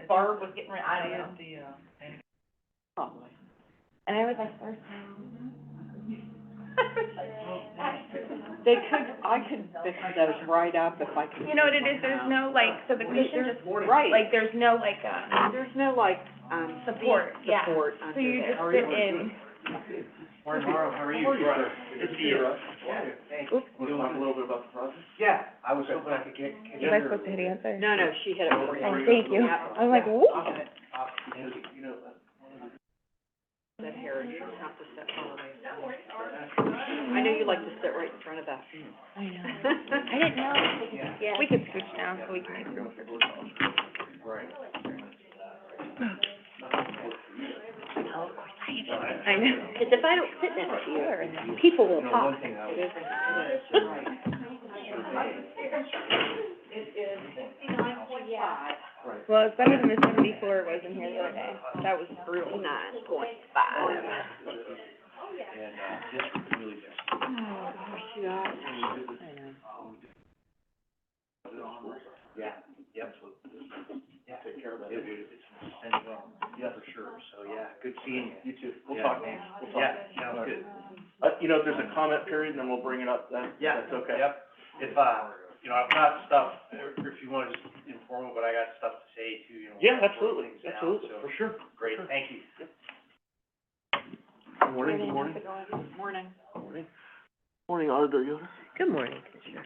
Barb was getting rid, I don't know. Probably. And I was like, there's They could, I could fix those right up if I could. you know what it is, there's no, like, so the cushion just, Right. like, there's no, like, There's no, like, support, yeah. support So under you there. just sit in. Morning, Mauro, how are you? Good to see you. Oops. Want to talk a little bit about the process? Yeah, I was hoping I could get Was I supposed to hit answer? No, she hit it for you. Oh, thank you. Yeah. I'm like, whoop. You know, Sit here, you don't have to sit all the way down. I know you like to sit right in front of that. I know. I didn't know. Yeah. We could switch now so we can make room for people. right. Oh, of course I know. Because if I don't sit next to you, people will talk. One thing I was. Right. Well, it's better than the 74 it was in here the other day. That was brutal. 9.5. And, just really just. Oh, gosh, you guys. I know. Yeah, yeah, absolutely. Yeah, take care of that. It's sending well. Yeah, for sure. So, yeah, good seeing you. You too. We'll talk next. We'll talk. Yeah, sounds good. You know, there's a comment period, and then we'll bring it up then. Yeah. That's okay. Yep. If, you know, I've got stuff, if you want to just informal, but I got stuff to say too, you know. Yeah, work absolutely, things out, absolutely, so for sure. Great, Sure. thank you. Good morning, good morning. Morning. Morning. Morning, Auditor Yoder. Good morning, Commissioner.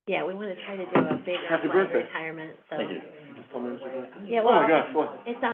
Yeah, we wanna try to do a bigger Happy like birthday. retirement, so. Thank you. Just told me it was your birthday. Yeah, Oh my well, gosh, what? it's on.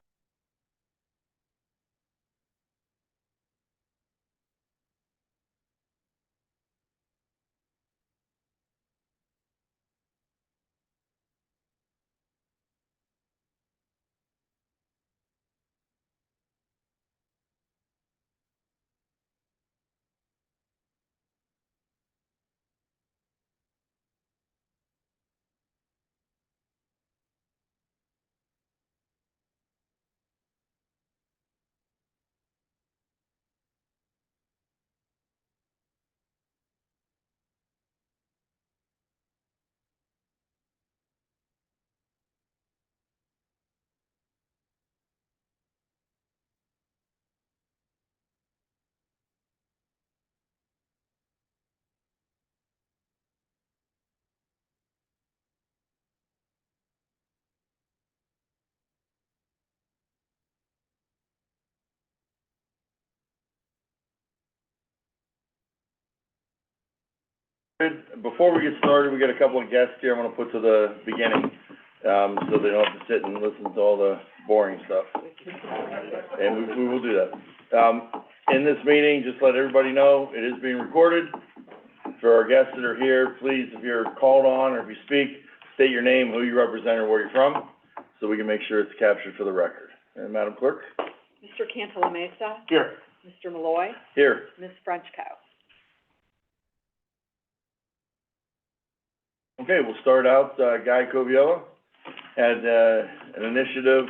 Good. Before we get started, we got a couple of guests here I'm gonna put to the beginning, so they don't have to sit and listen to all the boring stuff. And we will do that. In this meeting, just let everybody know, it is being recorded. For our guests that are here, please, if you're called on or if you speak, state your name, who you represent, or where you're from, so we can make sure it's captured for the record. And Madam Clerk? Mr. Cantala Mesa, Here. Mr. Malloy, Here. Ms. Frenchco. Okay, we'll start out, Guy Coviello had, an initiative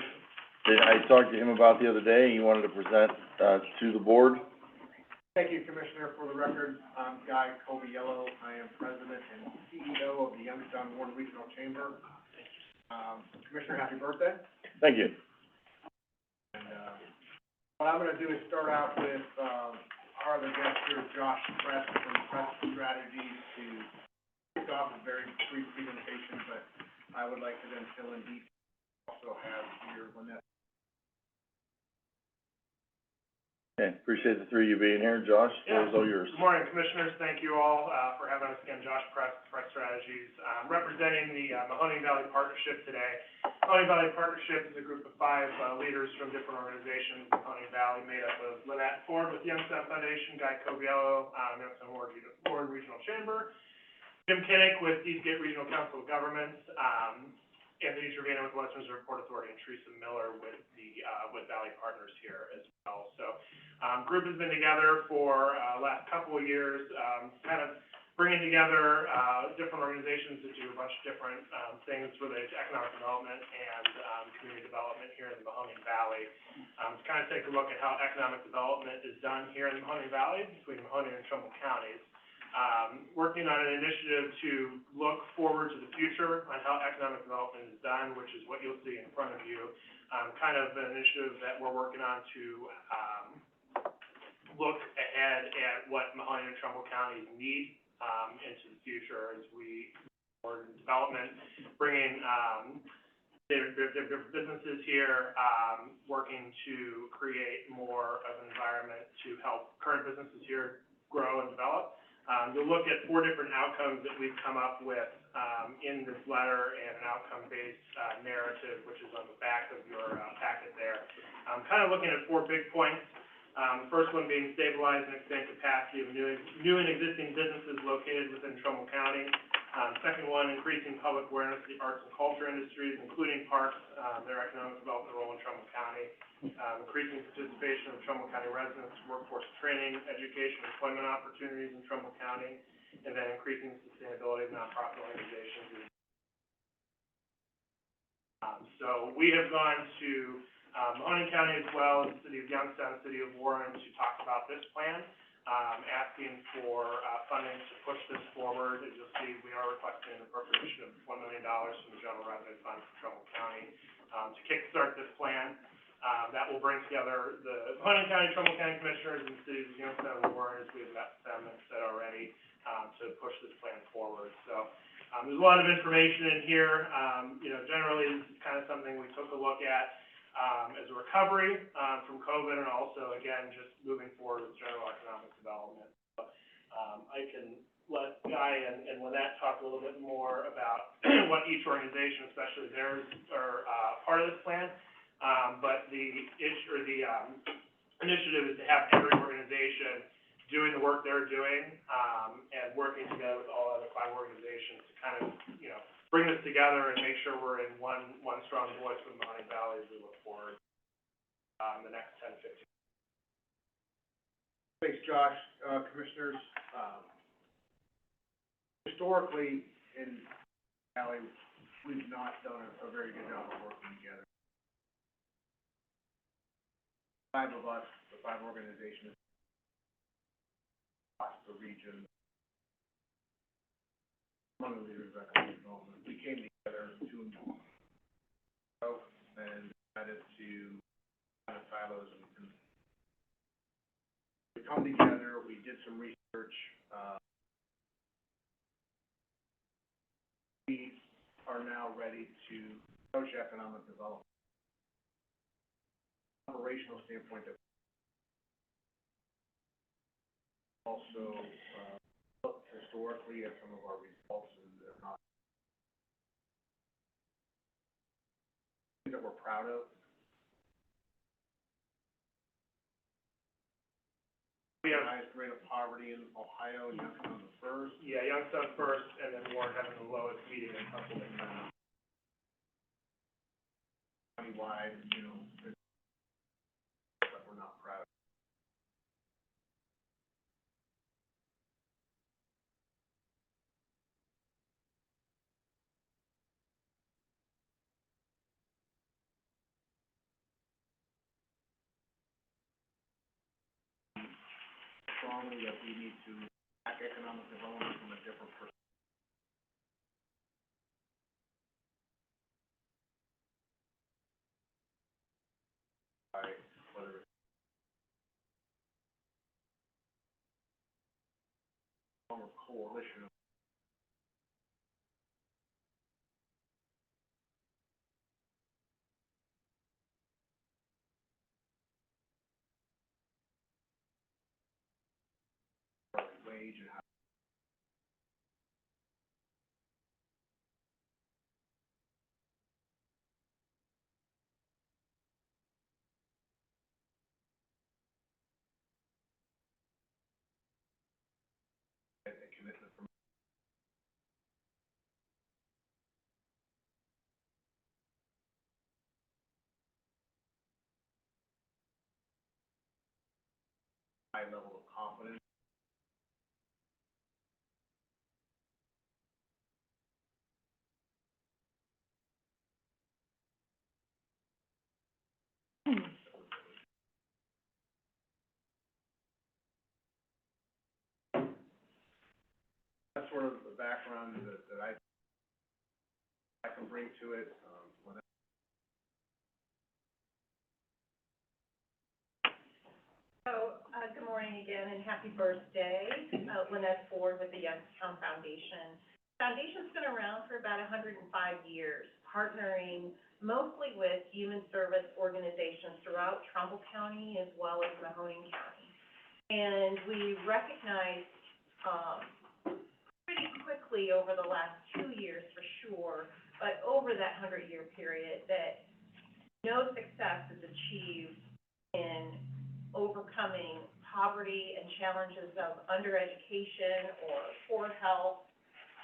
that I talked to him about the other day, he wanted to present, to the board. Thank you, Commissioner. For the record, I'm Guy Coviello. I am President and CEO of the Youngstown Warren Regional Chamber. Commissioner, happy birthday. Thank you. And, what I'm gonna do is start out with, our other guest here, Josh Press from Press Strategies, to kick off a very brief presentation, but I would like to then fill in detail. Also have here Lynette. Okay, appreciate the three of you being here. Josh, the floor is all yours. Good morning, Commissioners. Thank you all, for having us again. Josh Press, Press Strategies, representing the, Mahoning Valley Partnership today. Mahoning Valley Partnership is a group of 5, leaders from different organizations in Mahoning Valley, made up of Lynette Ford with Youngstown Foundation, Guy Coviello, Youngstown Warren Regional Chamber, Jim Kinnick with Eastgate Regional Council of Governments, Anthony Trevino with Western Reserve Port Authority, and Teresa Miller with the, with Valley Partners here as well. So, group has been together for, last couple of years, kind of bringing together, different organizations that do a bunch of different, things related to economic development and, community development here in the Mahoning Valley. To kind of take a look at how economic development is done here in the Mahoning Valley between Mahoning and Trumbull counties. Working on an initiative to look forward to the future on how economic development is done, which is what you'll see in front of you. Kind of an initiative that we're working on to, look ahead at what Mahoning and Trumbull counties need, into the future as we forward in development, bringing, their businesses here, working to create more of an environment to help current businesses here grow and develop. You'll look at 4 different outcomes that we've come up with, in this letter, and an outcome-based, narrative, which is on the back of your, packet there. Kind of looking at 4 big points. The first one being stabilize and expand capacity of new and existing businesses located within Trumbull County. Second one, increasing public awareness of the arts and culture industries, including parks, their economic development role in Trumbull County. Increasing participation of Trumbull County residents, workforce training, education, employment opportunities in Trumbull County, and then increasing sustainability of nonprofit organizations. So we have gone to Mahoning County as well as the city of Youngstown, city of Warren, to talk about this plan, asking for funding to push this forward. As you'll see, we are requesting an appropriation of $1 million from the general revenue fund for Trumbull County to kickstart this plan. That will bring together the Mahoning County, Trumbull County Commissioners, and the cities of Youngstown and Warren, as we have met them and said already, to push this plan forward. So, there's a lot of information in here. Generally, this is kind of something we took a look at, as a recovery, from COVID, and also, again, just moving forward with general economic development. So, I can let Guy and Lynette talk a little bit more about what each organization, especially theirs, are, part of this plan. But the initiative is to have every organization doing the work they're doing, and working together with all other 5 organizations to kind of, you know, bring this together and make sure we're in one strong voice from the Mahoning Valley as we look forward, the next 10, 15. Thanks, Josh. Commissioners, historically, in Valley, we've not done a very good job of working together. 5 of us, the 5 organizations across the region, among the leaders of economic development, we came together 2 years ago and decided to kind of silos and we come together, we did some research, we are now ready to approach economic development. Operational standpoint, that also look historically at some of our results and they're not things that we're proud of. We have, Highest rate of poverty in Ohio, Youngstown the first. yeah, Youngstown first, and then Warren having the lowest median income in the country. Countywide, you know, but we're not proud. Strongly that we need to attack economic development from a different perspective. Whether it's a coalition of wage and how a commitment from high level of confidence. That's sort of the background that I can bring to it. Good morning again and happy birthday. Lynette Ford with the Youngstown Foundation. Foundation's been around for about 105 years, partnering mostly with human service organizations throughout Trumbull County as well as Mahoning County. And we recognized pretty quickly over the last 2 years for sure, but over that 100-year period, that no success is achieved in overcoming poverty and challenges of undereducation or poor health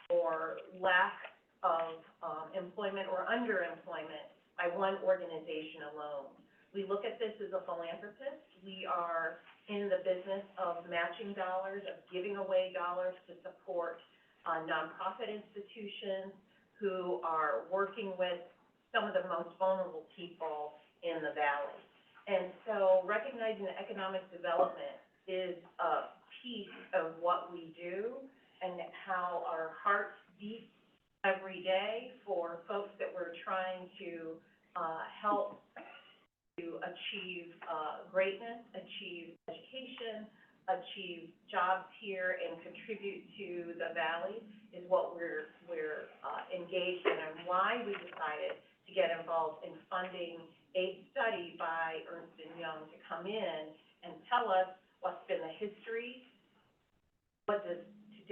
or lack of employment or underemployment by one organization alone. We look at this as a philanthropist. We are in the business of matching dollars, of giving away dollars to support nonprofit institutions who are working with some of the most vulnerable people in the Valley. And so recognizing that economic development is a piece of what we do and how our hearts beat every day for folks that we're trying to help to achieve greatness, achieve education, achieve jobs here, and contribute to the Valley is what we're engaged in, and why we decided to get involved in funding a study by Ernst & Young to come in and tell us what's been the history, what does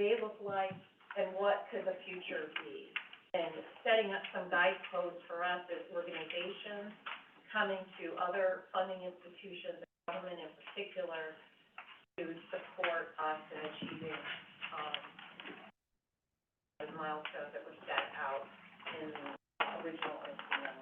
they look like, and what could the future be? And setting up some guideposts for us as organizations, coming to other funding institutions, government in particular, to support us in achieving, the milestones that were set out in the original NCM.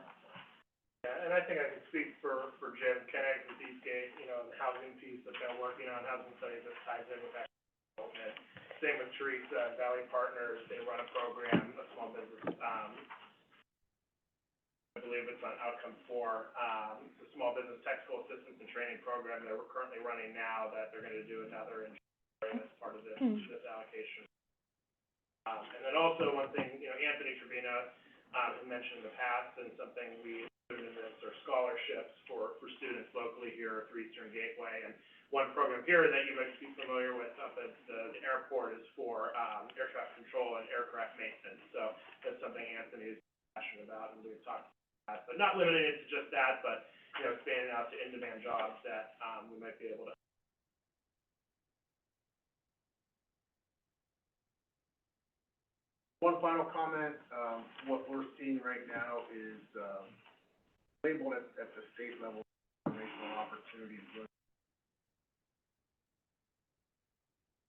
Yeah, and I think I can speak for Jim, Kenneck, with Eastgate, you know, the housing piece that they're working on, housing studies that ties in with that development. Same with Teresa, Valley Partners, they run a program, a small business, I believe it's on outcome 4, the small business technical assistance and training program that we're currently running now, that they're gonna do another in January as part of this allocation. And then also one thing, you know, Anthony Trevino, had mentioned in the past, and something we included in this are scholarships for students locally here through Eastern Gateway. And one program here that you might be familiar with up at the airport is for, air traffic control and aircraft maintenance. So that's something Anthony is passionate about, and we've talked about that, but not limiting it to just that, but, you know, expanding out to in-demand jobs that, we might be able to. One final comment, what we're seeing right now is, labeled at the state level, informational opportunities, really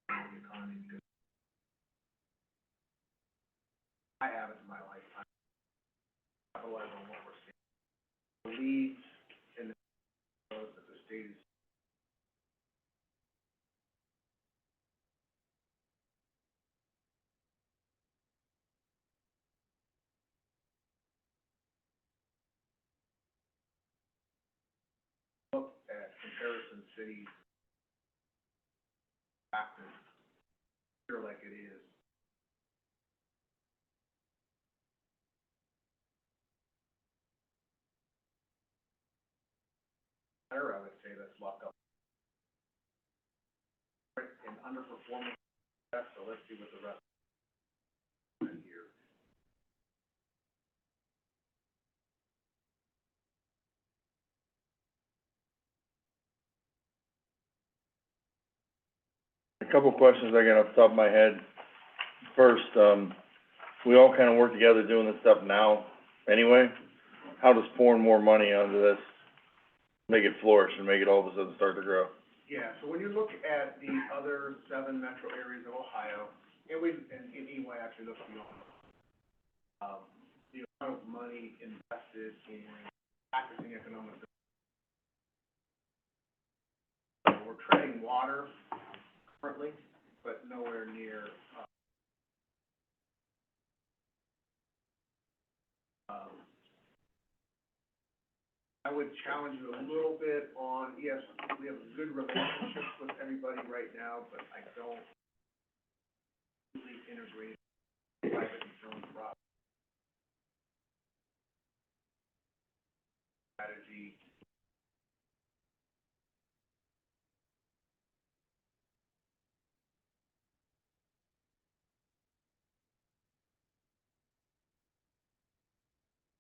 the economy, because I haven't in my lifetime capitalized on what we're seeing. The leads and the that the state is look at comparison cities active here like it is. Better, I would say, let's lock up. And underperforming, so let's see what the rest of the year. A couple questions I got off the top of my head. First, we all kind of work together doing this stuff now anyway. How does pouring more money onto this make it flourish and make it all of a sudden start to grow? Yeah, so when you look at the other 7 metro areas of Ohio, and EY actually looks beyond, the amount of money invested in practicing economic development. We're treading water currently, but nowhere near, I would challenge you a little bit on, yes, we have good relationships with everybody right now, but I don't really integrate private and philanthropic strategy.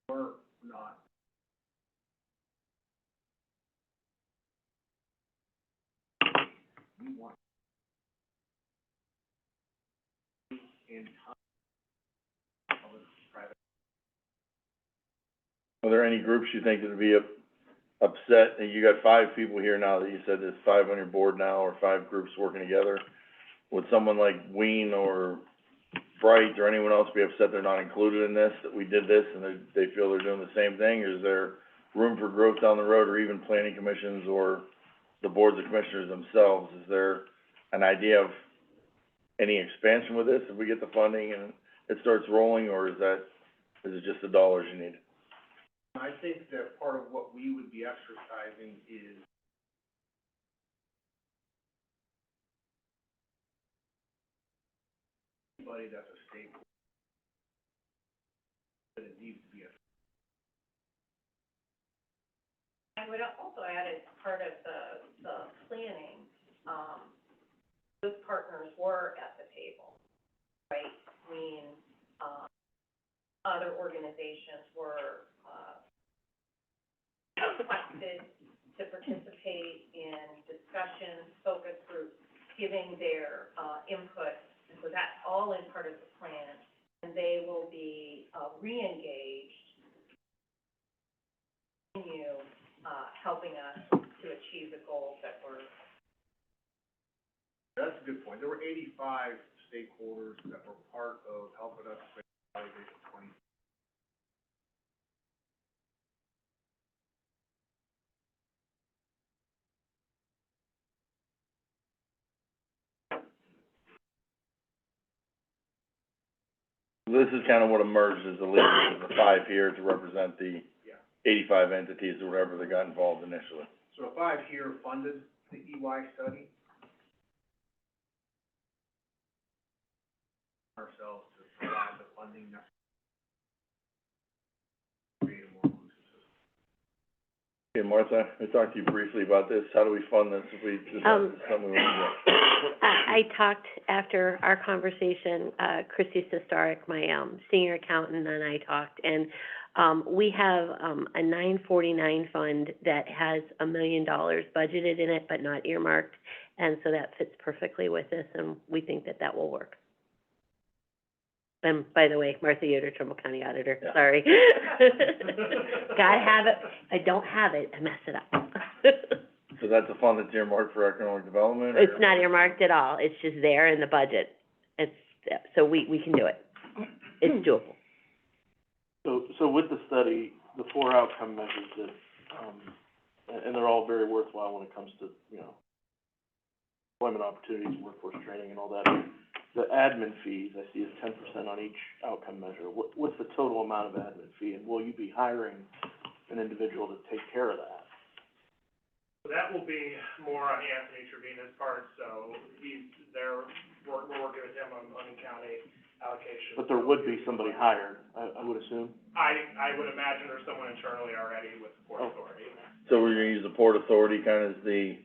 We're not. We want in public, private. Are there any groups you think that would be upset, and you got 5 people here now that you said there's 5 on your board now, or 5 groups working together? Would someone like Ween or Bright or anyone else be upset they're not included in this, that we did this, and they feel they're doing the same thing? Or is there room for growth down the road, or even planning commissions or the boards of commissioners themselves? Is there an idea of any expansion with this, if we get the funding and it starts rolling, or is it just the dollars you need? I think that part of what we would be exercising is anybody that's a stakeholder, that it needs to be a. I would also add, as part of the planning, those partners were at the table, right? I mean, other organizations were, requested to participate in discussions, focus groups, giving their, input. And so that to achieve the goals that were. That's a good point. There were 85 stakeholders that were part of helping us with Valley Vision 20. This is kind of what emerged as the leaders, the 5 here to represent the Yeah. 85 entities or whatever that got involved initially. So the 5 here funded the EY study. Ourselves to provide the funding necessary to create a more inclusive system. Okay, Martha, I talked to you briefly about this. How do we fund this if we, this is something we want to do? I talked after our conversation, Christy Sistaric, my, senior accountant, and I talked, and, we have, a 949 fund that has $1 million budgeted in it, but not earmarked, and so that fits perfectly with this, and we think that that will work. And by the way, Martha Yoder, Trumbull County Auditor, Yeah. sorry. Gotta have it, I don't have it, I mess it up. So that's a fund that's earmarked for economic development? or- It's not earmarked at all, it's just there in the budget. It's, so we can do it. It's doable. So with the study, the 4 outcome measures that, and they're all very worthwhile when it comes to, you know, employment opportunities, workforce training and all that. The admin fees, I see is 10% on each outcome measure. What's the total amount of admin fee, and will you be hiring an individual to take care of that? So that will be more on Anthony Trevina's part, so he's there, we're working with him on county allocation. But there would be somebody hired, I would assume? I would imagine there's someone internally already with the Port Authority. So we're gonna use the Port Authority kind of as the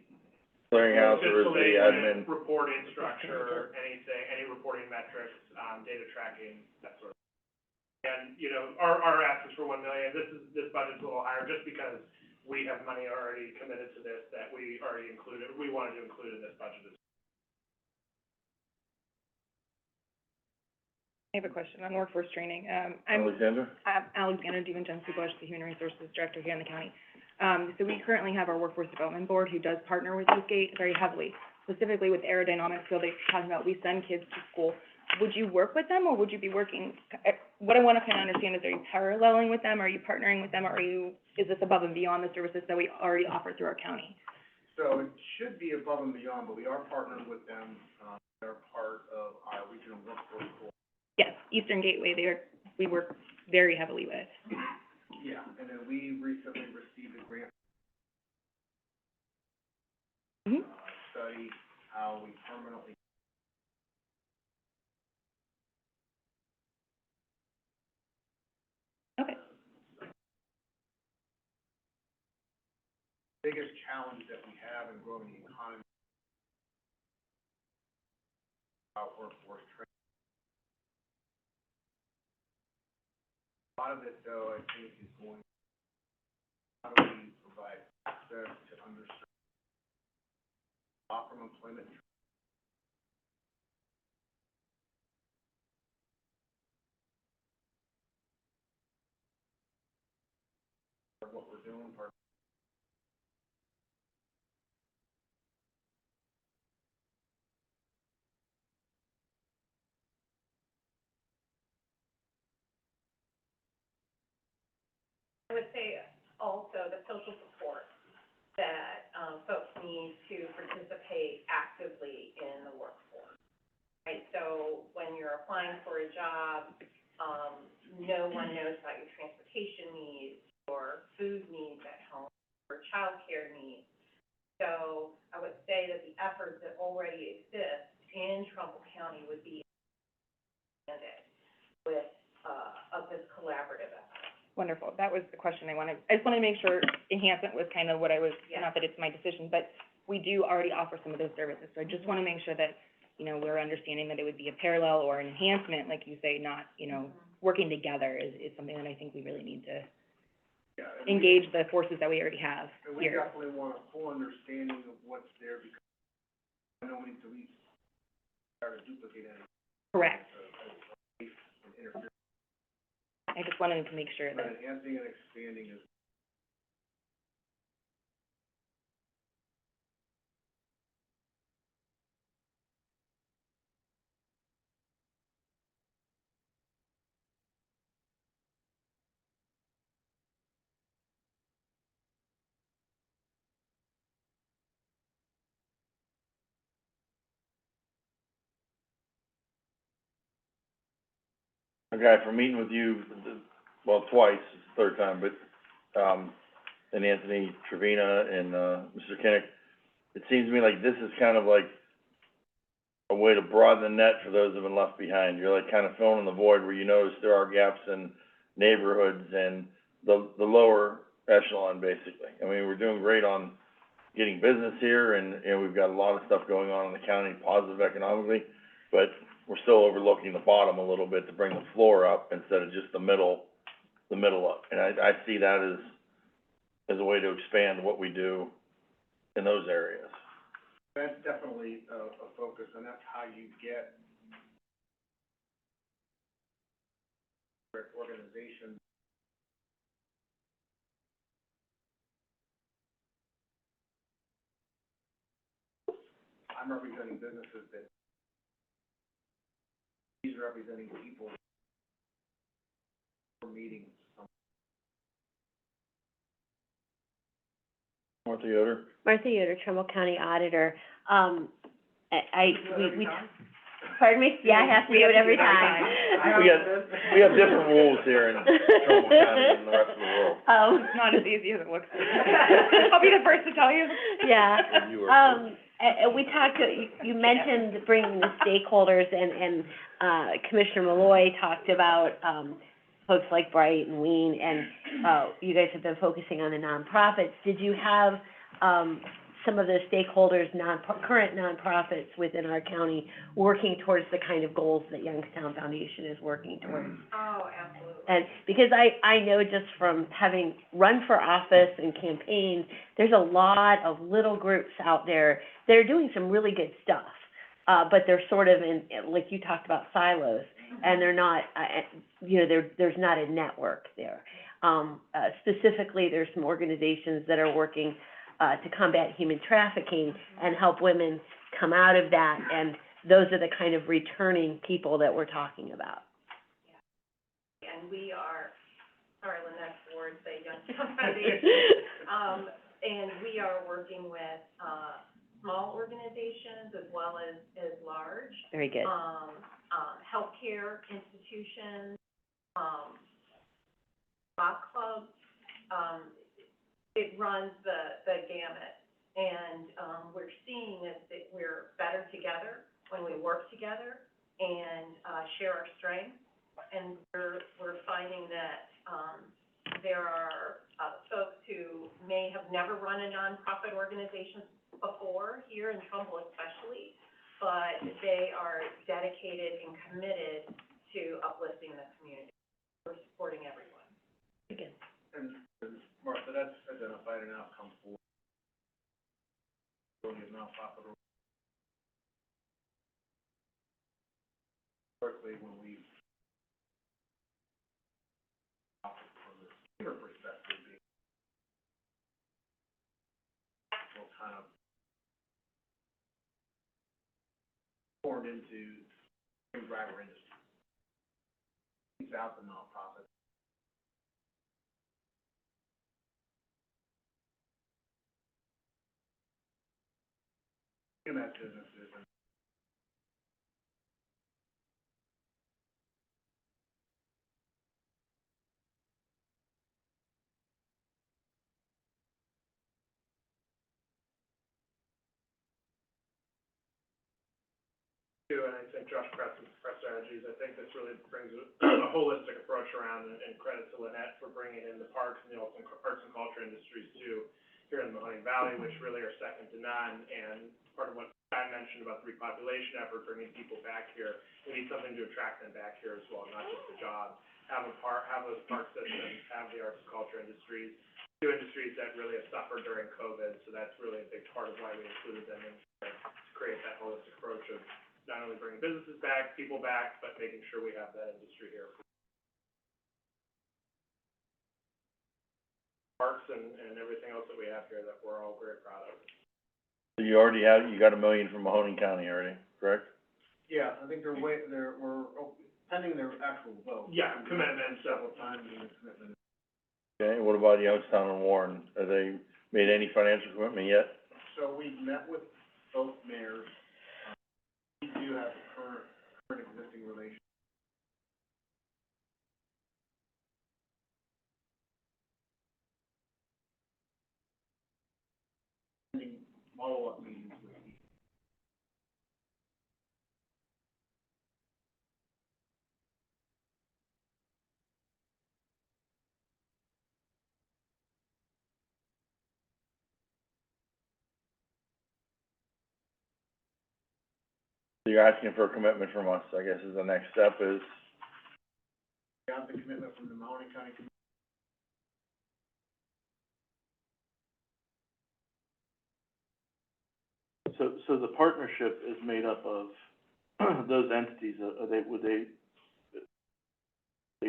clearinghouse or as the admin? Just reporting structure, anything, any reporting metrics, data tracking, that sort of thing. And, you know, our ask is for 1 million, this budget's a little higher, just because we have money already committed to this that we already included, we wanted to include in this budget. I have a question on workforce training. I'm Alexandra? Alexandra DiVincenzi-Bush, the Human Resources Director here in the county. So we currently have our Workforce Development Board who does partner with Eastgate very heavily, specifically with aerodynamics field. They're talking about, we send kids to school. Would you work with them, or would you be working, what I want to kind of understand is, are you paralleling with them, are you partnering with them, or is this above and beyond the services that we already offer through our county? So it should be above and beyond, but we are partnering with them. They're part of our regional workforce corps. Yes, Eastern Gateway, we work very heavily with. Yeah, and then we recently received a grant, study how we permanently. Okay. Biggest challenge that we have in growing the economy about workforce training. A lot of it, though, I think, is going, how do we provide access to underserved, offer employment. What we're doing, part. I would say also the social support that, folks need to participate actively in the workforce, right? So when you're applying for a job, no one knows about your transportation needs, your food needs at home, your childcare needs. So I would say that the efforts that already exist in Trumbull County would be expanded with, of this collaborative effort. Wonderful. That was the question I just wanted to make sure enhancement was kind of what I was, Yeah. not that it's my decision, but we do already offer some of those services. So I just want to make sure that, you know, we're understanding that it would be a parallel or an enhancement, like you say, not, you know, working together is something that I think we really need to Yeah, and engage the forces that we already have and we here. definitely want a full understanding of what's there, because I know we need to start to duplicate any. Correct. And interfere, I just wanted to make sure but that, enhancing and expanding is. a guy from meeting with you, well, twice, it's the third time, but, and Anthony Trevina and, Mr. Kinnick, it seems to me like this is kind of like a way to broaden the net for those who have been left behind. You're like kind of filling in the void where you notice there are gaps in neighborhoods and the lower echelon, basically. I mean, we're doing great on getting business here, and we've got a lot of stuff going on in the county, positive economically, but we're still overlooking the bottom a little bit to bring the floor up instead of just the middle up. And I see that as a way to expand what we do in those areas. That's definitely a focus, and that's how you get organizations. I'm representing businesses that, he's representing people for meetings. Martha Yoder? Martha Yoder, Trumbull County Auditor. We pardon me? Yeah, I have to do it every time. We have different rules here in Trumbull County than the rest of the world. It's not as easy as it looks. I'll be the first to tell you. Yeah. And you are We talked, you mentioned bringing the stakeholders, and Commissioner Malloy talked about, folks like Bright and Ween, and, you guys have been focusing on the nonprofits. Did you have, some of the stakeholders, current nonprofits within our county working towards the kind of goals that Youngstown Foundation is working towards? Oh, absolutely. And because I know just from having run for office and campaigned, there's a lot of little groups out there that are doing some really good stuff. But they're sort of in, like you talked about, silos, and they're not, there's not a network there. Specifically, there's some organizations that are working to combat human trafficking and help women come out of that, and those are the kind of returning people that we're talking about. And we are, sorry, Lynette's words, say Youngstown Foundation. And we are working with, small organizations as well as large. Very good. Healthcare institutions, rock clubs, it runs the gamut. And, we're seeing is that we're better together when we work together and, share our strengths. And we're finding that, there are, folks who may have never run a nonprofit organization before, here in Trumbull especially, but they are dedicated and committed to uplifting the community. We're supporting everyone. Very good. And Martha, that's identified an outcome for nonprofit. Historically, when we from the consumer perspective, will kind of formed into driver industry. It's out the nonprofit. EMS businesses and And I think Josh Press Strategies, I think this really brings a holistic approach around, and credit to Lynette for bringing in the parks and the arts and culture industries too, here in the Mahoning Valley, which really are second to none. And part of what I mentioned about the repopulation effort, bringing people back here, we need something to attract them back here as well, not just the jobs. Have those park systems, have the arts and culture industries, two industries that really have suffered during COVID. So that's really a big part of why we included them in here, to create that holistic approach of not only bringing businesses back, people back, but making sure we have that industry here. Parks and everything else that we have here that we're all very proud of. So you got $1 million from Mahoning County already, correct? yeah, I think we're pending their actual vote. Yeah, commitment, Several times in the commitment. Okay, what about Youngstown and Warren? Have they made any financial commitment yet? So we met with both mayors. We do have a current existing relationship. follow-up meetings with each. So you're asking for a commitment from us, I guess, is the next step is, We got the commitment from the Mahoney County Commission. So the partnership is made up of those entities, would they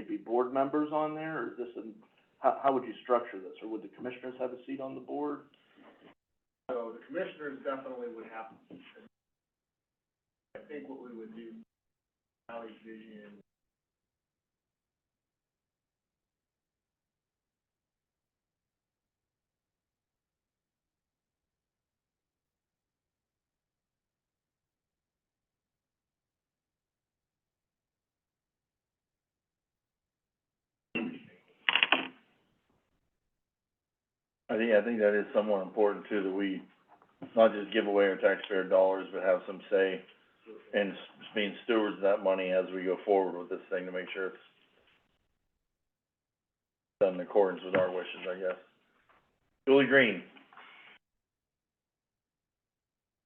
be board members on there, or is this how would you structure this? Or would the commissioners have a seat on the board? So the commissioners definitely would have, I think what we would do, Valley Vision. I think that is somewhat important too, that we not just give away our taxpayer dollars, but have some say in being stewards of that money as we go forward with this thing to make sure it's done in accordance with our wishes, I guess. Julie Green.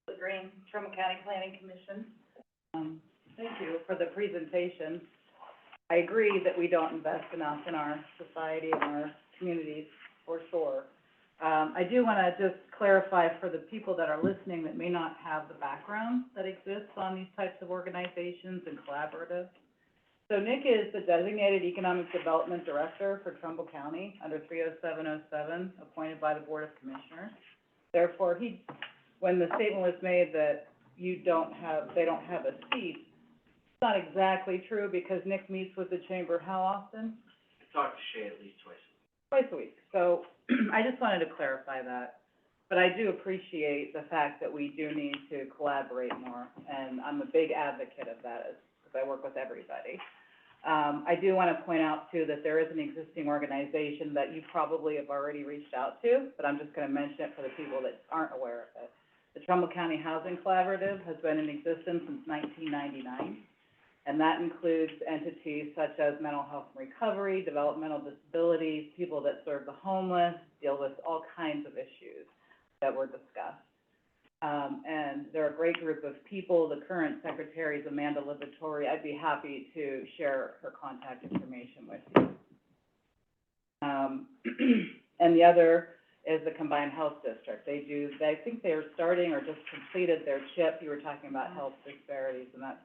The Green, Trumbull County Planning Commission. Thank you for the presentation. I agree that we don't invest enough in our society and our communities, for sure. I do wanna just clarify for the people that are listening that may not have the background that exists on these types of organizations and collaboratives. So Nick is the Designated Economic Development Director for Trumbull County under 30707, appointed by the Board of Commissioners. Therefore, when the statement was made that they don't have a seat, it's not exactly true, because Nick meets with the chamber how often? I talk to Shay at least twice Twice a week. So I just wanted to clarify that. But I do appreciate the fact that we do need to collaborate more, and I'm a big advocate of that as I work with everybody. I do want to point out too that there is an existing organization that you probably have already reached out to, but I'm just going to mention it for the people that aren't aware of it. The Trumbull County Housing Collaborative has been in existence since 1999, and that includes entities such as mental health and recovery, developmental disabilities, people that serve the homeless, deal with all kinds of issues that were discussed. And they're a great group of people. The current secretary is Amanda Libatori. I'd be happy to share her contact information with you. And the other is the Combined Health District. I think they are starting or just completed their CHIP. You were talking about health disparities, and that's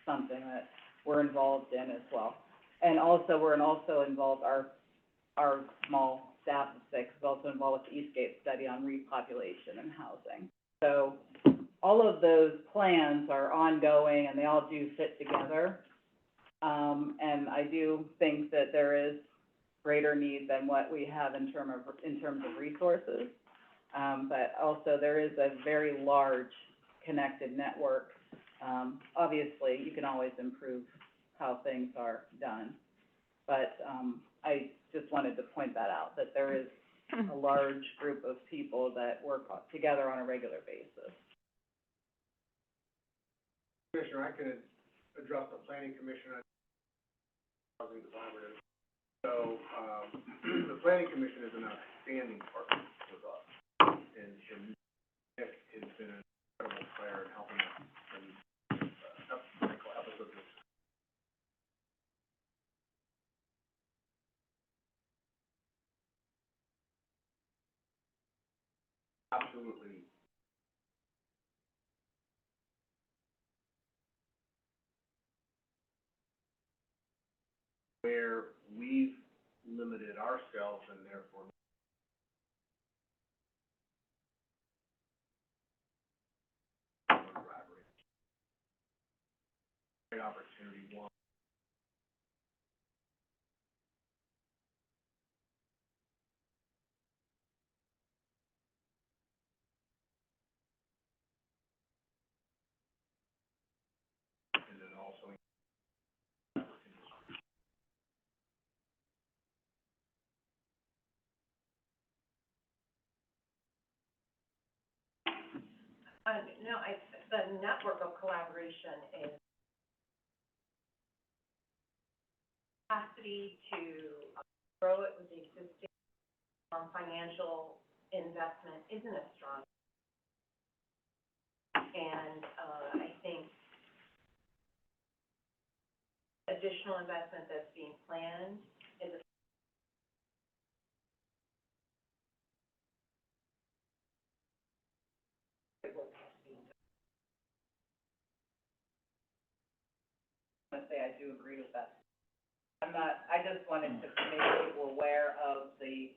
something that we're involved in as well. And also, we're also involved, our small staff of 6 is also involved with the Eastgate study on repopulation and housing. So all of those plans are ongoing, and they all do fit together. And I do think that there is greater need than what we have in terms of resources. But also there is a very large connected network. Obviously, you can always improve how things are done. But, I just wanted to point that out, that there is a large group of people that work together on a regular basis. Commissioner, I can address the planning commission on housing collaborative. So, the planning commission is an outstanding partner with us, and Nick has been an incredible player in helping us in, episodes of. Absolutely. Where we've limited ourselves and therefore great opportunity, one. And then also No, the network of collaboration is capacity to grow it with the existing, financial investment isn't as strong. And, I think additional investment that's being planned is a Honestly, I do agree with that. I just wanted to make people aware of the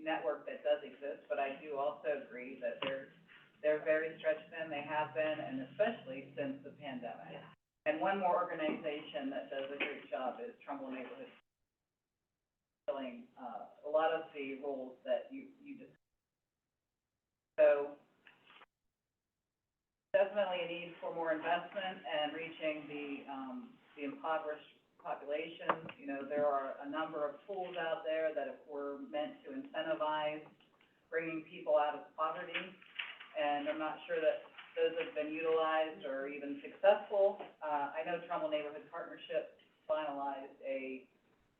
network that does exist, but I do also agree that they're very stretched thin, they have been, and especially since the pandemic. Yeah. And one more organization that does a great job is Trumbull Neighborhood, filling, a lot of the roles that you just. So, definitely a need for more investment and reaching the impoverished populations. You know, there are a number of tools out there that were meant to incentivize bringing people out of poverty, and I'm not sure that those have been utilized or even successful. I know Trumbull Neighborhood Partnership finalized a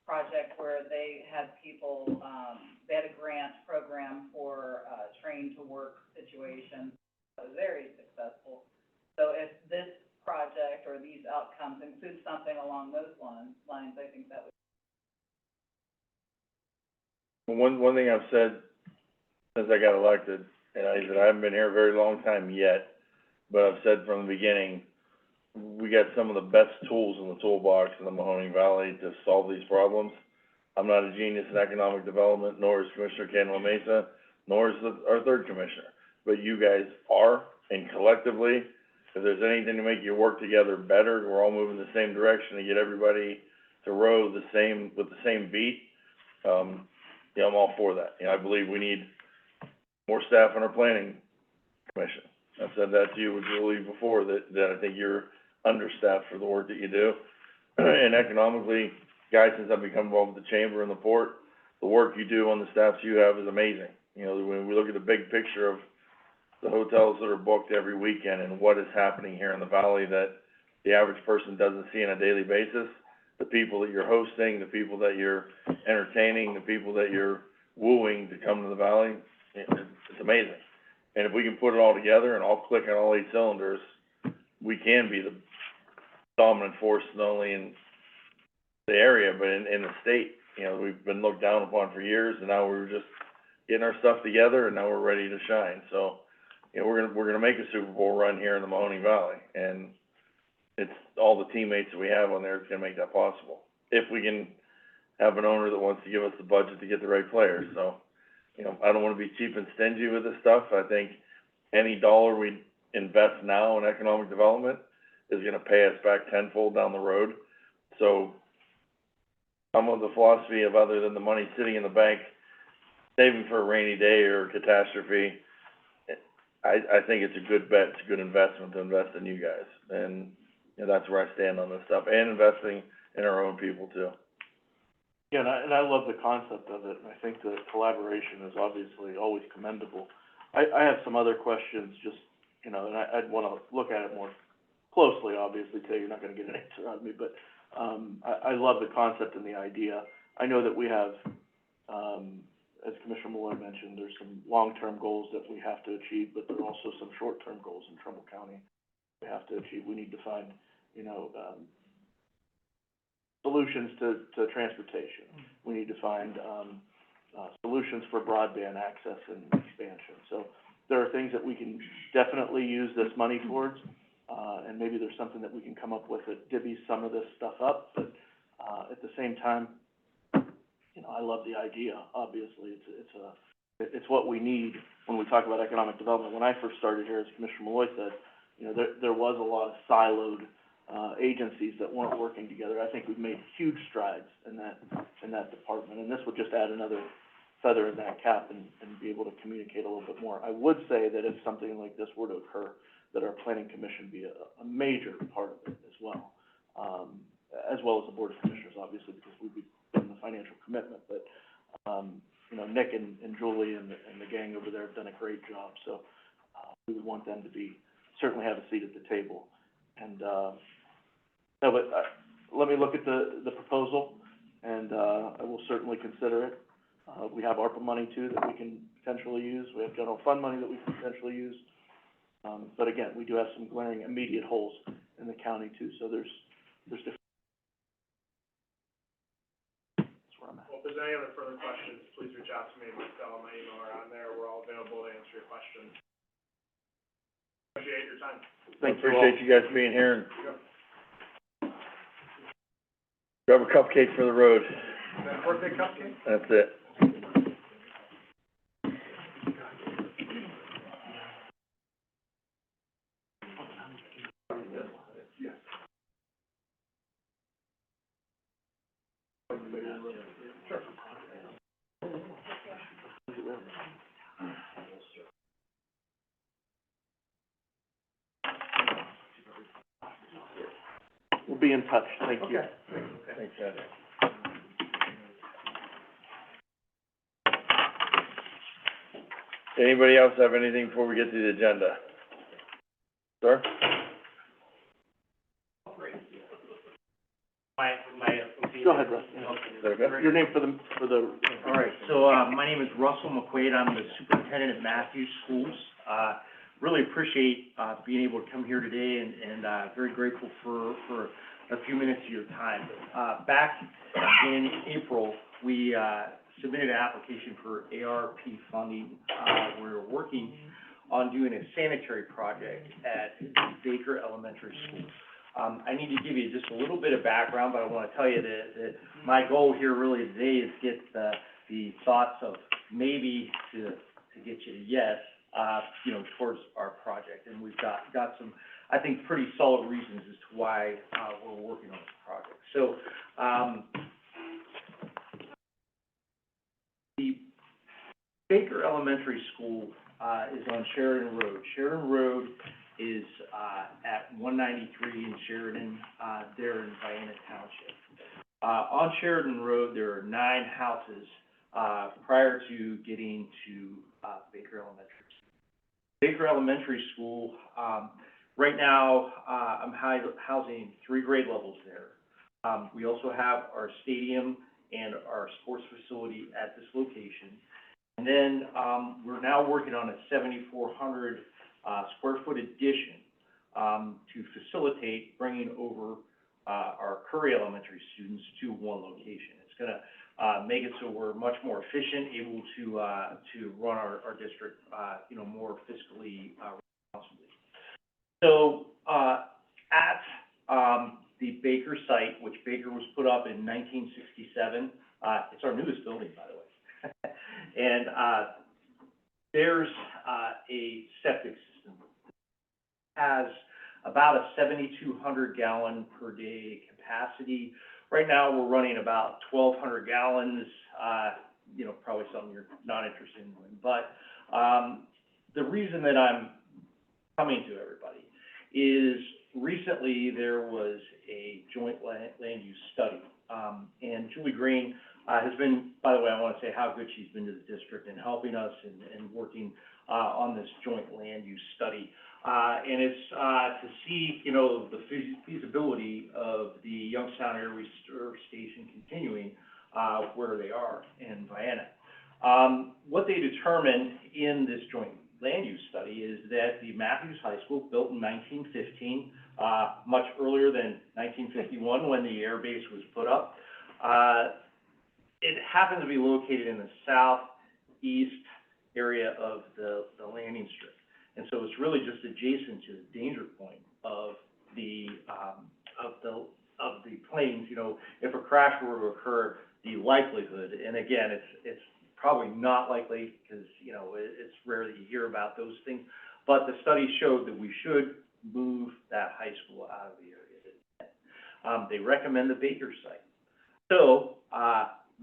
project where they had people, they had a grant program for, train to work situation. It was very successful. So if this project or these outcomes include something along those lines, I think that would. One thing I've said since I got elected, and I haven't been here a very long time yet, but I've said from the beginning, we got some of the best tools in the toolbox in the Mahoning Valley to solve these problems. I'm not a genius in economic development, nor is Commissioner Canela Mesa, nor is our third commissioner. But you guys are, and collectively, if there's anything to make you work together better, we're all moving the same direction to get everybody to row with the same beat, yeah, I'm all for that. You know, I believe we need more staff on our planning commission. I've said that to you with Julie before, that I think you're understaffed for the work that you do. And economically, guys, since I've become involved with the chamber and the port, the work you do on the staffs you have is amazing. You know, when we look at the big picture of the hotels that are booked every weekend and what is happening here in the valley that the average person doesn't see on a daily basis, the people that you're hosting, the people that you're entertaining, the people that you're wooing to come to the valley, it's amazing. And if we can put it all together and all click on all 8 cylinders, we can be the dominant force not only in the area, but in the state. You know, we've been looked down upon for years, and now we're just getting our stuff together, and now we're ready to shine. So, you know, we're gonna make a Super Bowl run here in the Mahoning Valley, and it's all the teammates that we have on there that's gonna make that possible. If we can have an owner that wants to give us the budget to get the right players, so, you know, I don't wanna be cheap and stingy with this stuff. I think any dollar we invest now in economic development is gonna pay us back tenfold down the road. So, some of the philosophy of, other than the money sitting in the bank, saving for a rainy day or a catastrophe, I think it's a good bet, it's a good investment to invest in you guys. And, you know, that's where I stand on this stuff, and investing in our own people too. Yeah, and I love the concept of it, and I think the collaboration is obviously always commendable. I have some other questions, just, you know, and I'd wanna look at it more closely, obviously, too. You're not gonna get an answer out of me, but, I love the concept and the idea. I know that we have, as Commissioner Malloy mentioned, there's some long-term goals that we have to achieve, but there are also some short-term goals in Trumbull County we have to achieve. We need to find, you know, solutions to transportation. We need to find, solutions for broadband access and expansion. So there are things that we can definitely use this money towards, and maybe there's something that we can come up with that divvies some of this stuff up, but, at the same time, you know, I love the idea, obviously. It's what we need when we talk about economic development. When I first started here, as Commissioner Malloy said, you know, there was a lot of siloed, agencies that weren't working together. I think we've made huge strides in that department, and this would just add another feather in that cap and be able to communicate a little bit more. I would say that if something like this were to occur, that our planning commission be a major part of it as well as the board of commissioners, obviously, because we'd be in the financial commitment, but, you know, Nick and Julie and the gang over there have done a great job, so, we would want them to certainly have a seat at the table. And, no, but, let me look at the proposal, and, I will certainly consider it. We have ARPA money too that we can potentially use, we have general fund money that we can potentially use. But again, we do have some glaring immediate holes in the county too, so there's different. That's where I'm at. Well, if there's any other further questions, please reach out to me, myself, my email are on there, we're all available to answer your questions. Appreciate your time. I appreciate you guys being here, and grab a cupcake for the road. Is that a birthday cupcake? That's it. We'll be in touch, thank you. Okay. Thanks, Ed. Anybody else have anything before we get to the agenda? Sir? Go ahead, Russ. Is that okay? Your name for the. All right, so, my name is Russell McQuaid, I'm the superintendent at Matthews Schools. Really appreciate, being able to come here today and, very grateful for a few minutes of your time. Back in April, we, submitted an application for ARP funding. We were working on doing a sanitary project at Baker Elementary School. I need to give you just a little bit of background, but I want to tell you that my goal here really today is get the thoughts of maybe to get you to yes, towards our project. And we've got some, I think, pretty solid reasons as to why, we're working on this project. So, the Baker Elementary School, is on Sheridan Road. Sheridan Road is, at 193 in Sheridan, there in Vienna Township. On Sheridan Road, there are 9 houses, prior to getting to, Baker Elementary. Baker Elementary School, right now, I'm housing 3 grade levels there. We also have our stadium and our sports facility at this location. And then, we're now working on a 7,400 square foot addition, to facilitate bringing over, our Curry Elementary students to one location. It's gonna, make it so we're much more efficient, able to run our district, more fiscally, responsibly. So, at, the Baker site, which Baker was put up in 1967, it's our newest building, by the way. And, there's, a septic system. It has about a 7,200 gallon per day capacity. Right now, we're running about 1,200 gallons, probably something you're not interested in doing. But, the reason that I'm coming to everybody is recently there was a joint land use study. And Julie Green, has been, by the way, I want to say how good she's been to the district and helping us and working, on this joint land use study. And it's, to see, the feasibility of the Youngstown Air Reserve Station continuing, where they are in Vienna. What they determined in this joint land use study is that the Matthews High School, built in 1915, much earlier than 1951 when the air base was put up, it happens to be located in the southeast area of the landing strip. And so it's really just adjacent to the danger point of the planes. If a crash were to occur, the likelihood, and again, it's probably not likely because, it's rare that you hear about those things, but the study showed that we should move that high school out of the area. They recommend the Baker site. So,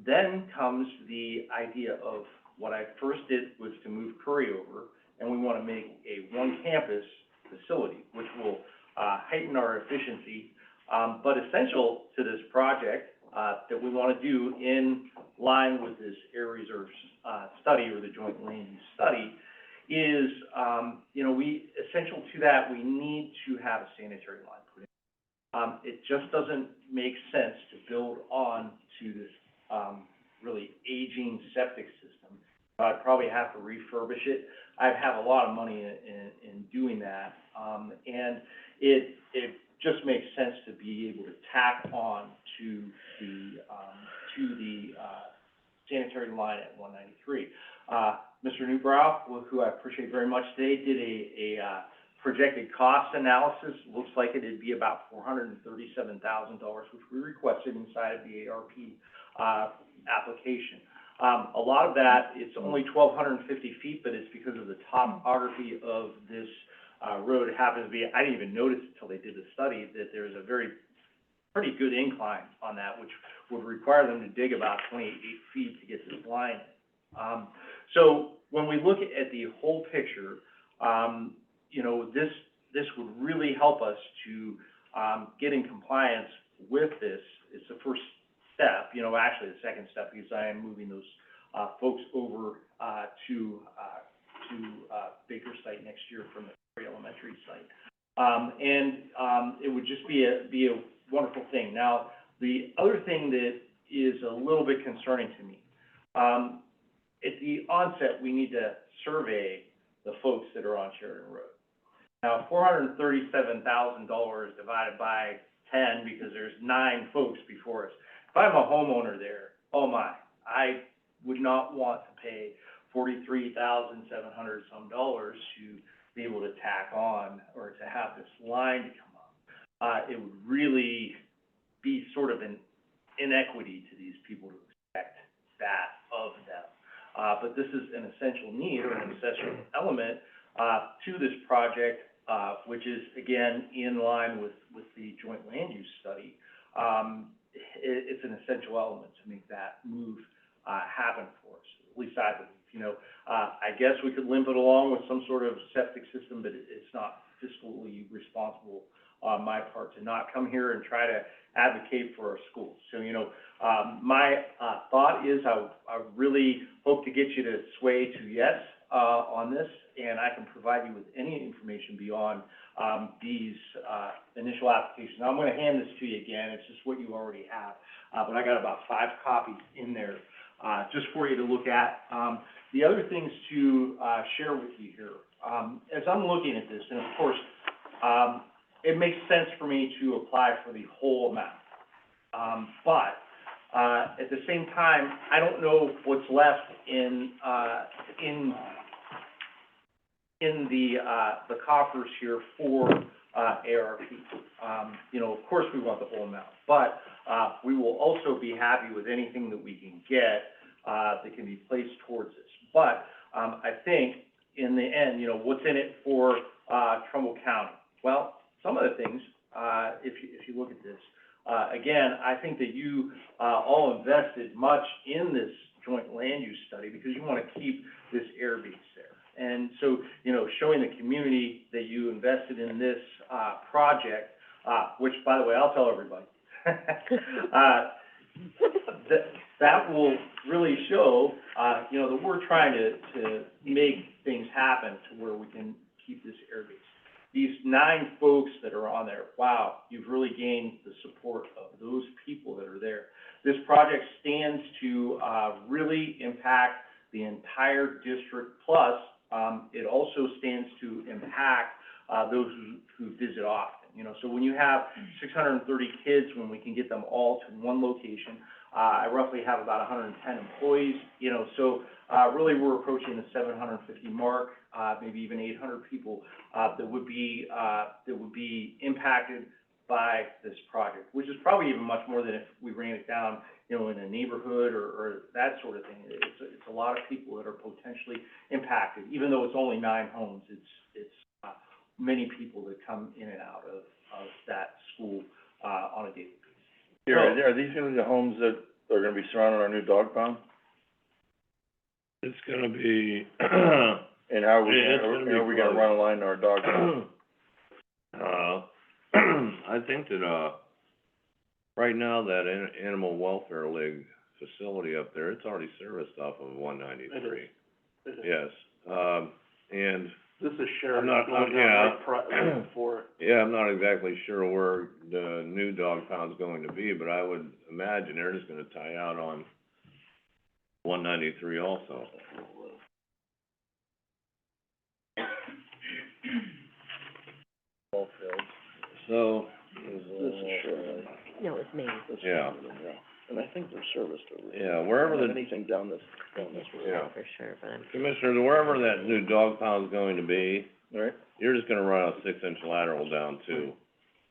then comes the idea of what I first did was to move Curry over, and we want to make a one-campus facility, which will heighten our efficiency. But essential to this project that we want to do in line with this air reserve study or the joint land use study is, essential to that, we need to have a sanitary line put in. It just doesn't make sense to build on to this, really aging septic system. I'd probably have to refurbish it. I'd have a lot of money in doing that. And it just makes sense to be able to tack on to the sanitary line at 193. Mr. Newbrow, who I appreciate very much today, did a projected cost analysis. Looks like it'd be about $437,000, which we requested inside of the ARP application. A lot of that, it's only 1,250 feet, but it's because of the topography of this road. It happens to be, I didn't even notice until they did the study, that there's a pretty good incline on that, which would require them to dig about 28 feet to get this line. So when we look at the whole picture, this would really help us to get in compliance with this. It's the first step, actually the second step, because I am moving those folks over to Baker's site next year from the Prairie Elementary site. It would just be a wonderful thing. Now, the other thing that is a little bit concerning to me, at the onset, we need to survey the folks that are on Sheridan Road. Now, $437,000 divided by 10, because there's 9 folks before us. If I'm a homeowner there, oh my, I would not want to pay $43,700 some dollars to be able to tack on or to have this line to come up. It would really be sort of an inequity to these people to expect that of them. But this is an essential need or an essential element to this project, which is, again, in line with the joint land use study. It's an essential element to make that move happen for us, at least I believe. I guess we could limp it along with some sort of septic system, but it's not fiscally responsible on my part to not come here and try to advocate for our schools. So, my thought is I really hope to get you to sway to yes on this, and I can provide you with any information beyond these initial applications. Now, I'm going to hand this to you again. It's just what you already have, but I got about 5 copies in there just for you to look at. The other things to share with you here, as I'm looking at this, and of course, it makes sense for me to apply for the whole amount, but at the same time, I don't know what's left in the coffers here for ARP. Of course, we want the whole amount, but we will also be happy with anything that we can get that can be placed towards this. But I think in the end, what's in it for Trumbull County? Well, some of the things, if you look at this, again, I think that you all invested much in this joint land use study because you want to keep this air base there. And so, showing the community that you invested in this project, which, by the way, I'll tell everybody, that will really show, that we're trying to make things happen to where we can keep this air base. These 9 folks that are on there, wow, you've really gained the support of those people that are there. This project stands to really impact the entire district, plus it also stands to impact those who visit often. So when you have 630 kids, when we can get them all to one location, I roughly have about 110 employees, so really we're approaching the 750 mark, maybe even 800 people that would be impacted by this project, which is probably even much more than if we ran it down, in a neighborhood or that sort of thing. It's a lot of people that are potentially impacted, even though it's only 9 homes. It's many people that come in and out of that school on a daily basis. Are these gonna be the homes that are gonna be surrounding our new dog pound? It's gonna be, And how are we gonna close. run a line to our dog pound? I think that, right now, that Animal Welfare League facility up there, it's already serviced off of 193. It is. Yes, and, This is Sheridan I'm not- going down yeah. right before it. yeah, I'm not exactly sure where the new dog pound's going to be, but I would imagine they're just gonna tie out on 193 also. Ball fields. So, This is Sheridan. No, it's me. This is Yeah. Sheridan, yeah. And I think they're serviced over there. yeah, wherever I don't the, have anything down this road. yeah. For sure, but I'm. Commissioners, wherever that new dog pound's going to be, All right? you're just gonna run a 6-inch lateral down to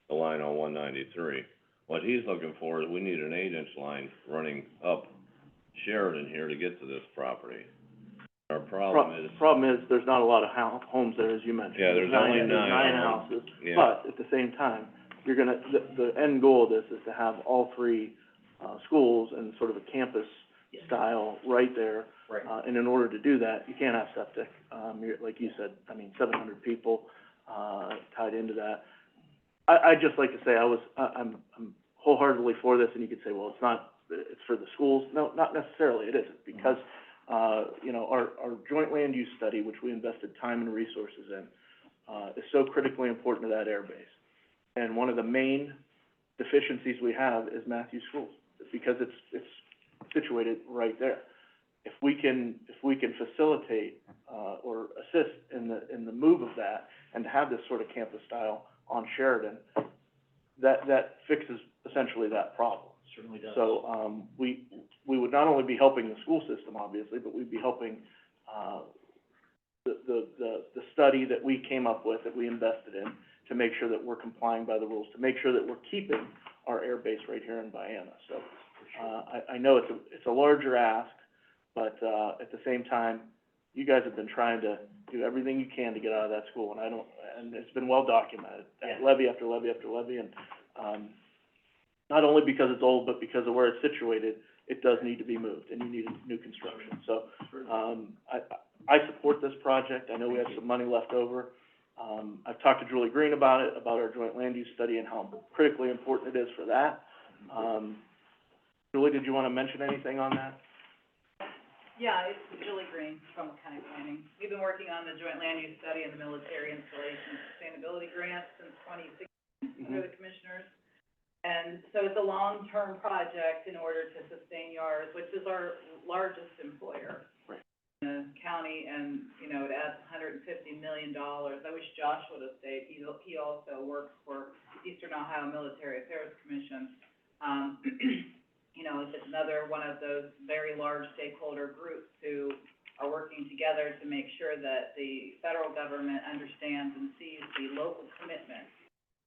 the line on 193. What he's looking for is we need an 8-inch line running up Sheridan here to get to this property. Our problem is, Problem is, there's not a lot of homes there, as you mentioned. yeah, there's only There's 9 houses. yeah. But at the same time, you're gonna, the end goal of this is to have all three, schools and sort of a campus style right there. Right. And in order to do that, you can't have septic. Like you said, I mean, 700 people, tied into that. I'd just like to say, I'm wholeheartedly for this, and you could say, well, it's for the schools. No, not necessarily, it isn't, because, you know, our joint land use study, which we invested time and resources in, is so critically important to that air base. And one of the main deficiencies we have is Matthews Schools, because it's situated right there. If we can facilitate, or assist in the move of that, and to have this sort of campus style on Sheridan, that fixes essentially that problem. Certainly does. So, we would not only be helping the school system, obviously, but we'd be helping, the study that we came up with, that we invested in, to make sure that we're complying by the rules, to make sure that we're keeping our air base right here in Vienna. So, I know it's a larger ask, but, at the same time, you guys have been trying to do everything you can to get out of that school, and it's been well documented. Yeah. Levy after levy after levy, and, not only because it's old, but because of where it's situated, it does need to be moved, and you need new construction. So, I support this project. I know we have some money left over. I've talked to Julie Green about it, about our joint land use study and how critically important it is for that. Julie, did you wanna mention anything on that? Yeah, it's Julie Green from County Planning. We've been working on the joint land use study and the military installation sustainability grant since 2016 under the commissioners. And so it's a long-term project in order to sustain YARS, which is our largest employer Right. in the county, and, you know, it adds $150 million. I wish Josh would have stayed. He also works for Eastern Ohio Military Affairs Commission. You know, it's another one of those very large stakeholder groups who are working together to make sure that the federal government understands and sees the local commitment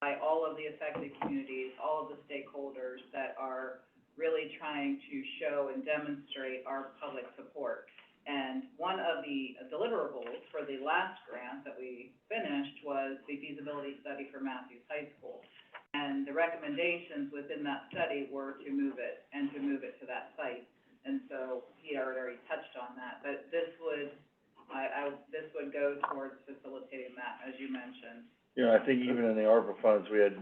by all of the affected communities, all of the stakeholders that are really trying to show and demonstrate our public support. And one of the deliverables for the last grant that we finished was the feasibility study for Matthews High School. And the recommendations within that study were to move it, and to move it to that site. And so he already touched on that, but this would, this would go towards facilitating that, as you mentioned. You know, I think even in the ARPA funds, we had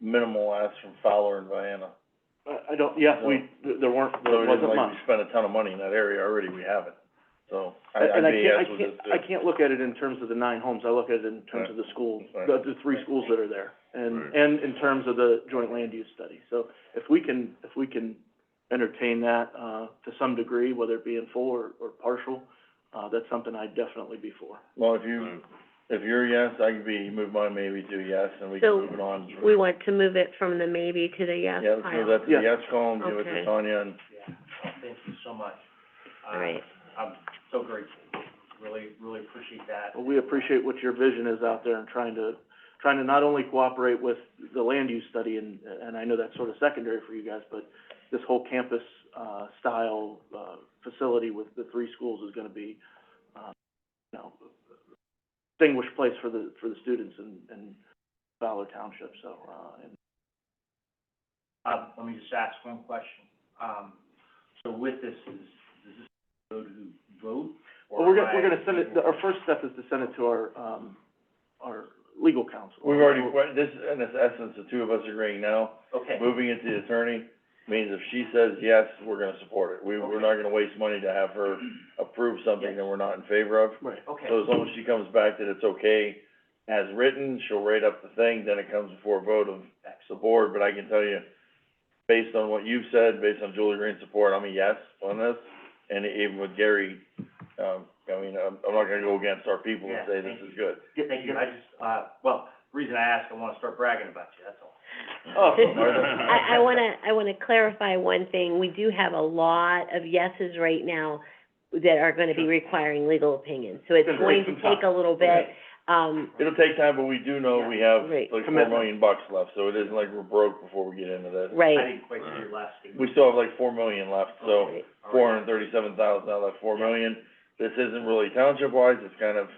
minimal asks from Fowler and Vienna. There wasn't So it isn't like much. we spent a ton of money in that area already, we haven't. So, And I'd be yes with this too. I can't look at it in terms of the 9 homes, I look at it in terms of the schools, Right. the 3 schools that are there, Right. and in terms of the joint land use study. So if we can entertain that, to some degree, whether it be in full or partial, that's something I'd definitely be for. Well, if you're yes, I could move my maybe to yes, and we can So, move it on. we want to move it from the maybe to the yes Yeah, let's pile. move that to the Yeah. yes column, give it Okay. to Tanya, and Thank you so much. All right. I'm so grateful. Really appreciate that. Well, we appreciate what your vision is out there, and trying to not only cooperate with the land use study, and I know that's sort of secondary for you guys, but this whole campus, style, facility with the 3 schools is gonna be, you know, distinguished place for the students in Fowler Township, so, and Let me just ask one question. So with this, does this go to vote? well, we're gonna send it, our first step is to send it to our legal counsel. we've already, this, in essence, the two of us agreeing now, Okay. moving it to the attorney, means if she says yes, we're gonna support it. We're not gonna waste money to have her approve something that we're not in favor of. Right. Okay. So as long as she comes back that it's okay as written, she'll write up the thing, then it comes before a vote of the board, but I can tell you, based on what you've said, based on Julie Green's support, I'm a yes on this. And even with Gary, I mean, I'm not gonna go against our people and Yeah, say this thank is good. Yeah, thank you, I just, well, the reason I asked, I wanna start bragging about you, that's all. Oh, I wanna clarify one thing. We do have a lot of yeses right now that are gonna be requiring legal opinions. So it's It's gonna going take to some take a little bit, It'll take time, but we do know we have Right. like $4 Commitment. million left, so it isn't like we're broke before we get into this. I right, didn't quite see your last statement. We still have like $4 million left, so right. $437,000 out of that $4 million. This isn't really township-wise, it's kind of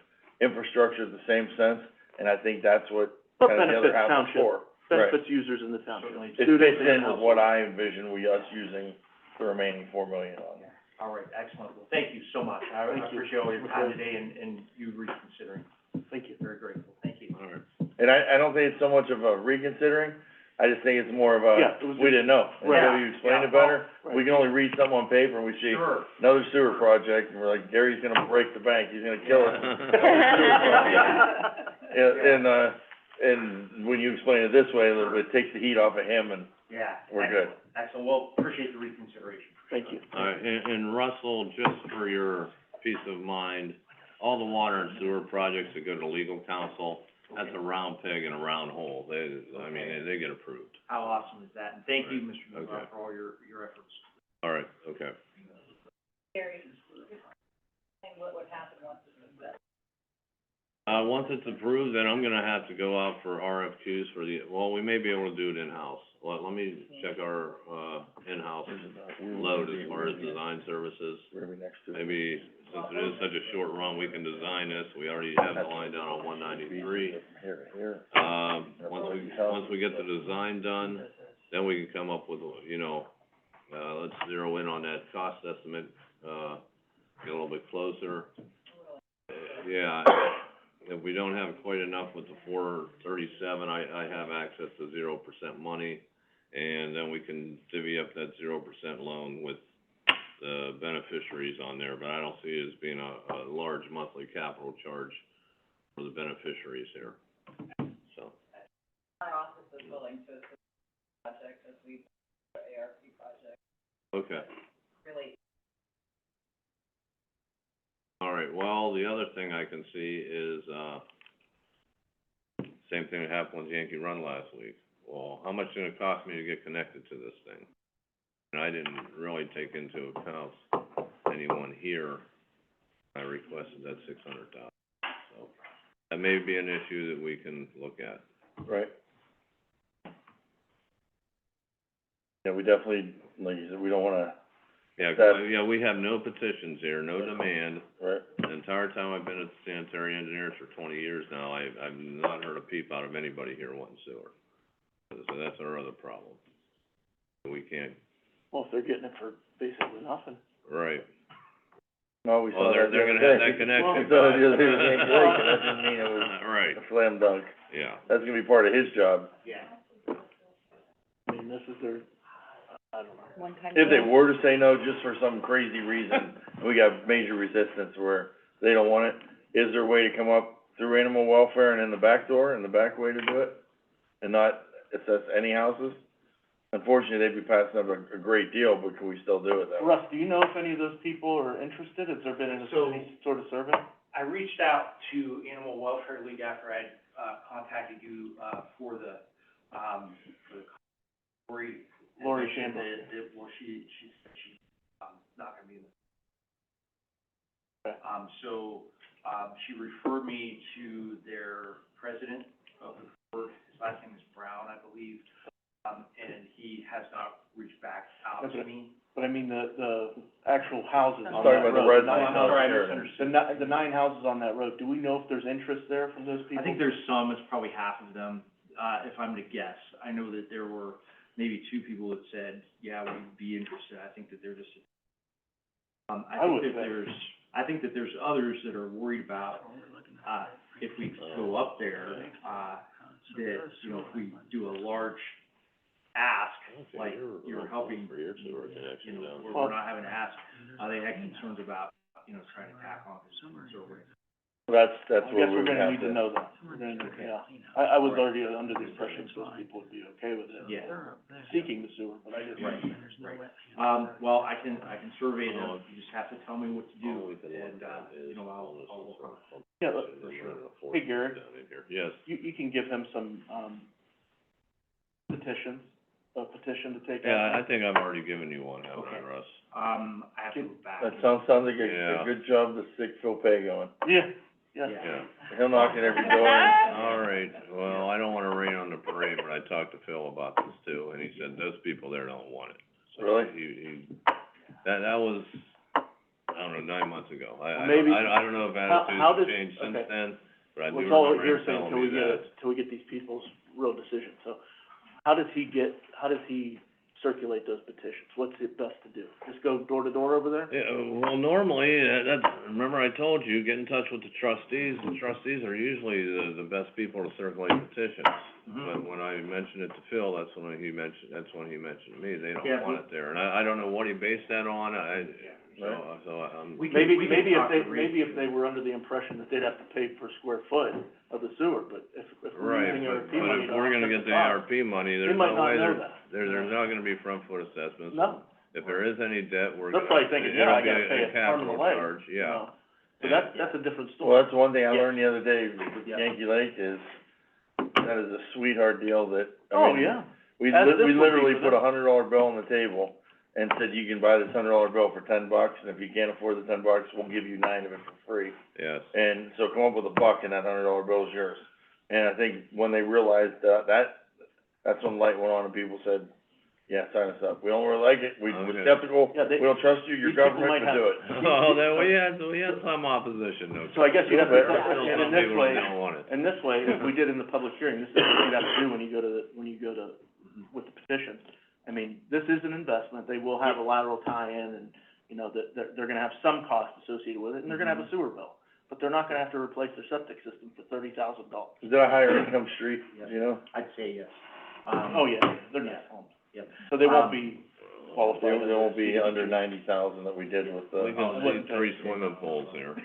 infrastructure in the same sense, and I think that's what But kind of the other benefits half is township, for. Right. benefits users in the township. Certainly. It Students fits and in with what households. I envision us using the remaining $4 million on. All right, excellent, well, thank you so much, I Thank you. appreciate all your time today and you reconsidering, Thank you. very grateful, thank you. All right. And I don't think it's so much of a reconsidering, I just think it's more of Yeah, it a, was we didn't know. Right. Until you explain it better, Right. we can only read something on paper and we see Sure. another sewer project, and we're like, Gary's gonna break the bank, he's gonna kill us. And when you explain it this way, a little bit, it takes the heat off of him, and Yeah. We're good. Excellent, well, appreciate the reconsideration. Thank you. All right, and Russell, just for your peace of mind, all the water and sewer projects that go to legal counsel, that's a round peg in a round hole. They get approved. How awesome is that, and thank you, Right. Mr. Newbar, Okay. for all your efforts. All right, okay. Gary, explain what would happen once it's set. Once it's approved, then I'm gonna have to go out for RFQs for we may be able to do it in-house. Let me check our, in-house load as far as design services. Maybe, since it is such a short run, we can design this, we already have the line down on 193. Once we get the design done, then we can come up with, let's zero in on that cost estimate, get a little bit closer. Yeah, if we don't have quite enough with the 437, I have access to 0% money, and then we can divvy up that 0% loan with the beneficiaries on there, but I don't see it as being a large monthly capital charge for the beneficiaries here, so. Our office is willing to assist the project as we, ARP project, Okay. really. All right, well, the other thing I can see is, same thing that happened with Yankee Run last week. Well, how much is it gonna cost me to get connected to this thing? And I didn't really take into account anyone here. I requested that $600,000, so that may be an issue that we can look at. Right. Yeah, we definitely, like you said, we don't wanna, Yeah, 'cause, we have no petitions here, no demand. right? The entire time I've been at the sanitary engineers for 20 years now, I've not heard a peep out of anybody here wanting sewer. So that's our other problem. We can't, Well, if they're getting it for basically nothing. right. No, we saw that the They're other gonna have day. that connection. We saw that the other day, it ain't breaking, that didn't mean it was Right, a slam dunk. yeah. That's gonna be part of his job. Yeah. I mean, this is their, I don't know. One time. If they were to say no just for some crazy reason, and we got major resistance where they don't want it, is there a way to come up through animal welfare and in the back door, and the back way to do it? And not assess any houses? Unfortunately, they'd be passing up a great deal, but can we still do it that way? Russ, do you know if any of those people are interested? Has there been any sort of survey? I reached out to Animal Welfare League after I'd, contacted you, for the Lori. Lori Shamble. Well, she's, not gonna be in the. Okay. She referred me to their president of the board, his last name is Brown, I believe, and he has not reached back out to me. But I mean, the actual houses on I'm that talking about the road, red nine line. houses. Sorry, I Sheridan. misunderstood. The 9 houses on that road, do we know if there's interest there from those people? I think there's some, it's probably half of them, if I'm to guess. I know that there were maybe 2 people that said, yeah, we'd be interested. I think that they're just, I think that there's others that are worried about, if we go up there, that, if we do a large ask, I don't think like, you're helping, For your sewer you connection know, down. where we're not having to ask, they had concerns about, you know, trying to tack on this sewer. That's I where guess we we're would gonna have need to to, know that. We're gonna, yeah. I was already under the impression those people would be okay with it. Yeah. Seeking the sewer, but I didn't. Right. Well, I can survey them, you just have to tell me what to do, All we can and, look at is you know, all this I'll is work on it. Yeah, look, for sure. Hey, Garrett. Down in here. Yes. you can give him some, petitions, a petition to take out. Yeah, I think I've already given you one, haven't I, Okay. Russ? I have to go back. that sounds like Yeah. a good job to stick Phil Pay going. Yeah, yeah. Yeah. He'll knock at every door. All right, well, I don't wanna rain on the parade, but I talked to Phil about this too, and he said those people there don't want it. So Really? that was, I don't know, 9 months ago. Maybe- I don't know if how attitudes does- changed since okay. then, but I do Well, it's all remember him hearsay telling until me we that. till we get these people's real decision. So how does he circulate those petitions? What's it best to do? Just go door to door over there? Yeah, well, normally, remember I told you, get in touch with the trustees, the trustees are usually the best people to circulate petitions. But when I mentioned it to Phil, that's when he mentioned to me, they Yeah, don't want it there, and I don't know what he based that on, We can- Maybe, we can talk to Reed. maybe if they were under the impression that they'd have to pay per square foot of the sewer, but if we're Right, using ARP but money if to we're gonna offset get the cost, ARP money, they there's might no not way know there's, that. there's not gonna be front foot assessments. No. If there is any debt, we're They're gonna, probably thinking, yeah, I it'll gotta be pay a it arm and a capital leg, charge, you yeah. know. So that's a different story. Well, that's the one thing I Yeah. learned the other day with Yeah. Yankee Lake is, that is a sweetheart deal that, I Oh, mean, yeah. we As this we would be literally for put them. $100 bill on the table and said, you can buy this $100 bill for $10, and if you can't afford the $10, we'll give you 9 of it for free. Yes. And so come up with a buck and that $100 bill is yours. And I think when they realized that's when light went on and people said, yeah, sign us up. We don't really like it, we're Okay. skeptical, Yeah, we don't trust you, your these people government, might but do it. Oh, then we had some opposition, no. So I guess you have to, Yeah, Still and some in this people way, don't want it. and this way, if we did in the public hearing, this is what you'd have to do when you go to, with the petition. I mean, this is an investment, they will have a lateral tie-in, and, you know, that they're gonna have some cost associated with it, and they're gonna have a sewer bill. But they're not gonna have to replace their septic system for $30,000. Is that a higher income street, you know? I'd say yes. Oh, yeah, they're nice homes. Yep. So they won't be qualified. They won't be under 90,000 that we did with the. We can see 3 swimming pools there.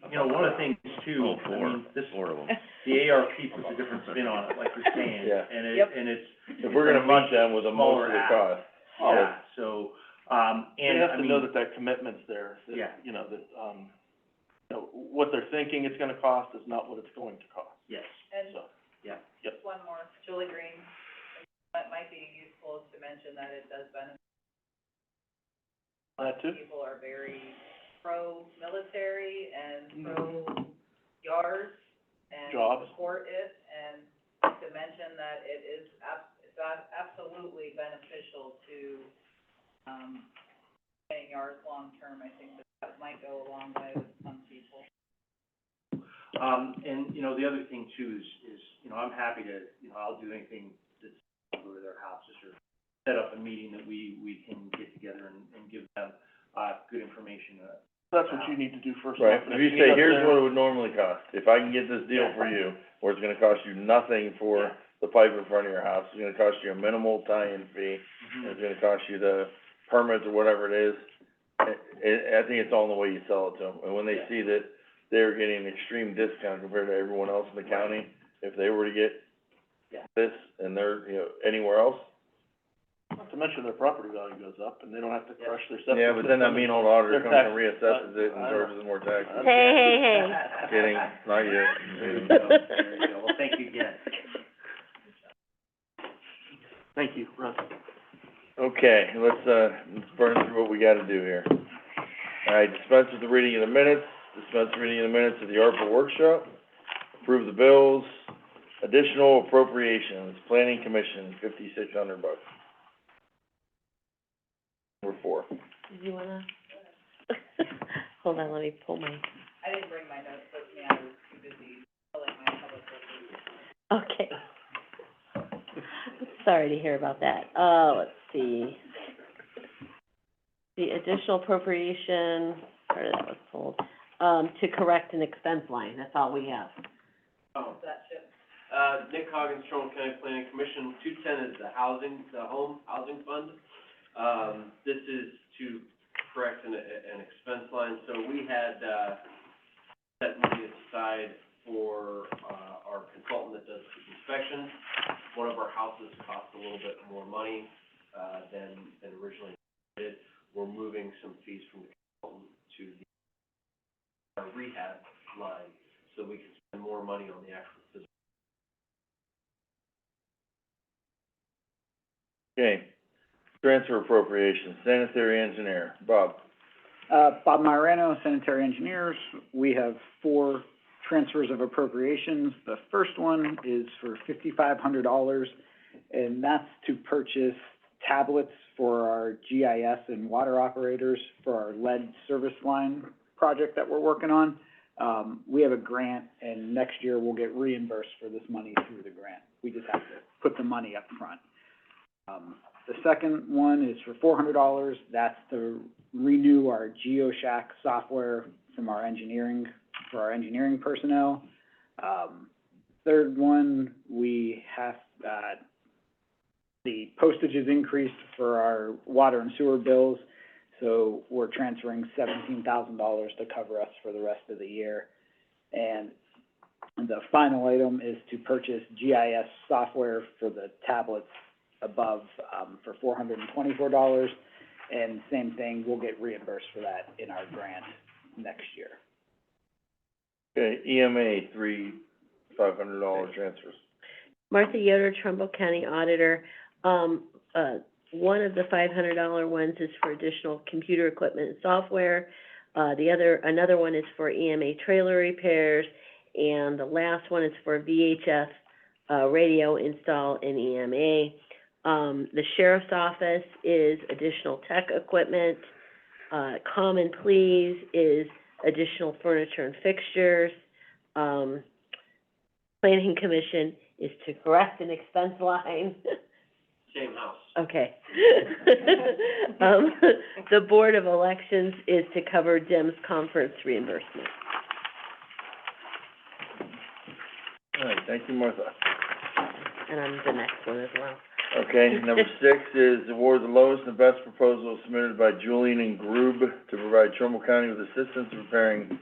You know, one of the things too, Oh, I 4, mean, this, 4 of them. the ARP puts a different spin on it, like you're saying. Yeah. And Yep. it's. If we're gonna meet them with the most of the cost. Yeah, so, They and have I to mean. know that commitment's there, that, Yeah. you know, that, you know, what they're thinking it's gonna cost is not what it's going to cost, Yes, And so. yeah. just one more, Julie Green, that might be useful to mention that it does benefit. That too? People are very pro-military and pro-yards and Jobs. support it, and to mention that it is it's absolutely beneficial to, getting yards long-term. I think that might go a long way with some people. And, you know, the other thing too is, you know, I'm happy to, you know, I'll do anything that's, go to their houses or set up a meeting that we can get together and give them, good information, That's what you need to do first. Right, off. if you say, here's what it would normally cost, if I can get this deal for you, where it's gonna cost you nothing for the pipe in front of your house, it's gonna cost you a minimal tie-in fee, and it's gonna cost you the permits or whatever it is, I think it's all in the way you sell it to them, and when they see that they're getting an extreme discount compared to everyone else in the county, if they were to get this and they're, you know, anywhere else. Not to mention their property value goes up, and they don't have to crush their septic. Yeah, but then that mean old auditor Their comes and tax- reassesses it and I know. charges them more taxes. Hey. Kidding, not you. There you go, there you go. Well, thank you again. Thank you, Russ. Okay, let's burn through what we gotta do here. All right, dispense with the reading of the minutes, dispense with reading of the minutes of the ARPA workshop, approve the bills, additional appropriations, planning commission, $5,600. Number 4. Did you wanna? Hold on, let me pull my, I didn't bring my notes with me, I was too busy filling my public records. okay. Sorry to hear about that. Let's see. The additional appropriation, part of that was pulled, to correct an expense line, that's all we have. Oh, That should, Nick Coggins, Trumbull County Planning Commission. 210 is the home housing fund. This is to correct an expense line. So we had, set money aside for, our consultant that does inspections. One of our houses cost a little bit more money, than originally did. We're moving some fees from the consultant to the rehab line, so we can spend more money on the actual physical. Okay, transfer appropriations, sanitary engineer, Bob. Bob Marano, sanitary engineers. We have 4 transfers of appropriations. The first one is for $5,500, and that's to purchase tablets for our GIS and water operators for our lead service line project that we're working on. We have a grant, and next year we'll get reimbursed for this money through the grant. We just have to put the money up front. The second one is for $400. That's to renew our GeoShack software from our engineering personnel. Third one, we have, the postage is increased for our water and sewer bills, so we're transferring $17,000 to cover us for the rest of the year. And the final item is to purchase GIS software for the tablets above, for $424, and same thing, we'll get reimbursed for that in our grant next year. Okay, EMA, $500 transfers. Martha Yoder, Trumbull County Auditor. One of the $500 ones is for additional computer equipment and software. Another one is for EMA trailer repairs, and the last one is for VHF, radio install in EMA. The sheriff's office is additional tech equipment. Common Pleas is additional furniture and fixtures. Planning Commission is to correct an expense line. Same house. Okay. The Board of Elections is to cover DIM's conference reimbursement. All right, thank you, Martha. And I'm the next one as well. Okay, number 6 is award the lowest and best proposal submitted by Julian and Grube to provide Trumbull County with assistance in preparing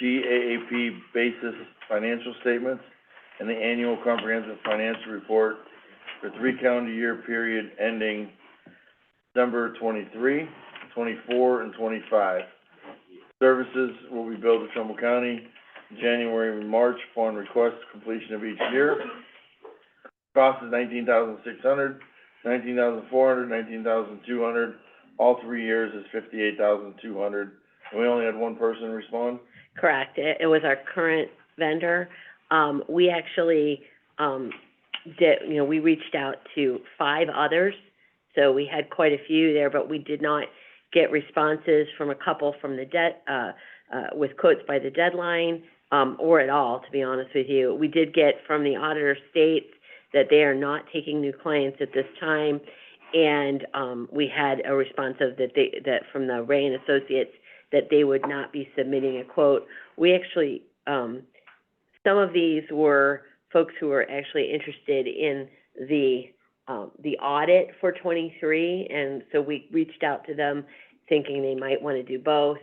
GAAP basis financial statements and the annual comprehensive financial report for 3 calendar year period ending December 23, 24, and 25. Services will be billed to Trumbull County in January and March upon request completion of each year. Cost is $19,600, $19,400, $19,200. All 3 years is $58,200. And we only had one person respond? Correct. It was our current vendor. We actually, we reached out to 5 others, so we had quite a few there, but we did not get responses from a couple from the with quotes by the deadline, or at all, to be honest with you. We did get from the auditor states that they are not taking new clients at this time, and, we had a response of that from the Ray and Associates that they would not be submitting a quote. We actually, some of these were folks who were actually interested in the audit for 23, and so we reached out to them thinking they might want to do both,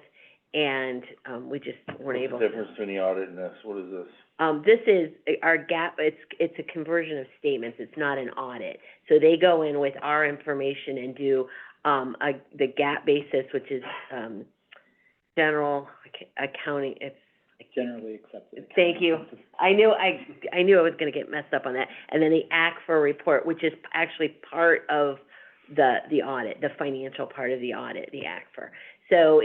and, we just weren't able to. What's the difference between the audit and this? What is this? This is our GAAP, it's a conversion of statements, it's not an audit. So they go in with our information and do, the GAAP basis, which is, general accounting, it's. Generally accepted. Thank you. I knew I was gonna get messed up on that. And then the ACFR report, which is actually part of the audit, the financial part of the audit, the ACFR. So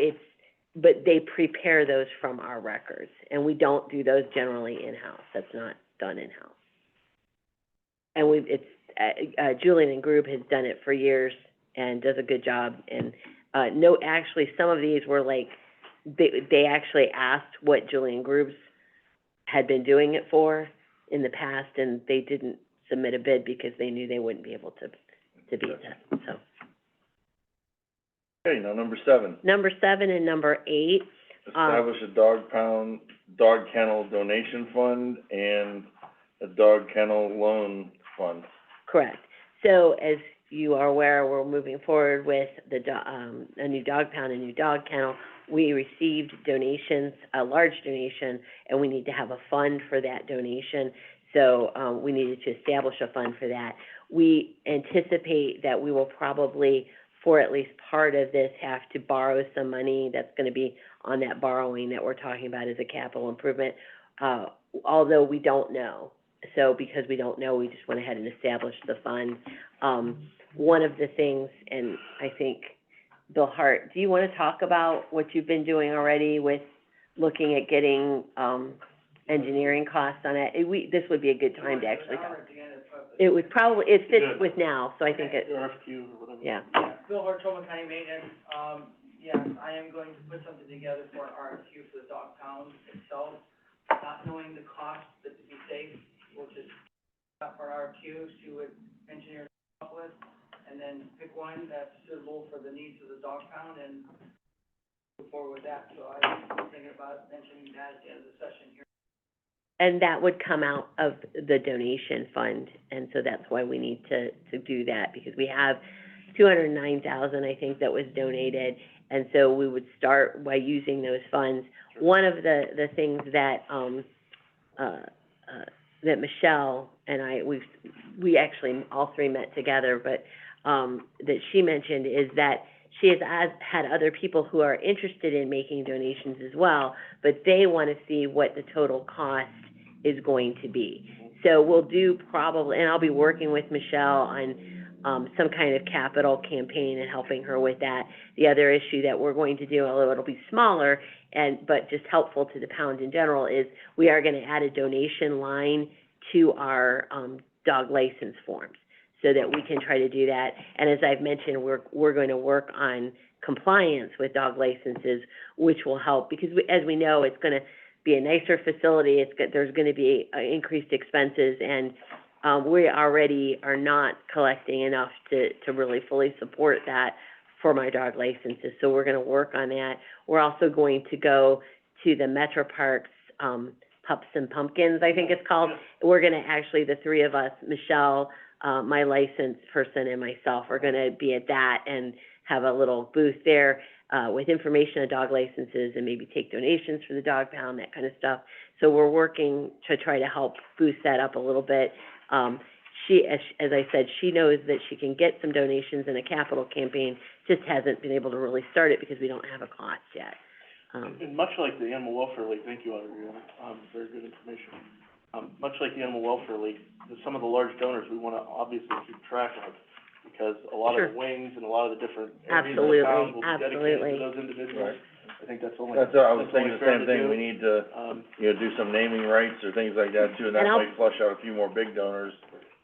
but they prepare those from our records, and we don't do those generally in-house. That's not done in-house. And Julian and Group has done it for years and does a good job. And, actually, some of these were like, they actually asked what Julian Groups had been doing it for in the past, and they didn't submit a bid because they knew they wouldn't be able to beat that, so. Okay, now number 7. Number 7 and number 8. Establish a dog kennel donation fund and a dog kennel loan fund. Correct. So as you are aware, we're moving forward with the a new dog pound, a new dog kennel. We received donations, a large donation, and we need to have a fund for that donation. So, we needed to establish a fund for that. We anticipate that we will probably, for at least part of this, have to borrow some money that's gonna be on that borrowing that we're talking about as a capital improvement, although we don't know. So because we don't know, we just went ahead and established the fund. One of the things, and I think, Bill Hart, do you wanna talk about what you've been doing already with looking at getting, engineering costs on it? This would be a good time to actually talk. It would probably, it fits with now, so I think it, RFQ or whatever. yeah. Bill Hart, Trumbull County Maintenance, yes, I am going to put something together for an RFQ for the dog pound itself. Not knowing the cost, but to be safe, we'll just up our RFQ, see what engineers come up with, and then pick one that's suitable for the needs of the dog pound and move forward with that. So I was thinking about mentioning that at the end of the session here. And that would come out of the donation fund, and so that's why we need to do that, because we have $209,000, I think, that was donated, and so we would start by using those funds. One of the things that, that Michelle and I, we actually all three met together, but, that she mentioned is that she has had other people who are interested in making donations as well, but they wanna see what the total cost is going to be. So we'll do probably, and I'll be working with Michelle on, some kind of capital campaign and helping her with that. The other issue that we're going to do, although it'll be smaller but just helpful to the pound in general, is we are gonna add a donation line to our, dog license forms, so that we can try to do that. And as I've mentioned, we're going to work on compliance with dog licenses, which will help, because as we know, it's gonna be a nicer facility, there's gonna be, increased expenses, and, we already are not collecting enough to really fully support that for my dog licenses, so we're gonna work on that. We're also going to go to the Metro Parks, Pups and Pumpkins, I think it's called. We're gonna actually, the three of us, Michelle, my licensed person and myself, are gonna be at that and have a little booth there, with information on dog licenses and maybe take donations for the dog pound, that kind of stuff. So we're working to try to help boost that up a little bit. She, as I said, she knows that she can get some donations in a capital campaign, just hasn't been able to really start it because we don't have a cost yet. And much like the Animal Welfare League, thank you, Audrey, very good information. Much like the Animal Welfare League, some of the large donors we wanna obviously keep track of, because a lot of the wings and a lot of the different areas of the town will be dedicated to those individuals. I think that's only, That's, I was thinking only the fair same to thing, do. we need to, do some naming rights or things like that too, and that And I'll- might flush out a few more big donors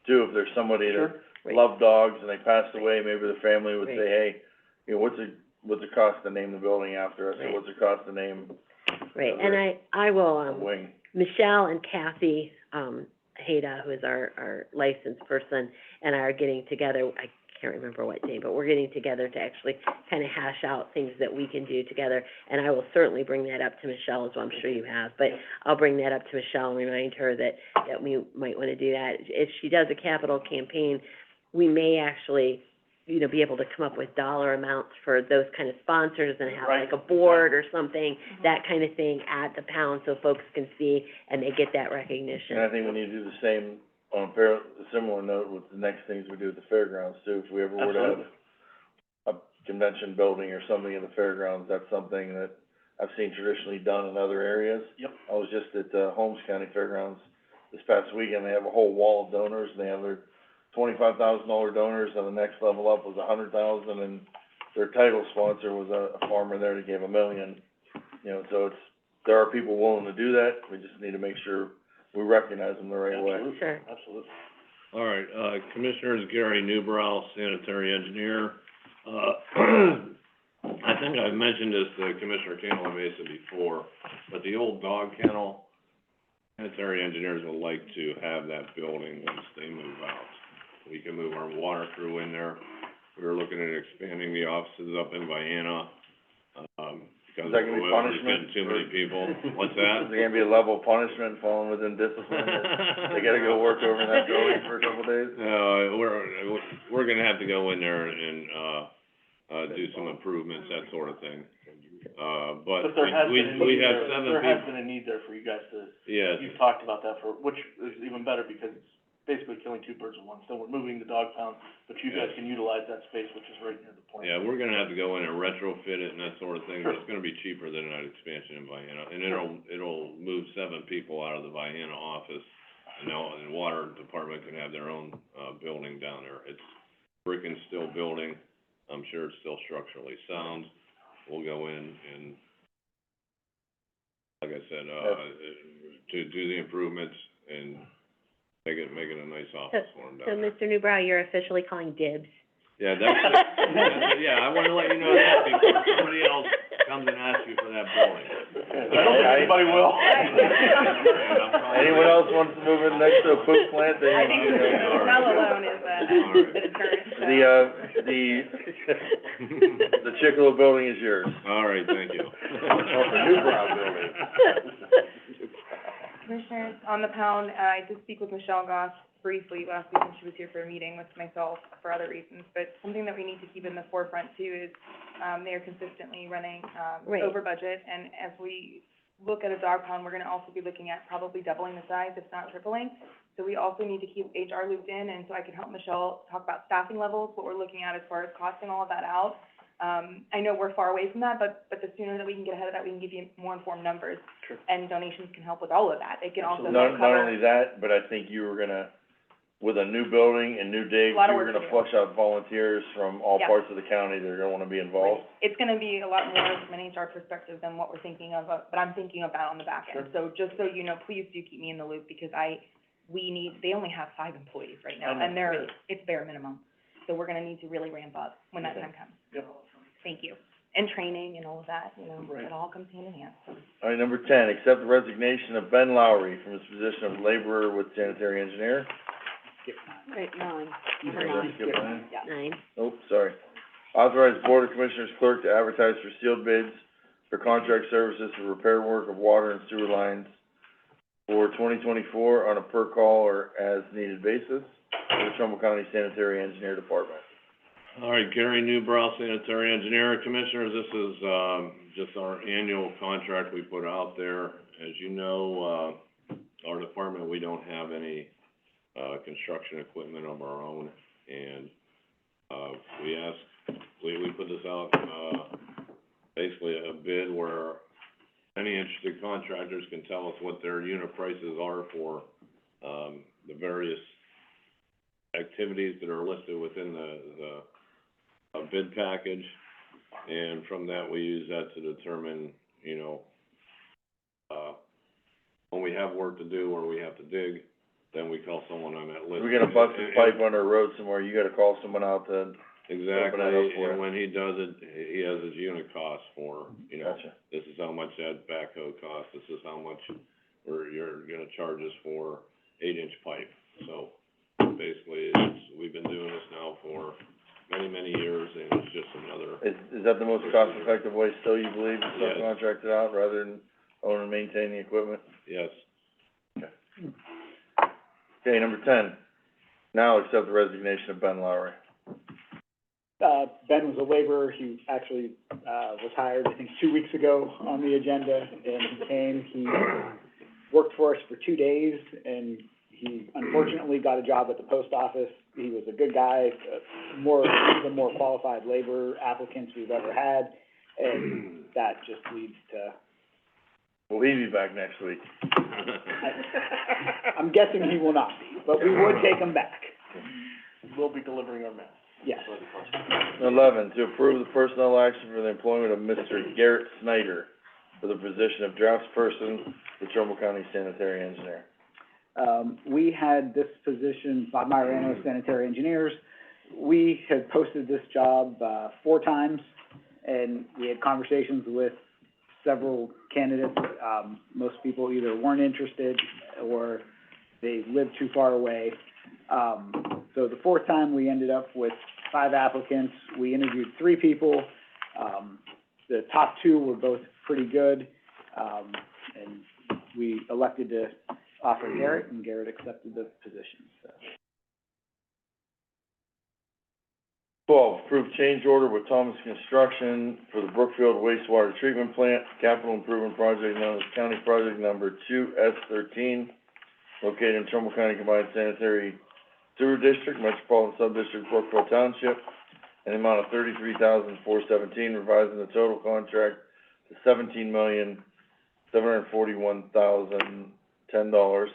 too, if there's somebody that Sure. loved dogs and they passed away, maybe the family would say, hey, what's it cost to name the building after us, or what's it cost to name Right, and I will, a wing? Michelle and Kathy, Hayda, who is our licensed person, and I are getting together, I can't remember what day, but we're getting together to actually kind of hash out things that we can do together, and I will certainly bring that up to Michelle, as well, I'm sure you have, but I'll bring that up to Michelle and remind her that we might wanna do that. If she does a capital campaign, we may actually, be able to come up with dollar amounts for those kind of sponsors and have like a board or something, that kind of thing at the pound, so folks can see and they get that recognition. And I think we need to do the same, on a similar note with the next things we do at the fairgrounds too, if we ever were to have a convention building or something in the fairgrounds, that's something that I've seen traditionally done in other areas. Yep. I was just at, Holmes County Fairgrounds this past weekend, they have a whole wall of donors, and they have their $25,000 donors, and the next level up was $100,000, and their title sponsor was a farmer there that gave $1 million. So there are people willing to do that, we just need to make sure we recognize them the right way. Absolutely. Sure. Absolutely. All right, Commissioners, Gary Newbrow, sanitary engineer. I think I've mentioned this to Commissioner Cantala Mesa before, but the old dog kennel, sanitary engineers would like to have that building once they move out. We can move our water crew in there. We were looking at expanding the offices up in Vienna. because Is that gonna be whoever's punishment getting too many or- people. What's that? Is there gonna be a level of punishment falling within discipline? They gotta go work over in that building for a couple days? No, we're gonna have to go in there and, do some improvements, that sort of thing. But there has we been a need have there, 7 there has people, been a need there for you guys to, yes. you've talked about that for, which is even better because it's basically killing two birds with one stone. We're moving the dog pound, but you guys Yes. can utilize that space, which is right near the plant. Yeah, we're gonna have to go in and retrofit it and that sort of thing, but Sure. it's gonna be cheaper than an expansion in Vienna. And it'll move 7 people out of the Vienna office, and the water department can have their own, building down there. It's brick and steel building, I'm sure it's still structurally sound. We'll go in and, like I said, to do the improvements and make it a nice office for them So, down there. Mr. Newbrow, you're officially calling dibs. Yeah, yeah, I wanted to let you know that before somebody else comes and asks you for that building. I don't think anybody will. Anyone else wants to move in next to a poop plant, they. I think the smell alone is, a deterrent, so. The Chicolo building is yours. All right, thank you. the Newbrow building. Commissioners, on the pound, I did speak with Michelle Goss briefly last week when she was here for a meeting with myself for other reasons, but something that we need to keep in the forefront too is, they are consistently running, Right. over budget, and as we look at a dog pound, we're gonna also be looking at probably doubling the size, if not tripling. So we also need to keep HR looped in, and so I can help Michelle talk about staffing levels, what we're looking at as far as costing all of that out. I know we're far away from that, but the sooner that we can get ahead of that, we can give you more informed numbers. Sure. And donations can help with all of that. They can also help Not cover. only that, but I think you were gonna, with a new building and new digs, A lot of you were work gonna to do. flush out volunteers from all Yeah. parts of the county that are gonna wanna be involved. It's gonna be a lot more from an HR perspective than what we're thinking of, but I'm thinking of that on the back end. So just so you know, please do keep me in the loop, because they only have 5 employees right now, I know. and it's bare minimum. So we're gonna need to really ramp up when that time comes. Yep. Thank you. And training and all of that, Right. it all comes hand in hand, so. All right, number 10, accept the resignation of Ben Lowry from his position of laborer with sanitary engineer. Right, 9. Did I skip nine? 9. Oh, sorry. Authorize Board of Commissioners clerk to advertise for sealed bids for contract services for repair work of water and sewer lines for 2024 on a per call or as needed basis for the Trumbull County Sanitary Engineer Department. All right, Gary Newbrow, sanitary engineer. Commissioners, this is, just our annual contract we put out there. As you know, our department, we don't have any, construction equipment of our own, and, we put this out, basically a bid where any interested contractors can tell us what their unit prices are for, the various activities that are listed within the bid package, and from that, we use that to determine, when we have work to do or we have to dig, then we call someone on that list. We're gonna bust a pipe under a road somewhere, you gotta call someone out to, Exactly, Open it up for and it. when he does it, he has his unit cost for, gotcha. this is how much that backhoe costs, this is how much you're gonna charge us for 8-inch pipe. So, basically, we've been doing this now for many, many years, and it's just another, Is that the most cost-effective way still, you believe, to Yes. subcontract it out rather than own and maintain the equipment? yes. Okay, number 10, now accept the resignation of Ben Lowry. Ben was a laborer, he actually, was hired, I think, 2 weeks ago on the agenda, and he came, he worked for us for 2 days, and he unfortunately got a job at the post office. He was a good guy, one of the more qualified labor applicants we've ever had, and that just leads to, Will he be back next week? I'm guessing he will not be, but we would take him back, We'll be delivering our mail. yes. 11, to approve the personnel action for the employment of Mr. Garrett Snyder for the position of draftsperson for Trumbull County Sanitary Engineer. We had this position, Bob Mariano, sanitary engineers. We had posted this job, 4 times, and we had conversations with several candidates. Most people either weren't interested or they lived too far away. So the 4th time, we ended up with 5 applicants. We interviewed 3 people. the top two were both pretty good, and we elected to offer Garrett, and Garrett accepted the position, so. 12, approve change order with Thomas Construction for the Brookfield wastewater treatment plant, capital improvement project known as County Project Number 2S13, located in Trumbull County Combined Sanitary Sewer District, Metropolitan Subdistrict, Brookfield Township, in the amount of $33,417, revising the total contract to $17,741,010,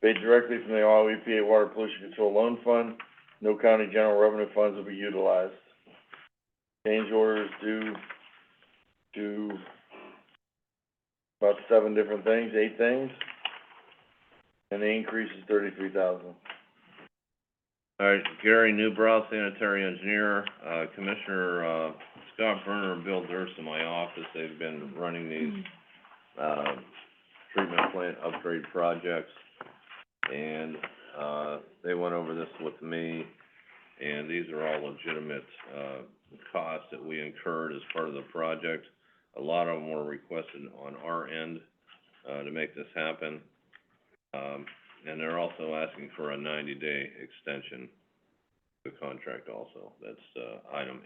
paid directly from the Ohio EPA Water Pollution Control Loan Fund. No county general revenue funds will be utilized. Change orders due to about 7 different things, 8 things, and the increase is $33,000. All right, Gary Newbrow, sanitary engineer, Commissioner, Scott Berner and Bill Durst in my office, they've been running these, treatment plant upgrade projects, and, they went over this with me, and these are all legitimate, costs that we incurred as part of the project. A lot of them were requested on our end, to make this happen. And they're also asking for a 90-day extension to the contract also. That's, item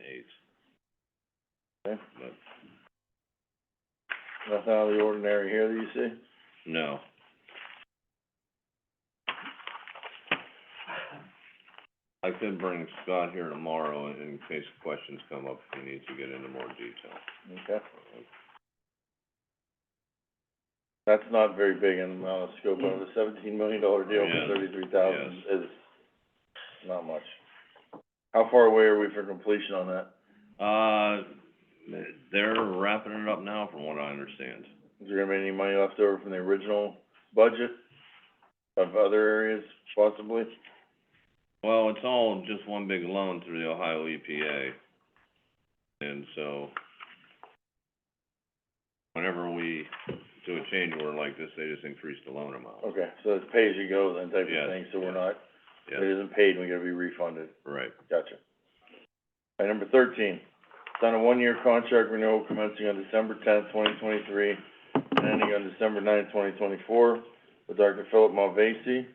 8. Okay. But, Nothing out of the ordinary here that you see? no. I could bring Scott here tomorrow in case questions come up, if he needs to get into more detail. Okay. That's not very big in amount of scope of a $17 million deal Yeah. for $33,000 is not much. How far away are we for completion on that? They're wrapping it up now, from what I understand. Is there gonna be any money left over from the original budget of other areas possibly? Well, it's all just one big loan through the Ohio EPA. And so, whenever we do a change order like this, they just increase the loan amount. Okay, so it's pay as you go then type Yes, of thing, so we're yes. not, Yes, if it isn't paid, we gotta be refunded. right. Gotcha. All right, number 13, sign a 1-year contract renewal commencing on December 10th, 2023, and ending on December 9th, 2024, with Dr. Philip Malvasi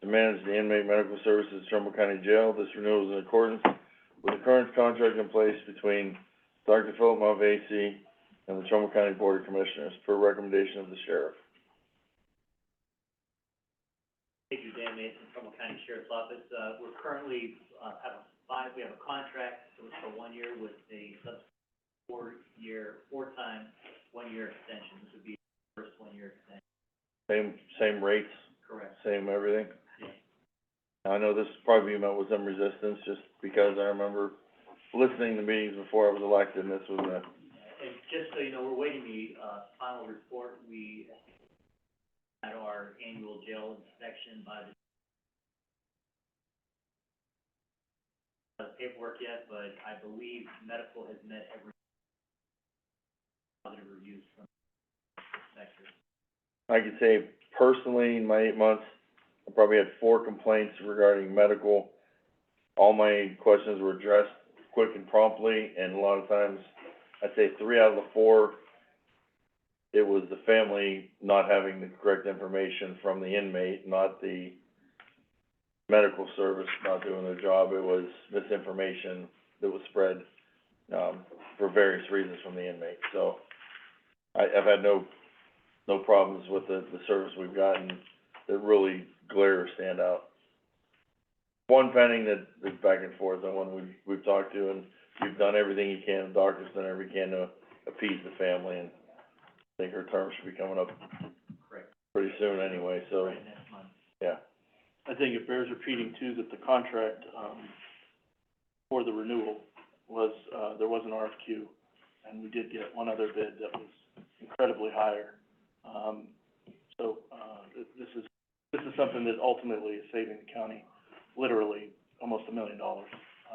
to manage the inmate medical services at Trumbull County Jail. This renewal is in accordance with the current contract in place between Dr. Philip Malvasi and the Trumbull County Board of Commissioners, per recommendation of the sheriff. Thank you, Dan Mason, Trumbull County Sheriff's Office. We're currently, we have a contract for 1 year with a subsequent 4-time 1-year extension. This would be the first 1-year extension. Same rates, Correct. same everything? Yeah. I know this probably met with some resistance, just because I remember listening to meetings before I was elected, and this was a, And just so you know, we're waiting the, final report. We had our annual jail inspection by the paperwork yet, but I believe medical has met every positive reviews from inspectors. I could say personally, in my 8 months, I probably had 4 complaints regarding medical. All my questions were addressed quick and promptly, and a lot of times, I'd say 3 out of the 4, it was the family not having the correct information from the inmate, not the medical service not doing their job. It was misinformation that was spread, for various reasons from the inmate. So, I've had no problems with the service we've gotten that really glare or stand out. One pending that's back and forth, the one we've talked to, and you've done everything you can, the doctor's done everything you can to appease the family, and I think her term should be coming up Correct. pretty soon anyway, so, Right, next month. yeah. I think it bears repeating too, that the contract, for the renewal was, there was an RFQ, and we did get one other bid that was incredibly higher. This is something that ultimately is saving the county literally almost $1 million.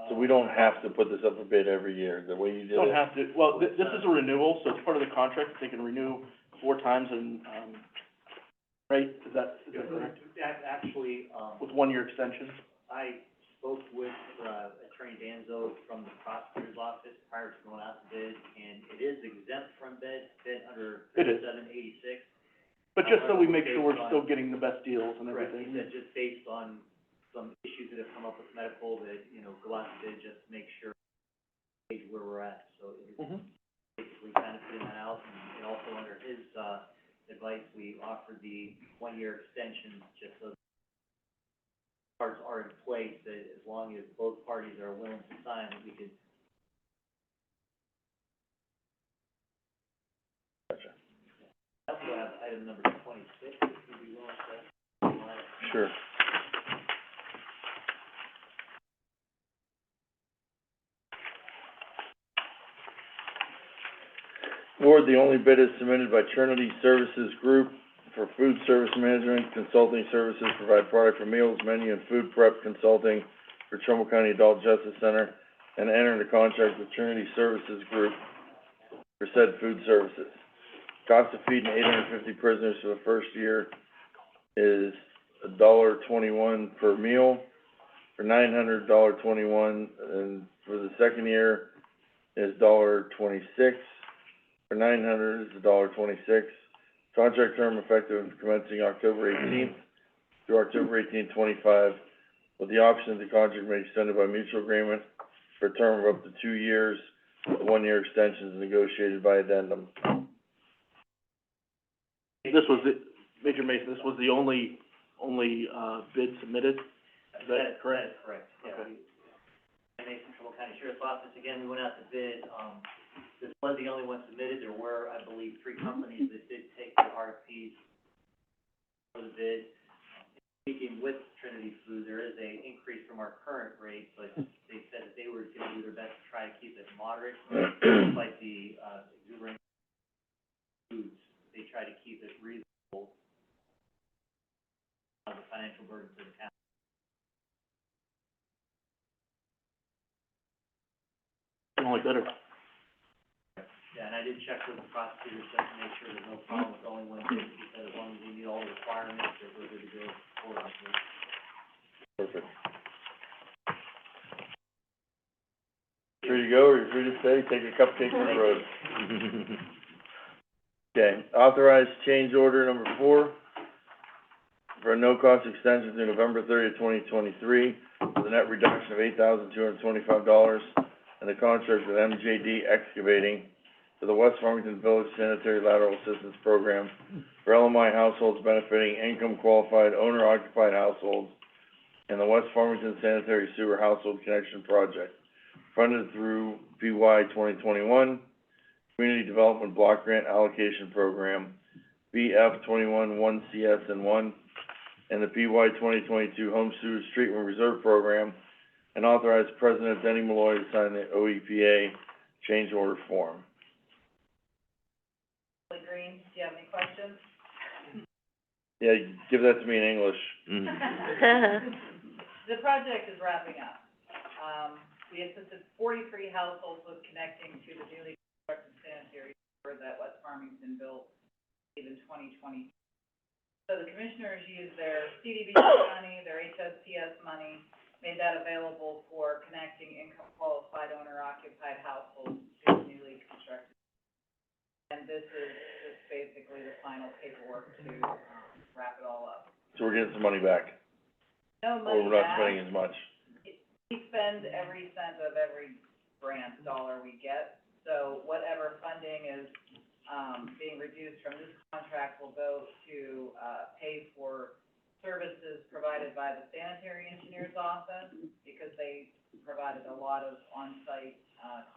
So we don't have to put this up for bid every year, the way you did it? Don't have to, well, this is a renewal, so it's part of the contract, they can renew 4 times and, right, is that correct? Actually, With 1-year extensions? I spoke with, Attorney Danzo from the prosecutor's office prior to going out to bid, and it is exempt from bid under It is. 3786. But just so we make sure we're Based on- still getting the best deals and Correct, everything. he said just based on some issues that have come up with medical, that, you know, go out to bid just to make sure where we're at, so it is basically kind of putting that out, and also under his, advice, we offered the 1-year extension, just so parts are in place, that as long as both parties are willing to sign, we could. Gotcha. I also have item number 26, if you'd be willing to. Sure. Award, the only bid is submitted by Trinity Services Group for food service management, consulting services, provide product for meals, menu, and food prep consulting for Trumbull County Adult Justice Center, and enter into contract with Trinity Services Group for said food services. Cost of feeding 850 prisoners for the first year is $1.21 per meal, for 900, $1.21, and for the second year is $1.26. For 900 is $1.26. Contract term effective commencing October 18th through October 18th, 25, with the option that the contract may be extended by mutual agreement for a term of up to 2 years. The 1-year extension is negotiated by addendum. This was the, Major Mason, this was the only, bid submitted? Is that correct? That is correct, yeah. Okay. Mason, Trumbull County Sheriff's Office, again, we went out to bid, this was the only one submitted, there were, I believe, 3 companies that did take the RFPs for the bid. Speaking with Trinity Food, there is a increase from our current rate, but they said that they were gonna do their best to try to keep it moderate, like the, exuberant foods, they try to keep it reasonable, the financial burden to the county. Only better. Yeah, and I did check with the prosecutor, just to make sure there's no problem with going one bid, he said as long as we meet all the requirements, that we're good to go forward with it. Perfect. Free to go, or you're free to stay, take a cupcake to the road. Okay, authorized change order number 4 for a no-cost extension through November 30th, 2023, with a net reduction of $8,225, and a contract with MJD Excavating for the West Farmington Village Sanitary Lateral Assistance Program for LMI households benefiting income-qualified, owner-occupied households in the West Farmington Sanitary Sewer Household Connection Project, funded through PY 2021, Community Development Block Grant Allocation Program, BF 21-1CS1, and the PY 2022 Home Sewage Treatment Reserve Program, and authorize President Denny Malloy to sign the OEPA change order form. Green, do you have any questions? Yeah, give that to me in English. The project is wrapping up. We assisted 43 households with connecting to the newly constructed sanitary sewer that West Farmington built in 2020. So the commissioners used their CDBG money, their HSPS money, made that available for connecting income-qualified, owner-occupied households to the newly constructed. And this is just basically the final paperwork to wrap it all up. So we're getting some money back, No or money we're not back. spending as much. We spend every cent of every grant dollar we get, so whatever funding is, being reduced from this contract will go to, pay for services provided by the sanitary engineer's office, because they provided a lot of on-site,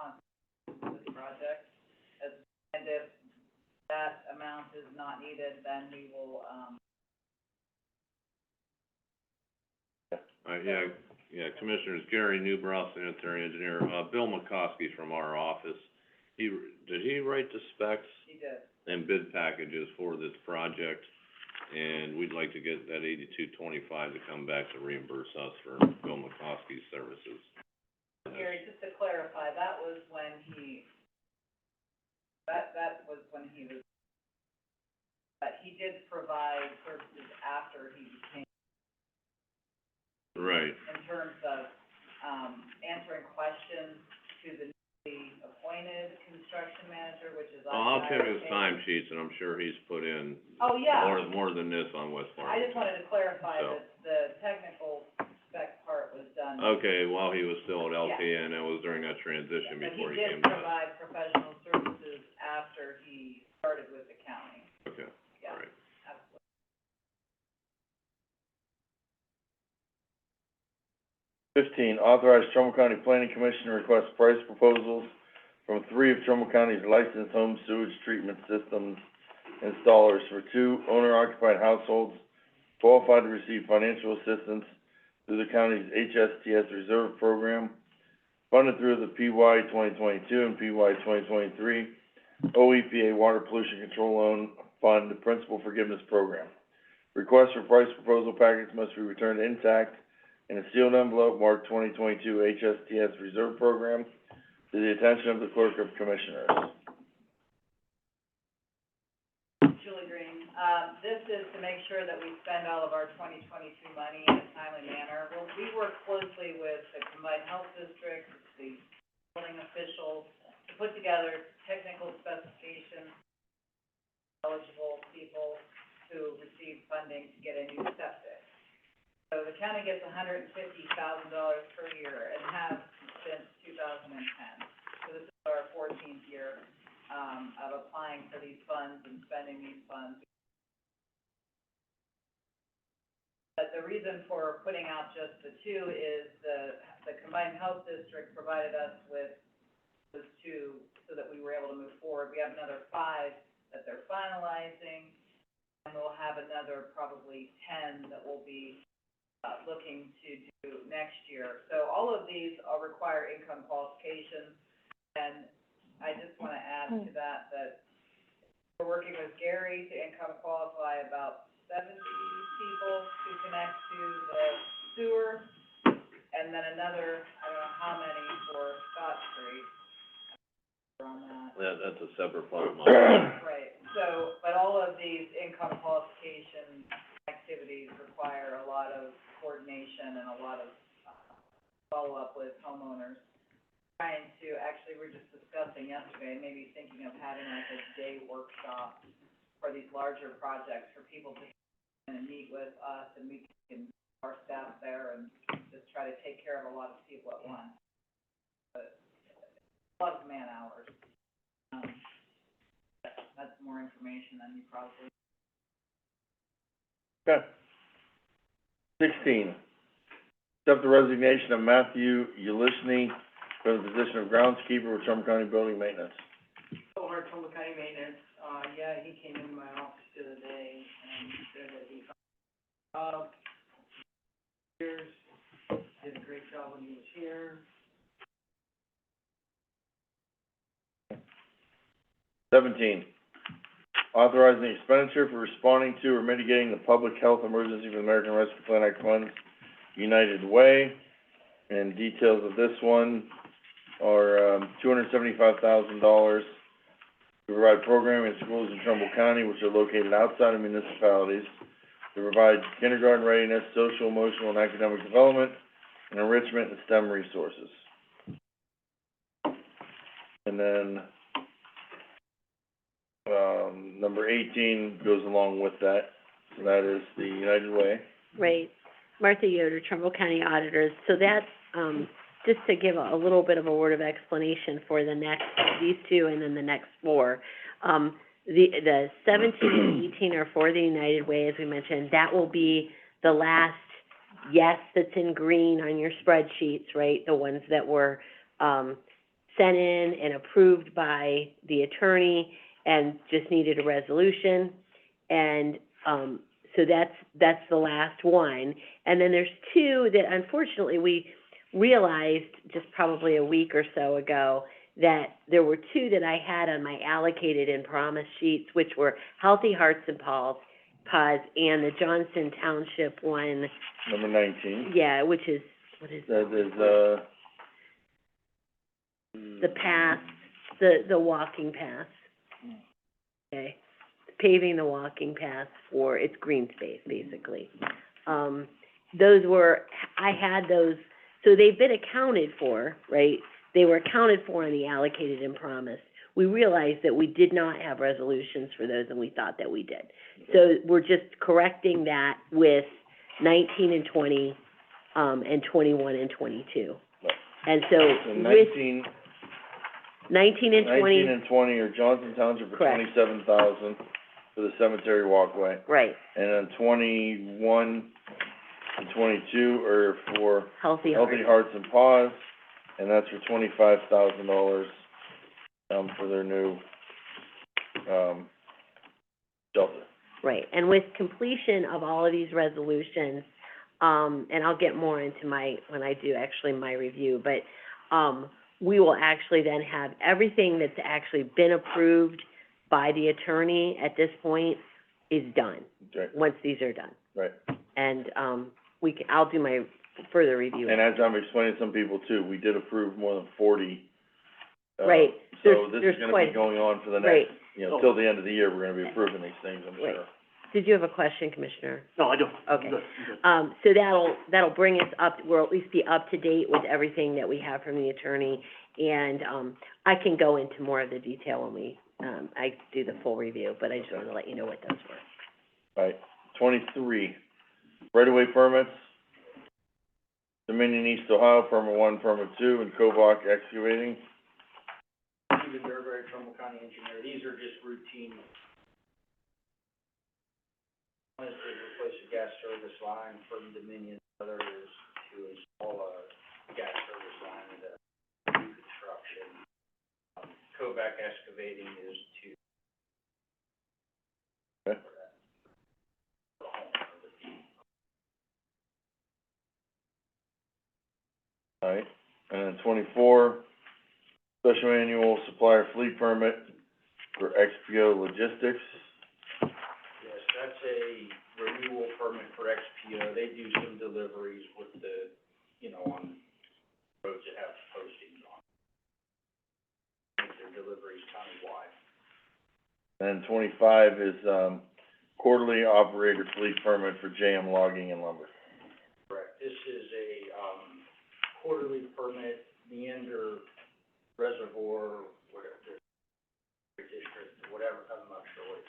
consultation for this project. And if that amount is not needed, then we will, Commissioners, Gary Newbrow, sanitary engineer, Bill McCoskey from our office, did he write the specs he did. and bid packages for this project? And we'd like to get that 8225 to come back to reimburse us for Bill McCoskey's services. Gary, just to clarify, that was when he, that was when he was, but he did provide services after he became, Right. in terms of, answering watch him his time sheets, and I'm sure he's put in Oh, yeah. more than this on West I Farmington. just wanted to clarify So. that the technical spec part was done. Okay, while he was still at LTN, it was during that transition But before he he came did to us. provide professional services after he started with the county. Okay, Yeah, all right. absolutely. 15, authorize Trumbull County Planning Commission to request price proposals from 3 of Trumbull County's licensed home sewage treatment systems installers for 2 owner-occupied households qualified to receive financial assistance through the county's HSTS Reserve Program, funded through the PY 2022 and PY 2023 OEPA Water Pollution Control Loan Fund Principal Forgiveness Program. Requests for price proposal packets must be returned intact in a sealed envelope marked 2022 HSTS Reserve Program to the attention of the Clerk of Commissioners. Julie Green, this is to make sure that we spend all of our 2022 money in a timely manner. Well, we work closely with the combined health district, the building officials, to put together technical specifications, eligible people who receive funding to get a new septic. So the county gets $150,000 per year and has since 2010. So this is our 14th year, of applying for these funds and spending these funds. But the reason for putting out just the 2 is the combined health district provided us with those 2 so that we were able to move forward. We have another 5 that they're finalizing, and we'll have another probably 10 that we'll be looking to do next year. So all of these require income qualifications, and I just want to add to that we're working with Gary to income qualify about 70 people to connect to the sewer, and then another, I don't know how many for Scott Street. On that. That's a separate fund. Right, so, but all of these income qualification activities require a lot of coordination and a lot of follow-up with homeowners. Trying to, actually, we were just discussing yesterday, maybe thinking of having like a day workshop for these larger projects for people to come and meet with us, and we can, our staff there, and just try to take care of a lot of people at once. But a lot of man hours. That's more information than you probably. Okay. 16, accept the resignation of Matthew Ulishny from the position of groundskeeper with Trumbull County Building Maintenance. So our Trumbull County Maintenance, yeah, he came into my office the other day and said that he found, years, did a great job when he was here. 17, authorizing the expenditure for responding to or mitigating the public health emergency for the American Rescue Plan Act funds, United Way. And details of this one are, $275,000 to provide programming in schools in Trumbull County which are located outside of municipalities, to provide kindergarten readiness, social, emotional, and academic development, and enrichment in STEM resources. And then, number 18 goes along with that, so that is the United Way. Right. Martha Yoder, Trumbull County Auditors. So that's, just to give a little bit of a word of explanation for the next, these 2 and then the next 4. The 17 and 18 are for the United Way, as we mentioned. That will be the last yes that's in green on your spreadsheets, right? The ones that were, sent in and approved by the attorney and just needed a resolution. And, so that's the last one. And then there's 2 that unfortunately we realized just probably a week or so ago that there were 2 that I had on my allocated and promise sheets, which were Healthy Hearts and Paws and the Johnson Township one. Number 19. Yeah, which is, what is that? That is, The path, the walking path. Okay. Paving the walking path for, it's green space, basically. Those were, I had those, so they've been accounted for, right? They were accounted for in the allocated and promised. we realized that we did not have resolutions for those, and we thought that we did. So we're just correcting that with 19 and 20, and 21 and 22. Right. And so So with 19 19 and 20, and 20 are Johnson Township for Correct. 27,000 for the cemetery walkway. right, And then 21 and 22 are for Healthy Healthy Hearts. Hearts and Paws, and that's for $25,000, for their new, shelter. Right, and with completion of all of these resolutions, and I'll get more into when I do actually my review, but, we will actually then have everything that's actually been approved by the attorney at this point is done, Right, once these are done. right. And, I'll do my further review. And as I'm explaining to some people too, we did approve more than 40. Right. So There's this is gonna quite- be going on for the Right. next, till the end of the year, we're gonna be approving these things, I'm Right. sure. Did you have a question, Commissioner? No, I don't. Okay. Good, good. So that'll bring us up, we'll at least be up to date with everything that we have from the attorney. And, I can go into more of the detail when I do the full review, but I just wanted to let you know what those were. Right, 23, right-of-way permits, Dominion East Ohio, permit 1, permit 2, and Kobach Excavating. Stephen Durberry, Trumbull County Engineer, these are just routine. One is to replace a gas service line from Dominion, the other is to install a gas service line at new construction. Kovac Excavating is to. Okay. Alright, and then 24, special annual supplier fleet permit for XPO Logistics. Yes, that's a renewal permit for XPO. They do some deliveries with the, on roads that have postings on. Make their deliveries countywide. And 25 is, quarterly operator fleet permit for JM Logging and Lumber. Correct. This is a, quarterly permit, Meander Reservoir, whatever, district, whatever, I'm not sure what.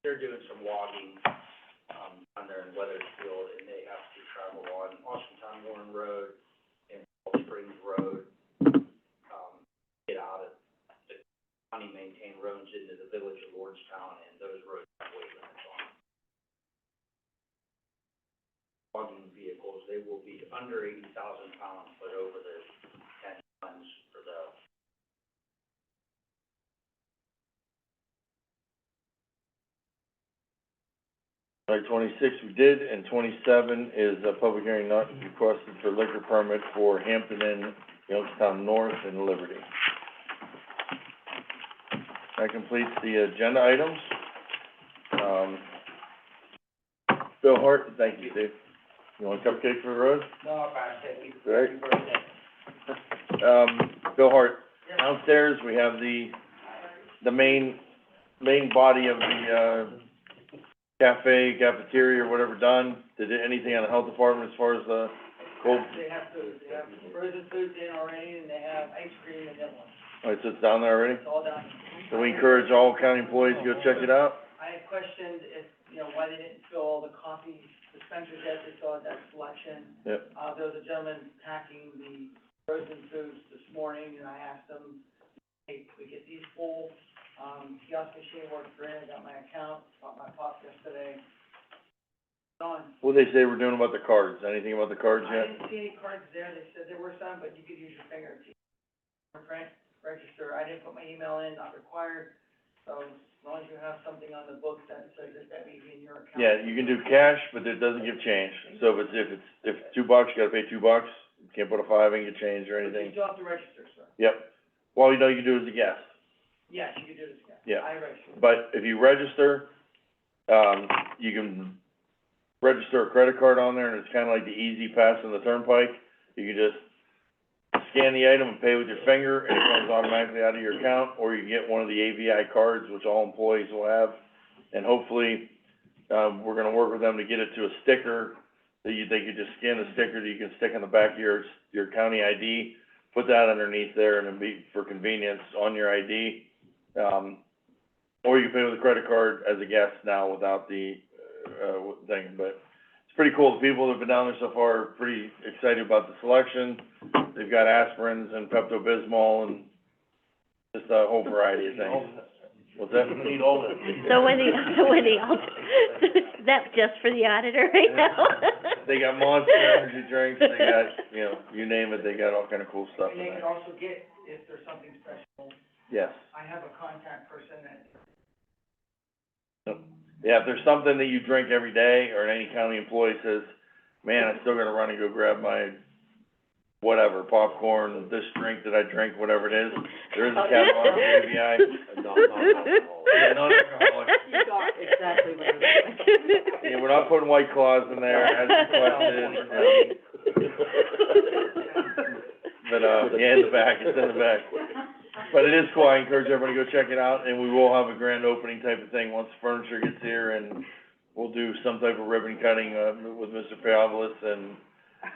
They're doing some logging, on there in Weathersfield, and they have to travel on Austin Warren Road and Cold Springs Road, get out of the county-maintained roads into the village of Lordstown, and those roads have weight limits on them. Logging vehicles, they will be under 80,000 pounds, but over the 10 tons for the. Alright, 26 we did, and 27 is a public hearing not requested for liquor permit for Hampton Inn, Youngstown North, and Liberty. That completes the agenda items. Bill Hart, thank you, Steve. You want a cupcake for the road? No, thank you. Right. Happy birthday. Bill Hart, downstairs, we have the main body of the, cafeteria, or whatever done. Did anything on the health department as far as the cold? They have food, they have frozen foods in already, and they have ice cream and that one. Alright, so it's down there already? It's all done. So we encourage all county employees to go check it out? I had questioned if, why they didn't fill all the coffee dispensers yet, they still had that selection. Yep. There was a gentleman packing the frozen foods this morning, and I asked him, hey, could we get these full? Kiosk machine worked great, I got my account, bought my pop yesterday. Done. What'd they say we're doing about the cards? Anything about the cards I yet? didn't see any cards there, they said there were some, but you could use your finger to register. I didn't put my email in, not required, so as long as you have something on the book that says that may be in your account. Yeah, you can do cash, but it doesn't give change. So if it's $2, you gotta pay $2. You can't put a 5 in, get change or But you anything. still have to register, sir. Yep. Well, you can do it as a guest. Yes, you can do this, Yeah. I registered. But if you register, you can register a credit card on there, and it's kinda like the Easy Pass on the Turnpike. You can just scan the item and pay with your finger, and it comes automatically out of your account, or you can get one of the AVI cards, which all employees will have. And hopefully, we're gonna work with them to get it to a sticker, that they could just scan the sticker that you can stick on the back of your county ID, put that underneath there and it'd be for convenience on your ID. Or you can pay with a credit card as a guest now without the, thing, but it's pretty cool. The people that have been down there so far are pretty excited about the selection. They've got aspirins and Pepto-Bismol and just a whole variety of things. What's that? We need all that. So when the that's just for the auditor right now? They got Monster energy drinks, they got, you know, you name it, they got all kind of cool stuff And in they there. could also get, if there's something special, Yes. I have a contact person that, Yeah, if there's something that you drink every day, or any county employee says, man, I still gotta run and go grab my whatever, popcorn, this drink that I drink, whatever it is, there is a catalog of ABI. Yeah, non-alcoholic. You got exactly what I was Yeah, we're not putting White Claws in there, as requested. But, yeah, in the back, it's in the back. But it is cool, I encourage everybody to go check it out, and we will have a grand opening type of thing once the furniture gets here, and we'll do some type of ribbon cutting, with Mr. Pavlis, and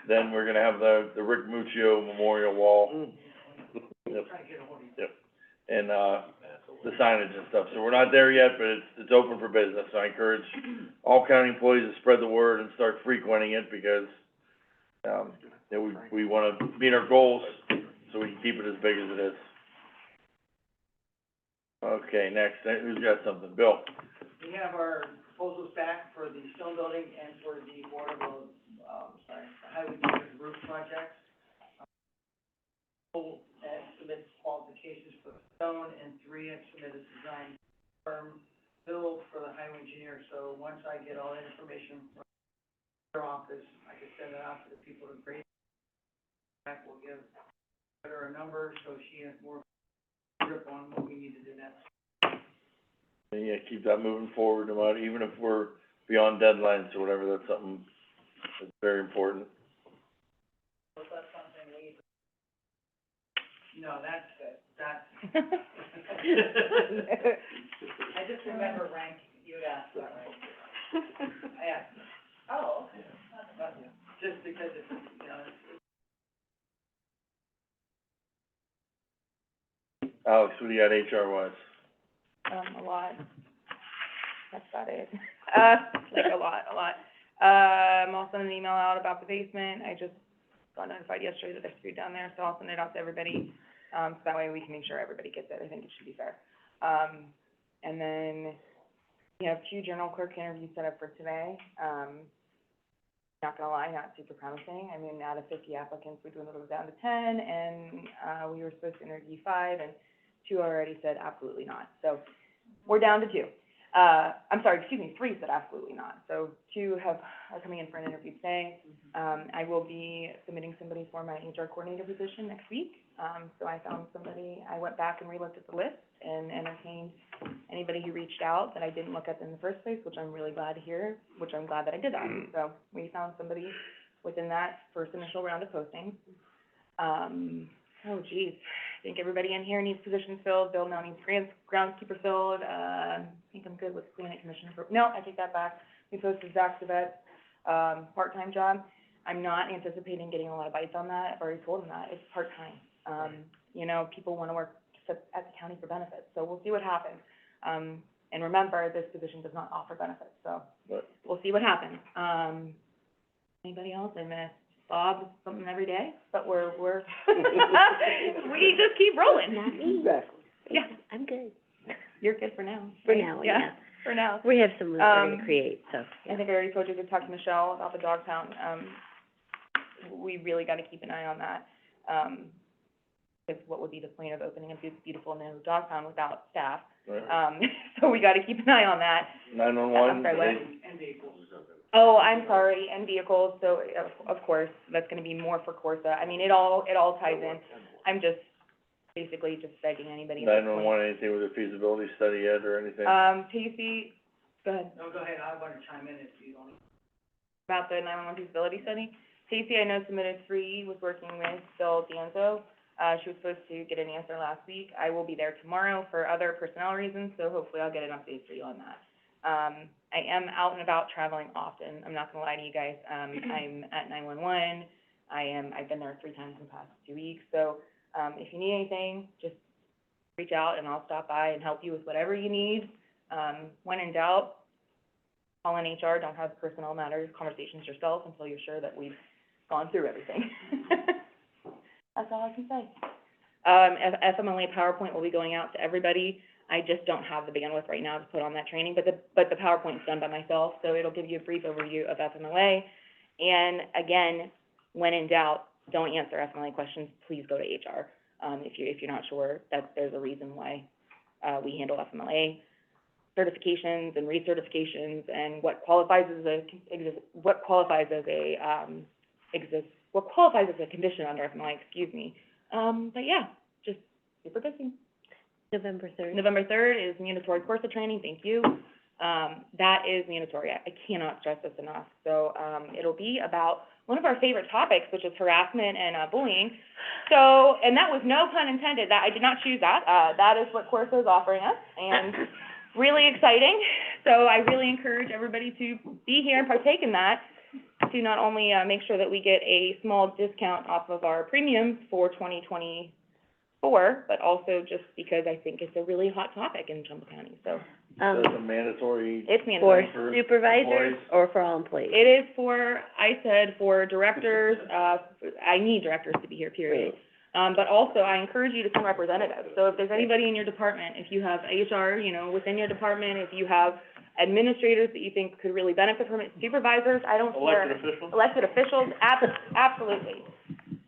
then we're gonna have the Rick Muccio Memorial Wall. Yep, yep, and, the signage and stuff, so we're not there yet, but it's open for business, so I encourage all county employees to spread the word and start frequenting it, because, you know, we wanna meet our goals, so we can keep it as big as it is. Okay, next, who's got something? Bill? we have our proposals back for the stone building and for the border road, the highway district roof projects. And submit qualifications for the stone, and 3 have submitted design firm bill for the highway engineer. So once I get all that information from their office, I can send it out to the people to grade. Back will give her a number, so she has more grip on what we need to do next. Yeah, keep that moving forward, no matter, even if we're beyond deadlines or whatever, that's something that's very important. Was that something we? No, that's good, that's. I just remember you asked that, right? I asked. Oh, okay. But just because it's, you know, Alex, what do you got HR wise? A lot. That's about it. Like a lot. I'll send an email out about the basement. I just got notified yesterday that there's food down there, so I'll send it out to everybody. So that way we can make sure everybody gets it. I think it should be fair. And then we have 2 journal clerk interviews set up for today. Not gonna lie, not super promising. I mean, out of 50 applicants, we dwindled it down to 10, and we were supposed to interview 5, and 2 already said absolutely not. So we're down to 2. I'm sorry, excuse me, 3 said absolutely not. So 2 are coming in for an interview today. I will be submitting somebody for my HR coordinator position next week. So I found somebody, I went back and relooked at the list and entertained anybody who reached out that I didn't look at in the first place, which I'm really glad to hear, which I'm glad that I did that. So we found somebody within that first initial round of postings. Oh geez, I think everybody in here needs positions filled. Bill now needs groundskeeper filled. I think I'm good with planning commission for, no, I take that back. We posted Zach Savet's, part-time job. I'm not anticipating getting a lot of bites on that. I've already told him that. It's part-time. You know, people wanna work at the county for benefits, so we'll see what happens. And remember, this position does not offer benefits, so we'll see what happens. Anybody else I missed? Bob, something every day, but we're we just keep rolling. Not me. Exactly. Yeah, I'm good. you're good for now. For right? now, yeah. For now. We have some room we're Um, gonna create, so. I think I already told you to talk to Michelle about the dog pound. We really gotta keep an eye on that. Because what would be the point of opening a beautiful new dog pound without staff? Right. So we gotta keep an eye on that. 911? I'm sorry, what? And vehicles. Oh, I'm sorry, and vehicles, so of course, that's gonna be more for Corsa. I mean, it all ties in. I'm just basically just begging anybody at this point. 911, anything with a feasibility study yet or anything? Casey, go ahead. No, go ahead, I want to chime in if you don't. About the 911 feasibility study. Casey, I know, submitted 3, was working with Bill Danzo. She was supposed to get an answer last week. I will be there tomorrow for other personnel reasons, so hopefully I'll get an update for you on that. I am out and about traveling often, I'm not gonna lie to you guys. I'm at 911, I've been there 3 times in the past 2 weeks, so, if you need anything, just reach out and I'll stop by and help you with whatever you need. When in doubt, call in HR, don't have personnel matters conversations yourself until you're sure that we've gone through everything. That's all I can say. FMLA PowerPoint will be going out to everybody. I just don't have the bandwidth right now to put on that training, but the PowerPoint's done by myself, so it'll give you a brief overview of FMLA. And again, when in doubt, don't answer FMLA questions, please go to HR. If you're not sure, that there's a reason why, we handle FMLA certifications and recertifications and what qualifies as a condition under FMLA, excuse me. But yeah, just super busy. November 3rd. November 3rd is mandatory course of training, thank you. That is mandatory, I cannot stress this enough. So, it'll be about one of our favorite topics, which is harassment and, bullying. So, and that was no pun intended, that, I did not choose that, that is what Corsa is offering us, and really exciting. So I really encourage everybody to be here and partake in that, to not only, make sure that we get a small discount off of our premiums for 2024, but also just because I think it's a really hot topic in Trumbull County, so. So it's a mandatory, It's For mandatory. for supervisors employees? or for all employees? It is for, I said, for directors, I need directors to be here, period. But also, I encourage you to send representatives. So if there's anybody in your department, if you have HR, you know, within your department, if you have administrators that you think could really benefit from it, supervisors, I don't care. Elected officials? Elected officials, absolutely.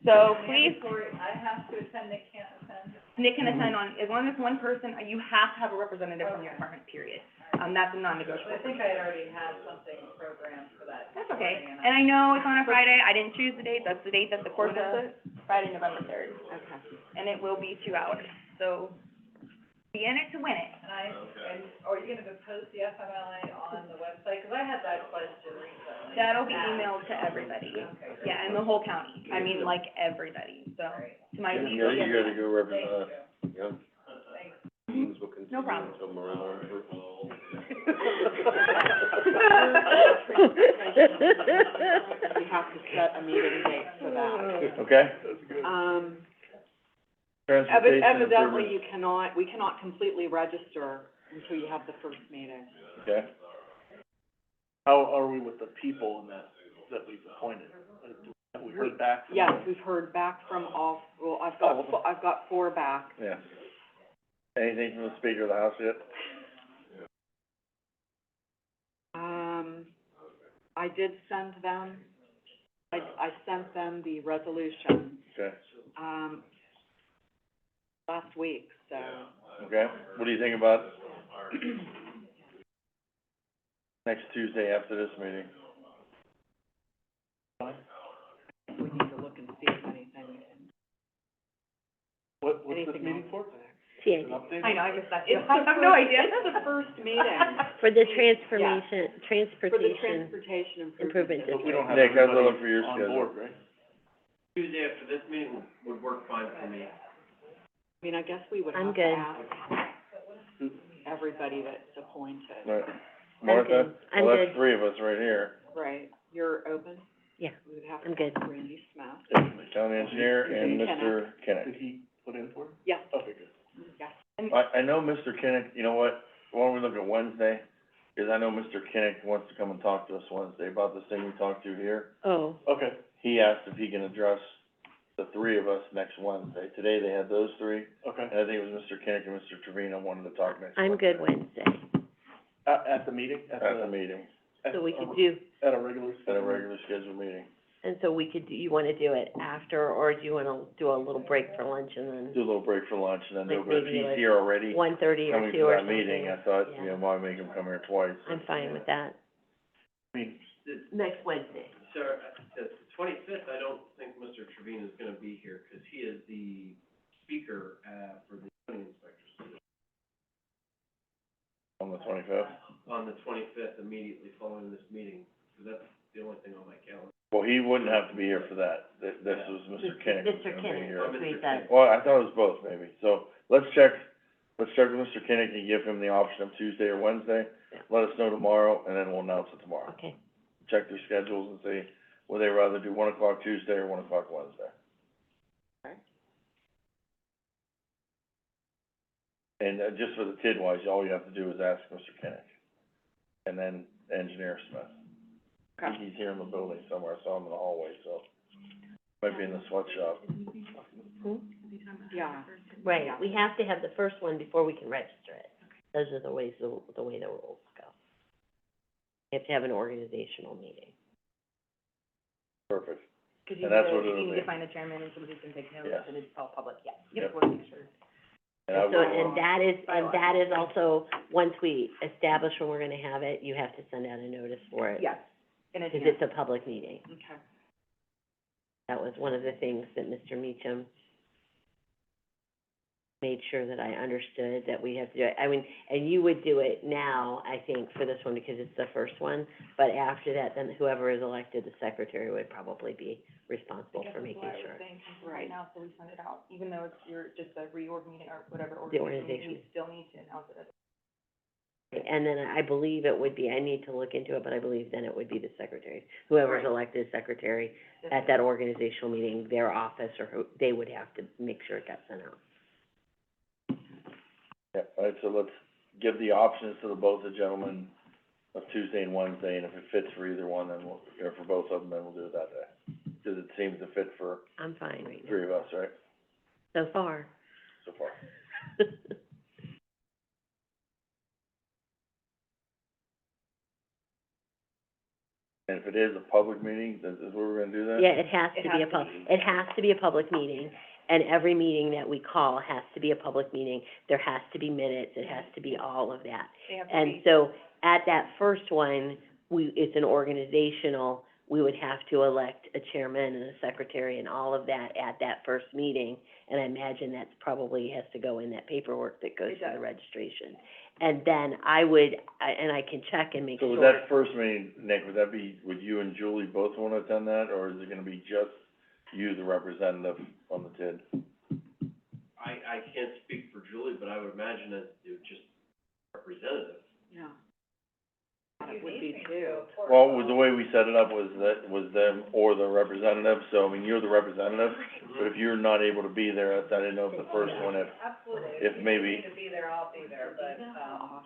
So please, I have to attend, Nick can't attend. Nick can attend on, as long as one person, you have to have a representative from your department, period. That's a non-negotiable. I think I had already had something programmed for that. That's okay. And I know it's on a Friday, I didn't choose the date, that's the date that the course is, Friday, November 3rd. Okay. And it will be 2 hours, so be in it to win it. And are you gonna post the FMLA on the website? Cause I had that question recently. That'll be emailed to everybody, Okay. yeah, in the whole county, I mean, like, everybody, so, to my Yeah, legal. you gotta go represent us. Yeah. Mhm. No problem. Come around. We have to set a meeting date for that. Okay? Transportation Evidently, improvements. we cannot completely register until you have the first meeting. Okay. How are we with the people in that we've appointed? Have we heard back from them? Yes, we've heard back from all, well, I've got 4 back. Yeah. Anything from the Speaker of the House yet? I did send them, I sent them the resolution, Okay. last week, so. Okay. What do you think about next Tuesday after this meeting? We need to look and see if anything What's this anything meeting else. for? CID. An update? I know, I missed that, It's I have no idea. It's the first meeting. For the For the transportation transportation improvement But we don't have Nick, how's it everybody look for your on schedule? board, right? Tuesday after this meeting would work fine for me. I mean, I guess we would I'm have to good. ask everybody that's appointed. Right. Martha? I'm Well, good. that's 3 of us right here. Right, you're open? Yeah, We would have I'm to good. ask Randy Smith. The county engineer and Kennick. Mr. Kennick. Did he put in for it? Yeah, Okay, good. yeah. I know Mr. Kennick, you know what, why don't we look at Wednesday? Cause I know Mr. Kennick wants to come and talk to us Wednesday about this thing we talked to here. Oh, Okay, He asked if he can address the 3 of us next Wednesday. Today they had those 3, okay. and I think it was Mr. Kennick and Mr. Trevino wanted to talk next I'm Wednesday. good Wednesday, At the meeting? At the meeting, so we could do, At a regular at a schedule? regular scheduled meeting. and so we could, do you wanna do it after, or do you wanna do a little break for lunch and then Do a little break for lunch and then do it, Like but if maybe he's like here already, 1:30 or coming 2 to or that something? meeting, I thought, Yeah. you know, why make him come here twice? I'm fine with that. I mean, Next Wednesday. So, the 25th, I don't think Mr. Trevino is gonna be here, 'cause he is the speaker, for the zoning inspectors. On the 25th? On the 25th, immediately following this meeting, 'cause that's the only thing on my calendar. Well, he wouldn't have to be here for that. This was Mr. Kennick who's Mr. gonna be Kennick here. agreed that, Well, I thought it was both, maybe. So, let's check with Mr. Kennick and give him the option of Tuesday or Wednesday. Yeah. Let us know tomorrow, and then we'll announce it tomorrow. okay. Check their schedules and see would they rather do 1 o'clock Tuesday or 1 o'clock Wednesday? Okay. And, just for the TID wise, all you have to do is ask Mr. Kinnick, and then Engineer Smith. I think he's here in the building somewhere, I saw him in the hallway, so, might be in the sweatshop. Yeah. Right, we have to have the first one before we can register it. Those are the way the rules go. We have to have an organizational meeting. Perfect. Cause you And that's what need it'll to be. find a chairman and somebody who can take notes, Yes. and it's all public, yeah. Yep. We'll make sure. And I And so, will, and that is also, once we establish when we're gonna have it, you have to send out a notice for it. Yes, in Because advance. it's a public meeting. Okay. That was one of the things that Mr. Meacham made sure that I understood, that we have to do it. I mean, and you would do it now, I think, for this one, because it's the first one, but after that, then whoever is elected, the secretary would probably be responsible for making sure. I guess that's what I was saying, 'cause right now, so we send it out, even though it's just a reorg meeting or whatever The organization, organization. we still need to announce it as. And then I believe it would be, I need to look into it, but I believe then it would be the secretary. Whoever's Right. elected as secretary at that organizational meeting, their office or who, they would have to make sure it got sent out. yeah, all right, so let's give the options to the both the gentlemen of Tuesday and Wednesday, and if it fits for either one, then we'll, or for both of them, then we'll do it that day. Cause it seems to fit for I'm fine right now, three of us, right, so far. so far. And if it is a public meeting, is where we're gonna do that? Yeah, it has to It be a has to be. it has to be a public meeting, and every meeting that we call has to be a public meeting. There has to be minutes, it has to be all of that. They have to And be, so, at that first one, it's an organizational, we would have to elect a chairman and a secretary and all of that at that first meeting. And I imagine that's probably has to go in that paperwork that goes It to the does. registration. And then I can check and make So sure. with that first meeting, Nick, would you and Julie both wanna attend that, or is it gonna be just you, the representative on the TID? I can't speak for Julie, but I would imagine that it would just representative. Yeah. It would be too. Well, with the way we set it up was them or the representative, so, I mean, you're the representative, but if you're not able to be there, I didn't know if the first one, Absolutely. if maybe, If you need to be there, I'll be there, but,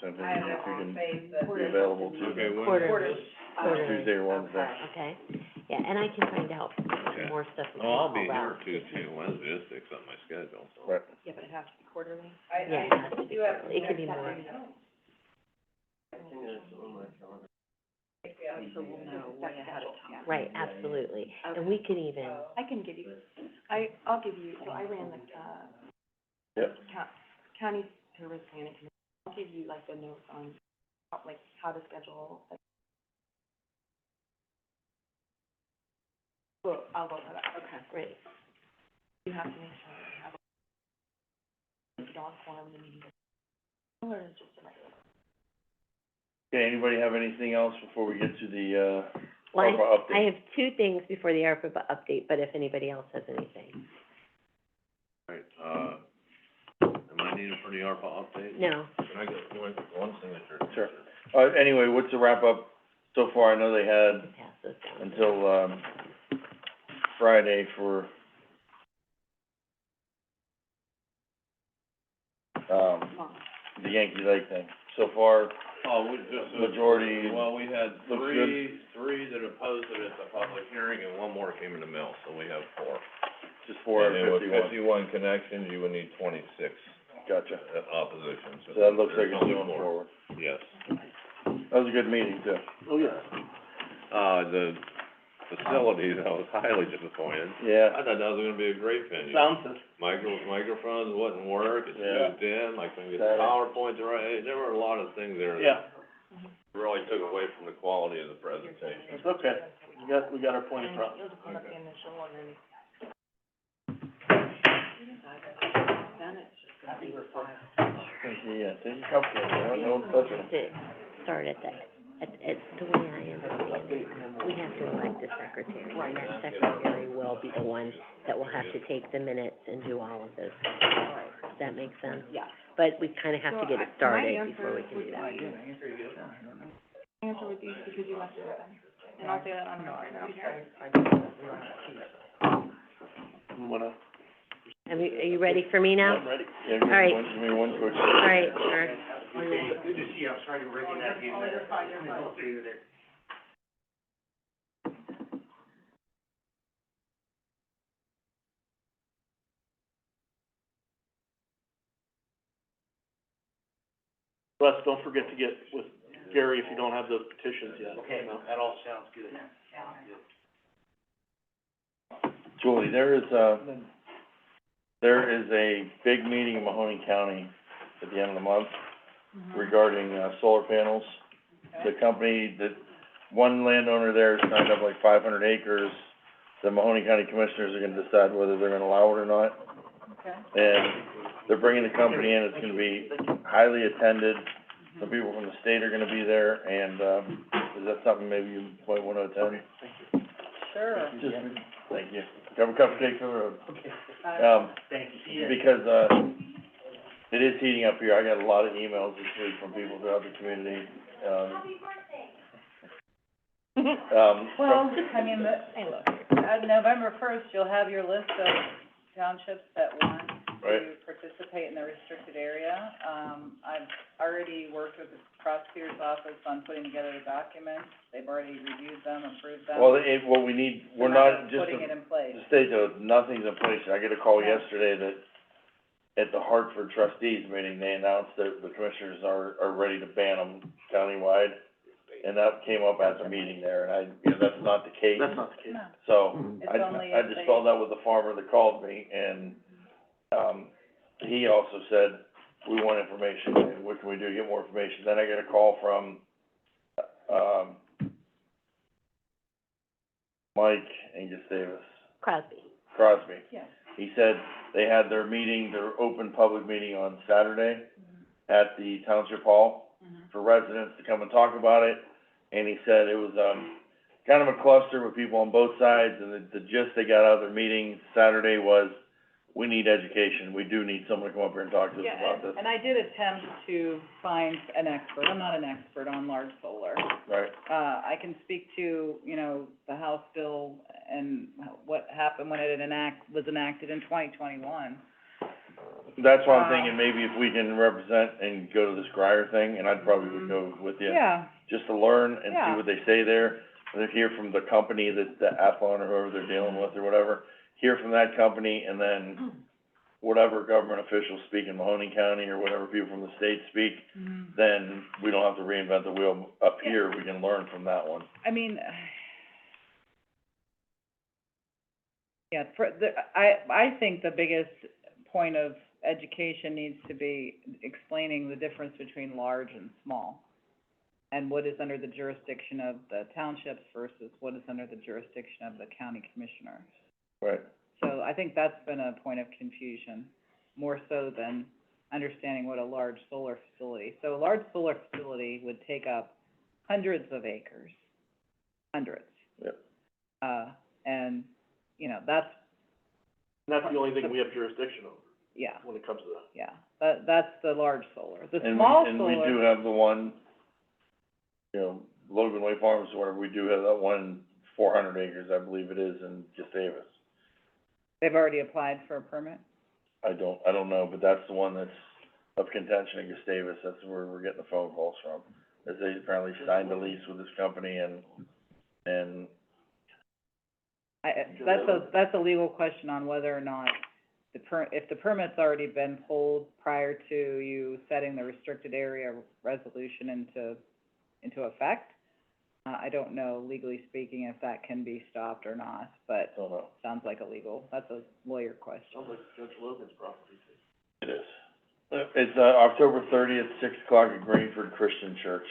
so if I have you can faith that. be available to Okay, when Quarterly. is this? Tuesday or Wednesday. Okay, yeah, and I can find out Okay. more stuff Oh, I'll all be here about. Tuesday and Wednesday, this takes up my schedule, so. Right. yeah, but it has to be quarterly. Yeah, it has to be quarterly. It could be more. I think that's on my calendar. Yeah, so we'll know way ahead of time. Right, absolutely, and we can even, I can give you, I'll give you, so I ran the, Yep. county service planning committee. I'll give you like the notes on, like, how to schedule. Well, I'll go for that. Okay. right, You have to make sure that you have a dog forum, the meeting. Or is it just a regular? Okay, anybody have anything else before we get to the, well, ARPA update? I have two things before the ARPA update, but if anybody else has anything. Right, am I needed for the ARPA update? No, Can I get one signature? Sure. Anyway, what's the wrap up so far? I know they had pass those down. until, Friday for, the Yankee Lake thing. So far, Oh, we just, majority well, we had looks three that opposed it at the public hearing, and one more came in the mail, so we have four. just 4 out And of with 51. 51 connections, you would need 26, Gotcha. opposition, So that looks like there's it's only moving four. forward. Yes. That was a good meeting too. Oh, yeah. The facility, I was highly disappointed. Yeah. I thought that was gonna be a great venue. Sounds, Microphones wouldn't work, it's Yeah. moved in, I couldn't get That- the PowerPoints right, there were a lot of things there that really took away from the quality of the presentation. it's okay. We got our point across. You'll just put up the initial and then. Then it's just gonna be the file. Yeah, take your cupcake, don't touch it. To start at the way I understand it, we have to elect a secretary, and that secretary will be the one that will have to take the minutes and do all of those things. Does that make sense? Yeah. But we kinda have to get it started before we can do My that. answer would be because you left it open. and I'll say that on the right now. Are you ready for me now? I'm ready. Yeah, All right. give me one quick. All right, sure. Good to see you, I'm sorry to recognize you. Oh, you're fine, you're fine. See you there. Russ, don't forget to get with Gary if you don't have the petitions yet. Okay, that all sounds good. Julie, there is a big meeting in Mahoning County at the end of the month regarding, solar panels. The company, one landowner there signed up like 500 acres. The Mahoning County Commissioners are gonna decide whether they're gonna allow it or not. Okay. And they're bringing the company in, it's gonna be highly attended. Some people from the state are gonna be there, and, is that something maybe you might wanna attend? Sure. Just, thank you. Have a cupcake for the road. Thank you. Because, it is heating up here. I got a lot of emails this week from people throughout the community, Well, I mean, November first, you'll have your list of townships that want to participate in the restricted area. I've already worked with the prosecutor's office on putting together the documents. They've already reviewed them, approved them. Well, what we need, we're not just putting it in place. to state though, nothing's in place. I get a call Yeah. yesterday that at the Hartford trustees meeting, they announced that the commissioners are ready to ban them countywide. And that came up at the meeting there, and that's not the case. That's not the case. No. So, It's I only I if just they- followed up with the farmer that called me, and, he also said, we want information, and what can we do to get more information? Then I get a call from, Mike Angus Davis, Crosby. Yes. He said they had their meeting, their open public meeting on Saturday at the Township Hall for residents to come and talk about it. And he said it was, kind of a cluster with people on both sides, and the gist they got out of their meeting Saturday was, we need education. We do need someone to come up here and talk to us Yeah, about this. and I did attempt to find an expert. I'm not an expert on large solar. Right. I can speak to, the House bill and what happened when it was enacted in 2021. That's why I'm thinking maybe if we can represent and go to this Grier thing, and I'd probably would go with you. Yeah, Just to learn and see Yeah. what they say there, and hear from the company that, the Athlon or whoever they're dealing with or whatever, hear from that company, and then whatever government officials speak in Mahoning County or whatever people from the state speak, then we don't have to reinvent the wheel up here, we can learn from that one. I mean, I think the biggest point of education needs to be explaining the difference between large and small, and what is under the jurisdiction of the townships versus what is under the jurisdiction of the county commissioners. Right. So I think that's been a point of confusion, more so than understanding what a large solar facility. So a large solar facility would take up hundreds of acres, hundreds. Yep. And, that's, And that's the only thing we have jurisdiction over yeah, when it comes to that. yeah, that's the large solar. The And small we solar. do have the one, Logan Way Farms, or whatever, we do have that one 400 acres, I believe it is, in Gustavus. They've already applied for a permit? I don't know, but that's the one that's of contention in Gustavus, that's where we're getting the phone calls from. As they apparently signed a lease with this company and That's a legal question on whether or not if the permit's already been pulled prior to you setting the restricted area resolution into effect. I don't know, legally speaking, if that can be stopped or not, but don't know. sounds like that's a lawyer question. Sounds like Judge Logan's property. It is. It's, October 30th, 6 o'clock at Greenford Christian Church,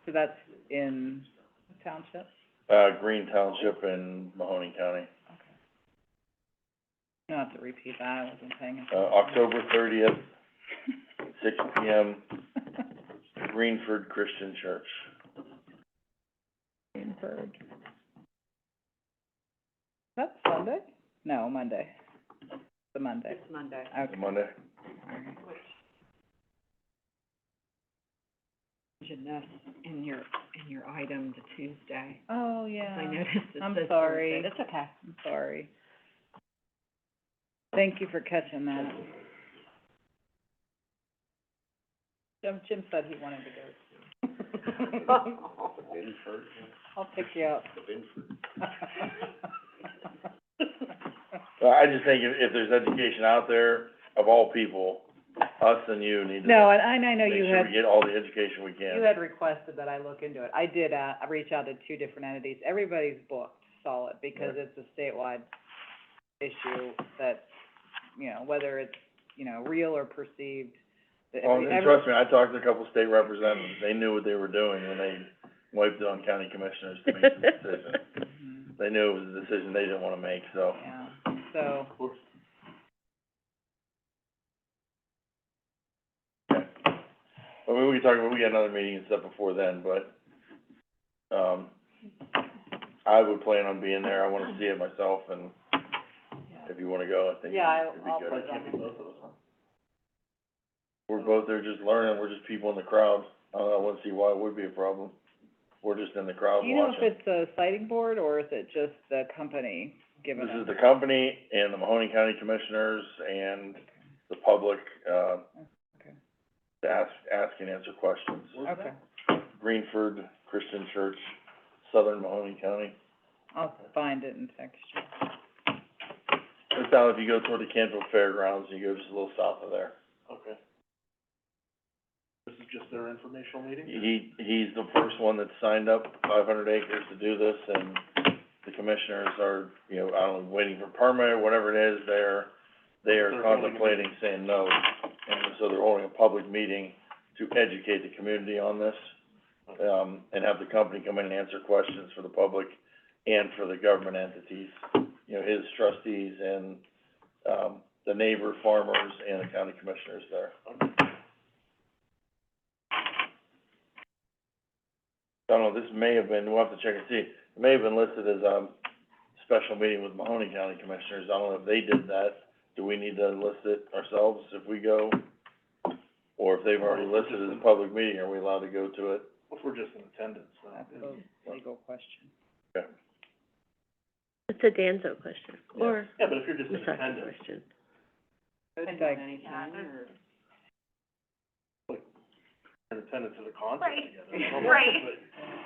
So that's in the township? Green Township in Mahoning County. Okay. You don't have to repeat that, I wasn't paying attention. October 30th, 6 p.m., Greenford Christian Church. Greenford. That's Sunday? No, Monday. The Monday. It's Monday. Okay. Monday. All right. Jeanette, in your item, the Tuesday. Oh, yeah. I noticed it I'm says sorry. Thursday. That's okay. I'm sorry. Thank you for catching that. Jim said he wanted to go too. I'll pick you up. I just think if there's education out there, of all people, us and you need to No, and I know make you sure had, we get all the education we can. you had requested that I look into it. I did, reach out to 2 different entities. Everybody's booked solid because it's a statewide issue that, whether it's, real or perceived. that Oh, every- and trust me, I talked to a couple state representatives, they knew what they were doing when they wiped it on county commissioners to make the decision. Mhm. They knew it was a decision they didn't wanna make, so. Yeah, so, Okay. I mean, we can talk about, we got another meeting and stuff before then, but, I would plan on being there, I wanna see it myself, and if you wanna go, I think it'd be good. put it on. Both of us, huh? We're both there just learning, we're just people in the crowd, I wouldn't see why it would be a problem. We're just in the crowd Do you know if watching. it's a sighting board or is it just the company giving This us? is the company and the Mahoning County Commissioners and the public, Okay. to ask and answer questions. Okay, Greenford Christian Church, Southern Mahoning County. I'll find it and text you. It's down, if you go toward the Canfield Fairgrounds, you go just a little south of there. Okay. This is just their informational meeting? He's the first one that signed up 500 acres to do this, and the commissioners are, I don't know, waiting for permit or whatever it is, they are They're holding a contemplating saying no. And so they're holding a public meeting to educate the community on this, and have the company come in and answer questions for the public and for the government entities, his trustees and, the neighbor farmers and the county commissioners there. I don't know, this may have been, we'll have to check and see, it may have been listed as a special meeting with Mahoning County Commissioners, I don't know if they did that. Do we need to list it ourselves if we go? Or if they've already listed it as a public meeting, are we allowed to go to it? If we're just in attendance, so. That's a legal question. Okay. It's a Danzo question, Yeah. or Yeah, but if you're just in Misaki attendance, question. It's like, Anytime, or? you're in attendance at a concert Right. together. Right.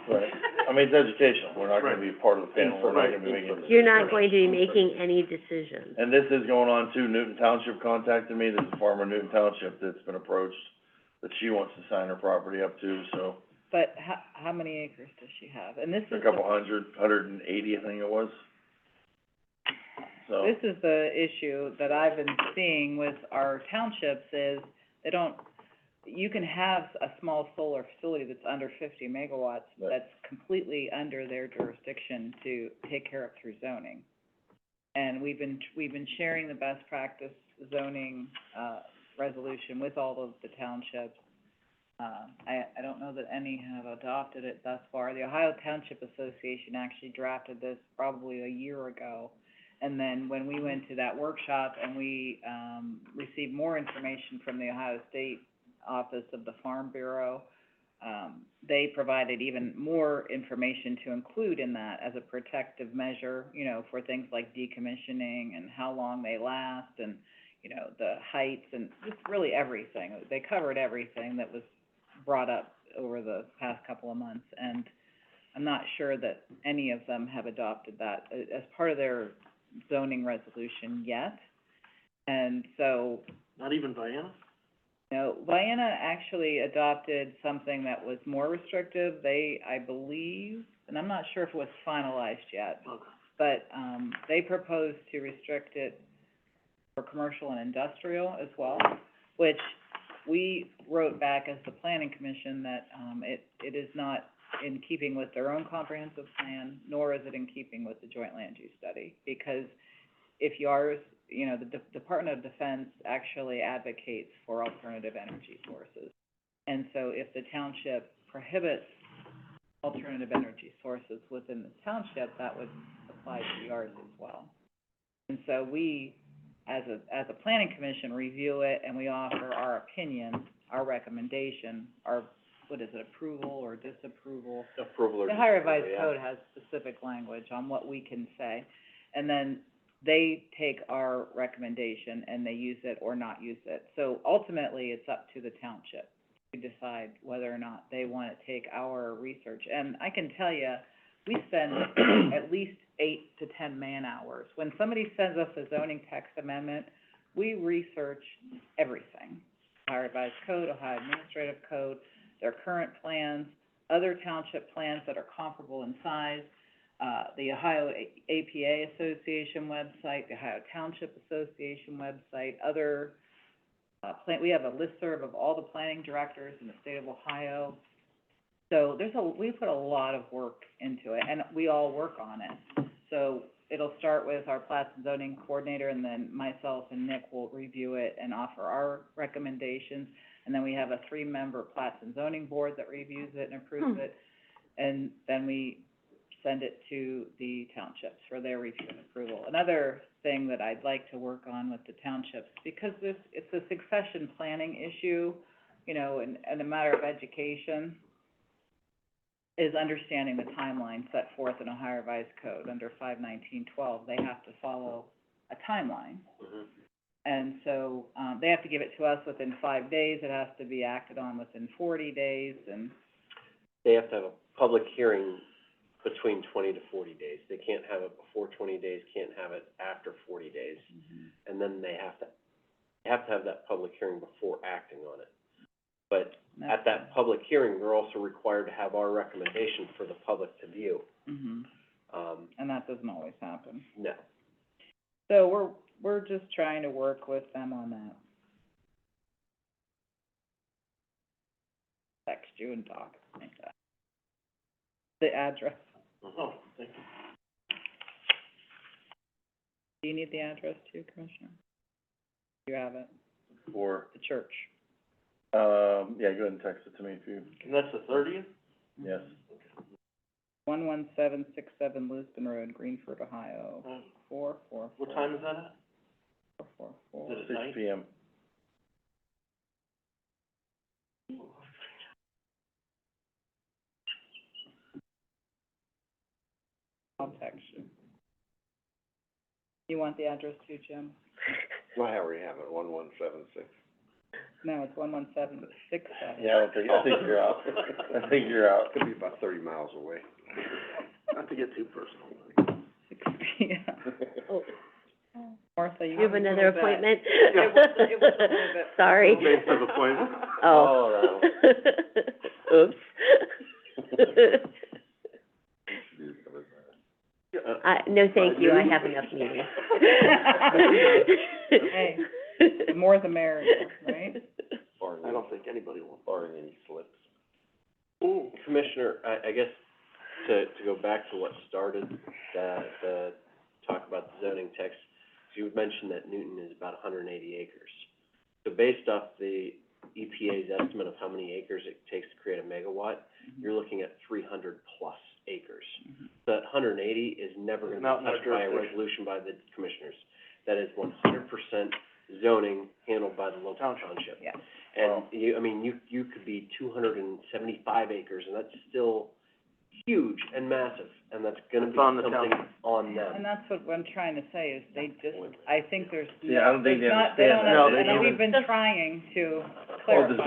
Right, I mean, it's educational, we're not gonna be part of the panel, we're not gonna be making decisions. You're not going to be making any decisions. And this is going on too, Newton Township contacted me, there's a farmer in Newton Township that's been approached, that she wants to sign her property up to, so, but how many acres does she have? And this a is couple 180, I think it was. So, This is the issue that I've been seeing with our townships is you can have a small solar facility that's under 50 megawatts, Right. that's completely under their jurisdiction to take care of through zoning. And we've been sharing the best practice zoning, resolution with all of the townships. I don't know that any have adopted it thus far. The Ohio Township Association actually drafted this probably a year ago. And then when we went to that workshop and we, received more information from the Ohio State Office of the Farm Bureau, they provided even more information to include in that as a protective measure, for things like decommissioning and how long they last and, the heights and just really everything. They covered everything that was brought up over the past couple of months, and I'm not sure that any of them have adopted that as part of their zoning resolution yet. And so, Not even Vienna? Vienna actually adopted something that was more restrictive. They, I believe, and I'm not sure if it was finalized yet, Okay. but, they proposed to restrict it for commercial and industrial as well, which we wrote back as the planning commission that, it is not in keeping with their own comprehensive plan, nor is it in keeping with the joint land use study, because if yours, the Department of Defense actually advocates for alternative energy sources. And so if the township prohibits alternative energy sources within the township, that would apply to yours as well. And so we, as a planning commission, review it and we offer our opinion, our recommendation, our what is it, approval or disapproval? Approval or The Ohio Revised disapproval, Code has specific language on what we can say, and then they take our recommendation and they use it or not use it. So ultimately, it's up to the township to decide whether or not they wanna take our research. And I can tell you, we spend at least 8 to 10 man-hours. When somebody sends us a zoning text amendment, we research everything. Ohio Revised Code, Ohio Administrative Code, their current plans, other township plans that are comparable in size, the Ohio APA Association website, the Ohio Township Association website, other, we have a listserv of all the planning directors in the state of Ohio. So we put a lot of work into it, and we all work on it. So it'll start with our Plats and Zoning Coordinator, and then myself and Nick will review it and offer our recommendations. And then we have a 3-member Plats and Zoning Board that reviews it and approves it. And then we send it to the townships for their review and approval. Another thing that I'd like to work on with the townships, because it's a succession planning issue, you know, and a matter of education, is understanding the timeline set forth in Ohio Revised Code under 51912. They have to follow a timeline. And so, they have to give it to us within 5 days, it has to be acted on within 40 days, and They have to have a public hearing between 20 to 40 days. They can't have it before 20 days, can't have it after 40 days. And then they have to have that public hearing before acting on it. But at that public hearing, we're also required to have our recommendation for the public to view. and that doesn't always happen. No. So we're just trying to work with them on that. Text you and talk, like that. The address. Oh, thank you. Do you need the address too, Commissioner? You have it, For, the church. yeah, go ahead and text it to me if you, And that's the 30th? yes. 11767 Lisbon Road, Greenford, Ohio, 444. What time is that at? 444. Is it at Six night? PM. I'll text you. You want the address too, Jim? Well, I already have it, 1176. No, it's 11767. Yeah, I think you're out. I think you're out. Could be about 30 miles away. Not to get too personal. 6 p.m. Oh, Martha, you have another appointment? It was a little bit. Sorry. Invasive appointment. Oh. Oops. No, thank you, I have enough meetings. Hey, the more the merrier, right? I don't think anybody will. Barring any slips. Ooh. Commissioner, I guess to go back to what started the talk about the zoning text, you had mentioned that Newton is about 180 acres. So based off the EPA's estimate of how many acres it takes to create a megawatt, you're looking at 300 plus acres. So that 180 is never gonna Not be in our touched by a jurisdiction. resolution by the commissioners. That is 100% zoning handled by the local township. Yeah. And you could be 275 acres, and that's still huge and massive, and that's gonna be It's on the something township. on them. And that's what I'm trying to say, is they just, I think there's Yeah, I don't think they there's not, they understand don't, that. and No, they we've been trying to Well, clarify. the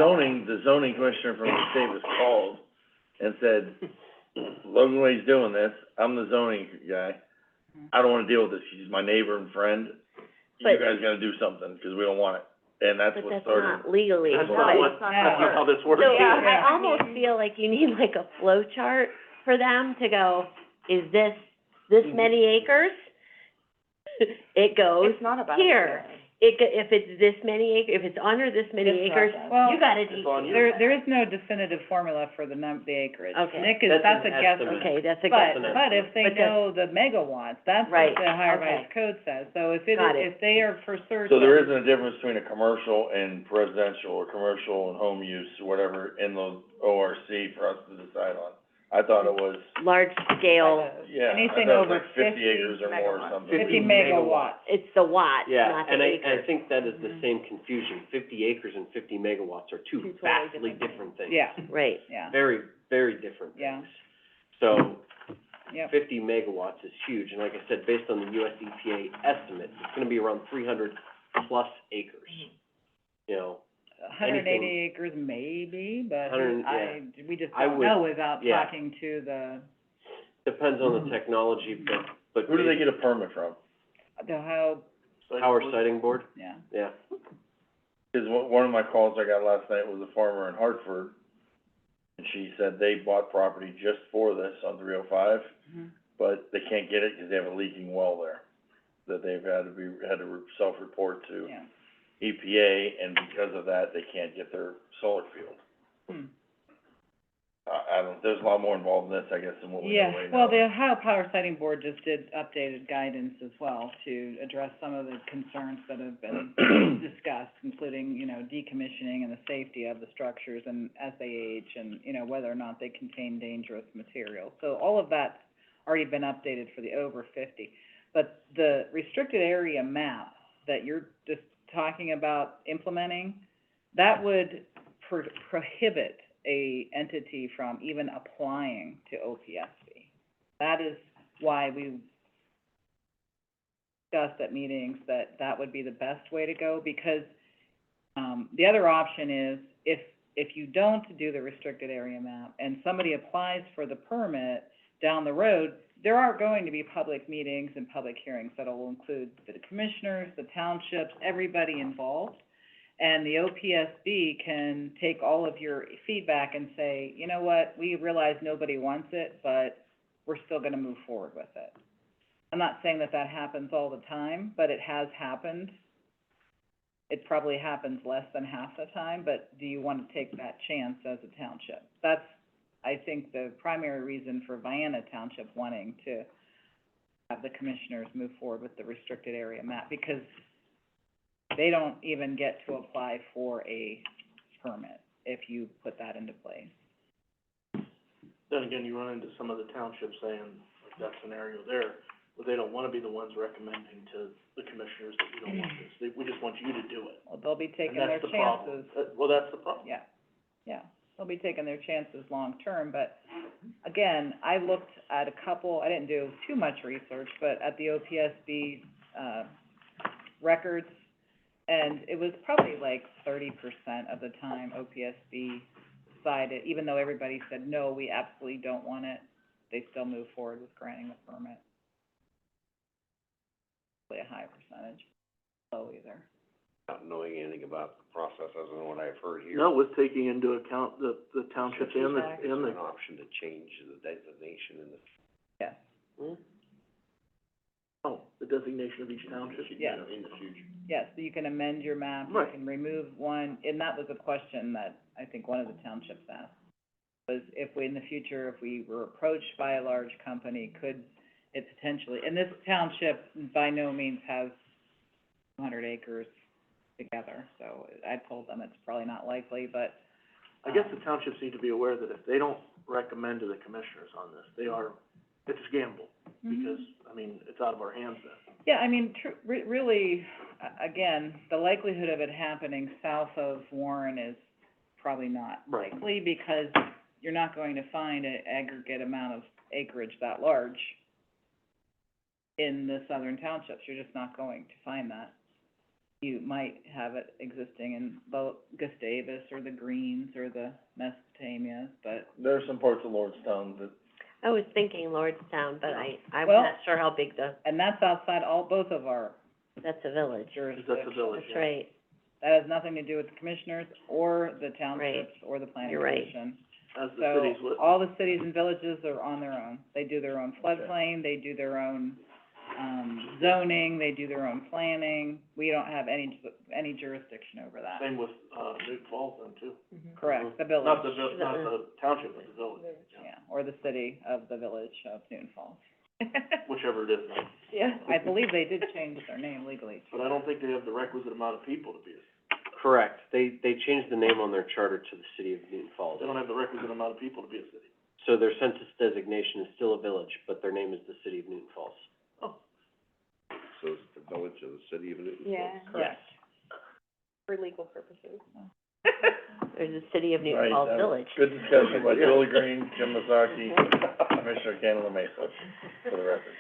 zoning commissioner from the state was called and said, Logan Way's doing this, I'm the zoning guy, I don't wanna deal with this, she's my neighbor and friend, you But- guys gotta do something, 'cause we don't want it, and that's But what that's started. not legally. That's but- not what, No. that's not how this works. So Yeah. I almost feel like you need like a flow chart for them to go, is this many acres? It goes It's not about here. If it's this many if it's under this many It's acres, well, you gotta It's on you. there is no definitive formula for the acreage. Okay. Nick is, That's that's an a guess. estimate. Okay, that's a But, guess. but if they But that's- know the megawatts, that's Right, what the Ohio okay. Revised Code says. So if it Got is, it. if they are for certain. So there isn't a difference between a commercial and residential, or commercial and home use, or whatever, in the ORC for us to decide on. I thought it was, large scale, yeah, I Anything thought it over was like 50 50 acres or more or megawatts. something. 50 megawatts. it's the watts, Yeah, not the and acres. I think that is the same confusion. 50 acres and 50 megawatts are two Two totally vastly different different things. Yeah, Right, yeah, Very, very different things. Yeah. So, yep. 50 megawatts is huge, and like I said, based on the US EPA estimates, it's gonna be around 300 plus acres. You know, 180 anything- acres maybe, but 100, we just I don't would- know without yeah. talking to the depends on the technology, but. Who do they get a permit from? Ohio, Power Sighting Board, yeah. yeah. Cause one of my calls I got last night was a farmer in Hartford, and she said they bought property just for this on 305, Mhm. but they can't get it because they have a leaking well there, that they've had to self-report to Yeah. EPA, and because of that, they can't get their solar field. Hmm. I don't, there's a lot more involved in this, I guess, than what we know Yeah, right now. well, the Ohio Power Sighting Board just did updated guidance as well to address some of the concerns that have been discussed, including, you know, decommissioning and the safety of the structures and as they age and, you know, whether or not they contain dangerous material. So all of that's already been updated for the over 50. But the restricted area map that you're just talking about implementing, that would prohibit a entity from even applying to OPSB. That is why we discussed at meetings that that would be the best way to go, because, the other option is, if you don't do the restricted area map and somebody applies for the permit down the road, there are going to be public meetings and public hearings that will include the commissioners, the townships, everybody involved. And the OPSB can take all of your feedback and say, you know what, we realize nobody wants it, but we're still gonna move forward with it. I'm not saying that that happens all the time, but it has happened. It probably happens less than half the time, but do you wanna take that chance as a township? That's, I think, the primary reason for Vienna Township wanting to have the commissioners move forward with the restricted area map, because they don't even get to apply for a permit if you put that into place. Then again, you run into some of the townships saying, like that scenario there, where they don't wanna be the ones recommending to the commissioners that we don't want this, we just want you to do it. Well, they'll be And taking their that's the problem. chances. Well, that's the problem. Yeah, yeah, they'll be taking their chances long-term, but again, I looked at a couple, I didn't do too much research, but at the OPSB, records, and it was probably like 30% of the time OPSB decided, even though everybody said, no, we absolutely don't want it, they still move forward with granting the permit. Really a high percentage, low either. Not knowing anything about the process other than what I've heard here. No, with taking into account the townships and the, Is there an option to change the designation in the? Yes. oh, the designation of each township? Yes. In the future. Yes, so you can amend your map, you Right. can remove one, and that was a question that I think one of the townships asked. Was if we, in the future, if we were approached by a large company, could it potentially, and this township by no means has 200 acres together, so I told them it's probably not likely, but, I guess the townships need to be aware that if they don't recommend to the commissioners on this, it's a gamble, because, I mean, it's out of our hands then. yeah, I mean, really, again, the likelihood of it happening south of Warren is probably not Right. likely, because you're not going to find an aggregate amount of acreage that large in the southern townships. You're just not going to find that. You might have it existing in Gustavus or the Greens or the Mesopotamias, but, There are some parts of Lordstown that, I was thinking Lordstown, but I'm Well- not sure how big and that's outside both of our that's a village. jurisdictions. That's a village, That's yeah. right, That has nothing to do with the commissioners or the townships or the planning You're right. commission. As the cities So, would. all the cities and villages are on their own. They do their own floodplain, they do their own, zoning, they do their own planning. We don't have any jurisdiction over that. Same with, Newton Falls then too. Correct, the village. Not the township, but the village, Yeah, or the city of the village of Newton Falls. whichever it is. Yeah, I believe they did change their name legally too. But I don't think they have the requisite amount of people to be Correct. They changed the name on their charter to the city of Newton Falls. they don't have the requisite amount of people to be a city. So their census designation is still a village, but their name is the City of Newton Falls. So it's the village of the city of Newton Falls? Yeah. Correct. For legal purposes. There's a City of Newton Right, Falls that was Village. good discussion by Julie Green, Jim Mazaki, Commissioner Cantala Mesa, for the record.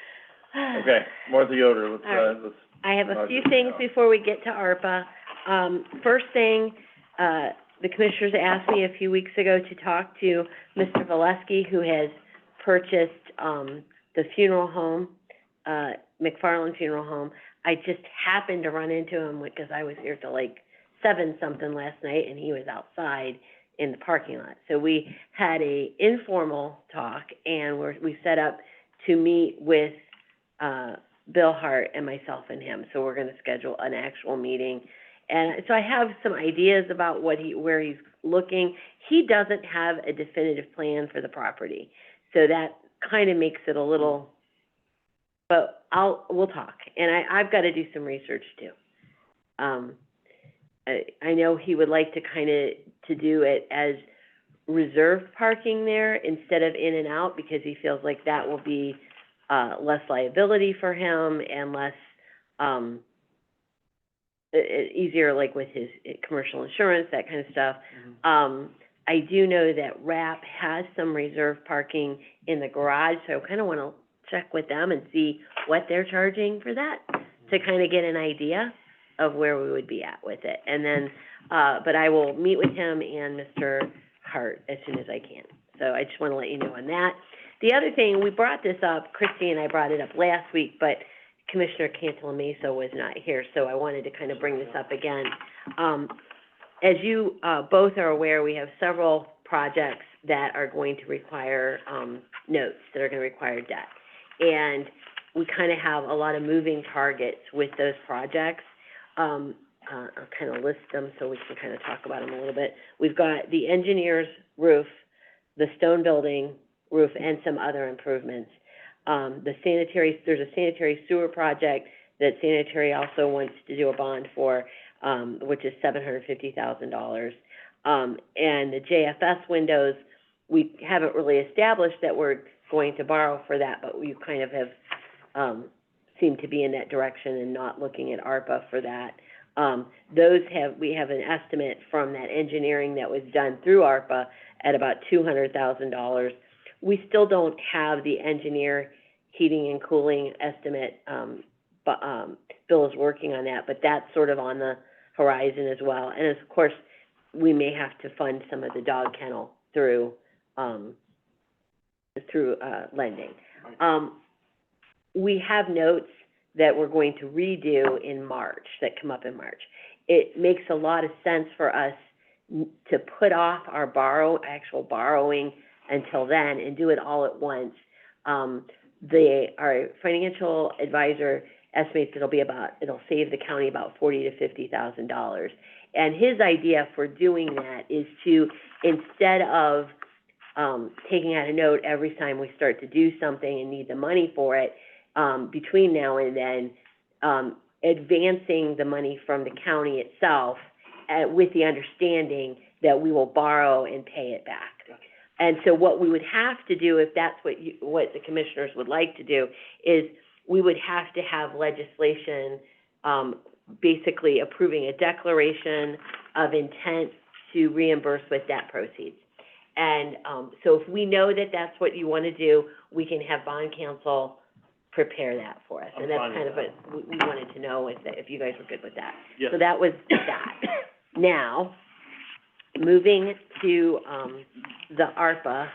Okay, Martha Yoder, let's, All right. let's, I have a Not few just things now. before we get to ARPA. First thing, the commissioners asked me a few weeks ago to talk to Mr. Valesky, who has purchased, the funeral home, McFarland Funeral Home. I just happened to run into him because I was here till like 7-something last night, and he was outside in the parking lot. So we had a informal talk, and we set up to meet with, Bill Hart and myself and him. So we're gonna schedule an actual meeting. And so I have some ideas about where he's looking. He doesn't have a definitive plan for the property. So that kind of makes it a little, but we'll talk. And I've gotta do some research too. I know he would like to do it as reserved parking there instead of in and out, because he feels like that will be, less liability for him and less, easier, like with his commercial insurance, that kind of stuff. I do know that RAP has some reserve parking in the garage, so I kind of want to check with them and see what they're charging for that, to kind of get an idea of where we would be at with it. And then, but I will meet with him and Mr. Hart as soon as I can. So I just want to let you know on that. The other thing, we brought this up, Christie and I brought it up last week, but Commissioner Cantala Mesa was not here, so I wanted to kind of bring this up again. As you, both are aware, we have several projects that are going to require, notes, that are gonna require debt. And we kind of have a lot of moving targets with those projects. I'll kind of list them so we can kind of talk about them a little bit. We've got the engineer's roof, the stone building roof, and some other improvements. There's a sanitary sewer project that sanitary also wants to do a bond for, which is $750,000. And the JFS windows, we haven't really established that we're going to borrow for that, but we kind of have, seemed to be in that direction and not looking at ARPA for that. We have an estimate from that engineering that was done through ARPA at about $200,000. We still don't have the engineer heating and cooling estimate, but, Bill is working on that, but that's sort of on the horizon as well. And of course, we may have to fund some of the dog kennel through lending. We have notes that we're going to redo in March, that come up in March. It makes a lot of sense for us to put off our actual borrowing until then and do it all at once. Our financial advisor estimates it'll save the county about $40,000 to $50,000. And his idea for doing that is to, instead of, taking out a note every time we start to do something and need the money for it, between now and then, advancing the money from the county itself, with the understanding that we will borrow and pay it back. And so what we would have to do, if that's what the commissioners would like to do, is we would have to have legislation, basically approving a declaration of intent to reimburse with debt proceeds. And, so if we know that that's what you want to do, we can have bond counsel prepare that for us. And that's kind of what we wanted to know if you guys were good with that. Yes. So that was that. Now, moving to, the ARPA,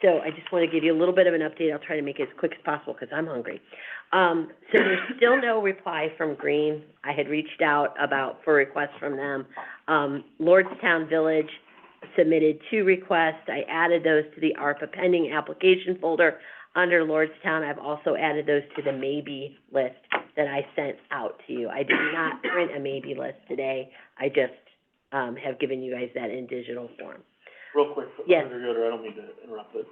so I just want to give you a little bit of an update. I'll try to make it as quick as possible because I'm hungry. So there's still no reply from Green. I had reached out for requests from them. Lordstown Village submitted 2 requests. I added those to the ARPA pending application folder under Lordstown. I've also added those to the maybe list that I sent out to you. I did not print a maybe list today. I just, have given you guys that in digital form. Real quick, Yes. Senator Yoder, I don't mean to interrupt, but,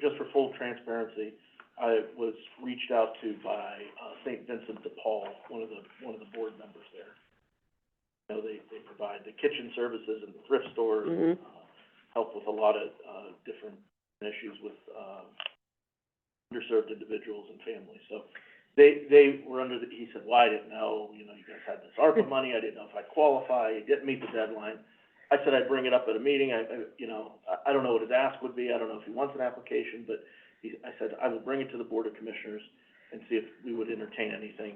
just for full transparency, I was reached out to by, St. Vincent de Paul, one of the board members there. You know, they provide the kitchen services and the thrift stores. Mhm. help with a lot of, different issues with, underserved individuals and families. So they were under the, he said, well, I didn't know, you guys had this ARPA money, I didn't know if I'd qualify, it didn't meet the deadline. I said I'd bring it up at a meeting, I don't know what his ask would be, I don't know if he wants an application, but I said, I will bring it to the Board of Commissioners and see if we would entertain anything,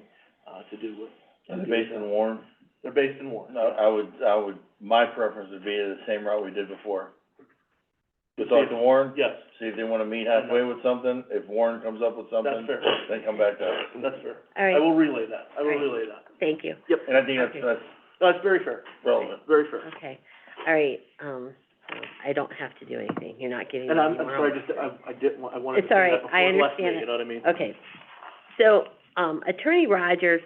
to do with. Are they based in Warren? They're based in Warren. No, I would, my preference would be the same route we did before. We talk to Warren, Yes, see if they wanna meet halfway with something, if Warren comes up with something, that's fair, then come back to us. that's fair. All right, I will relay that, I will All right. relay that. thank you. Yep, And I think Okay. that's no, it's very fair, relevant. very fair. Okay, all right, so I don't have to do anything, you're not giving me And any I'm more sorry, homework. I didn't want, I wanted to It's all say right, that before I it left me, understand you know what I mean? Okay, so, Attorney Rogers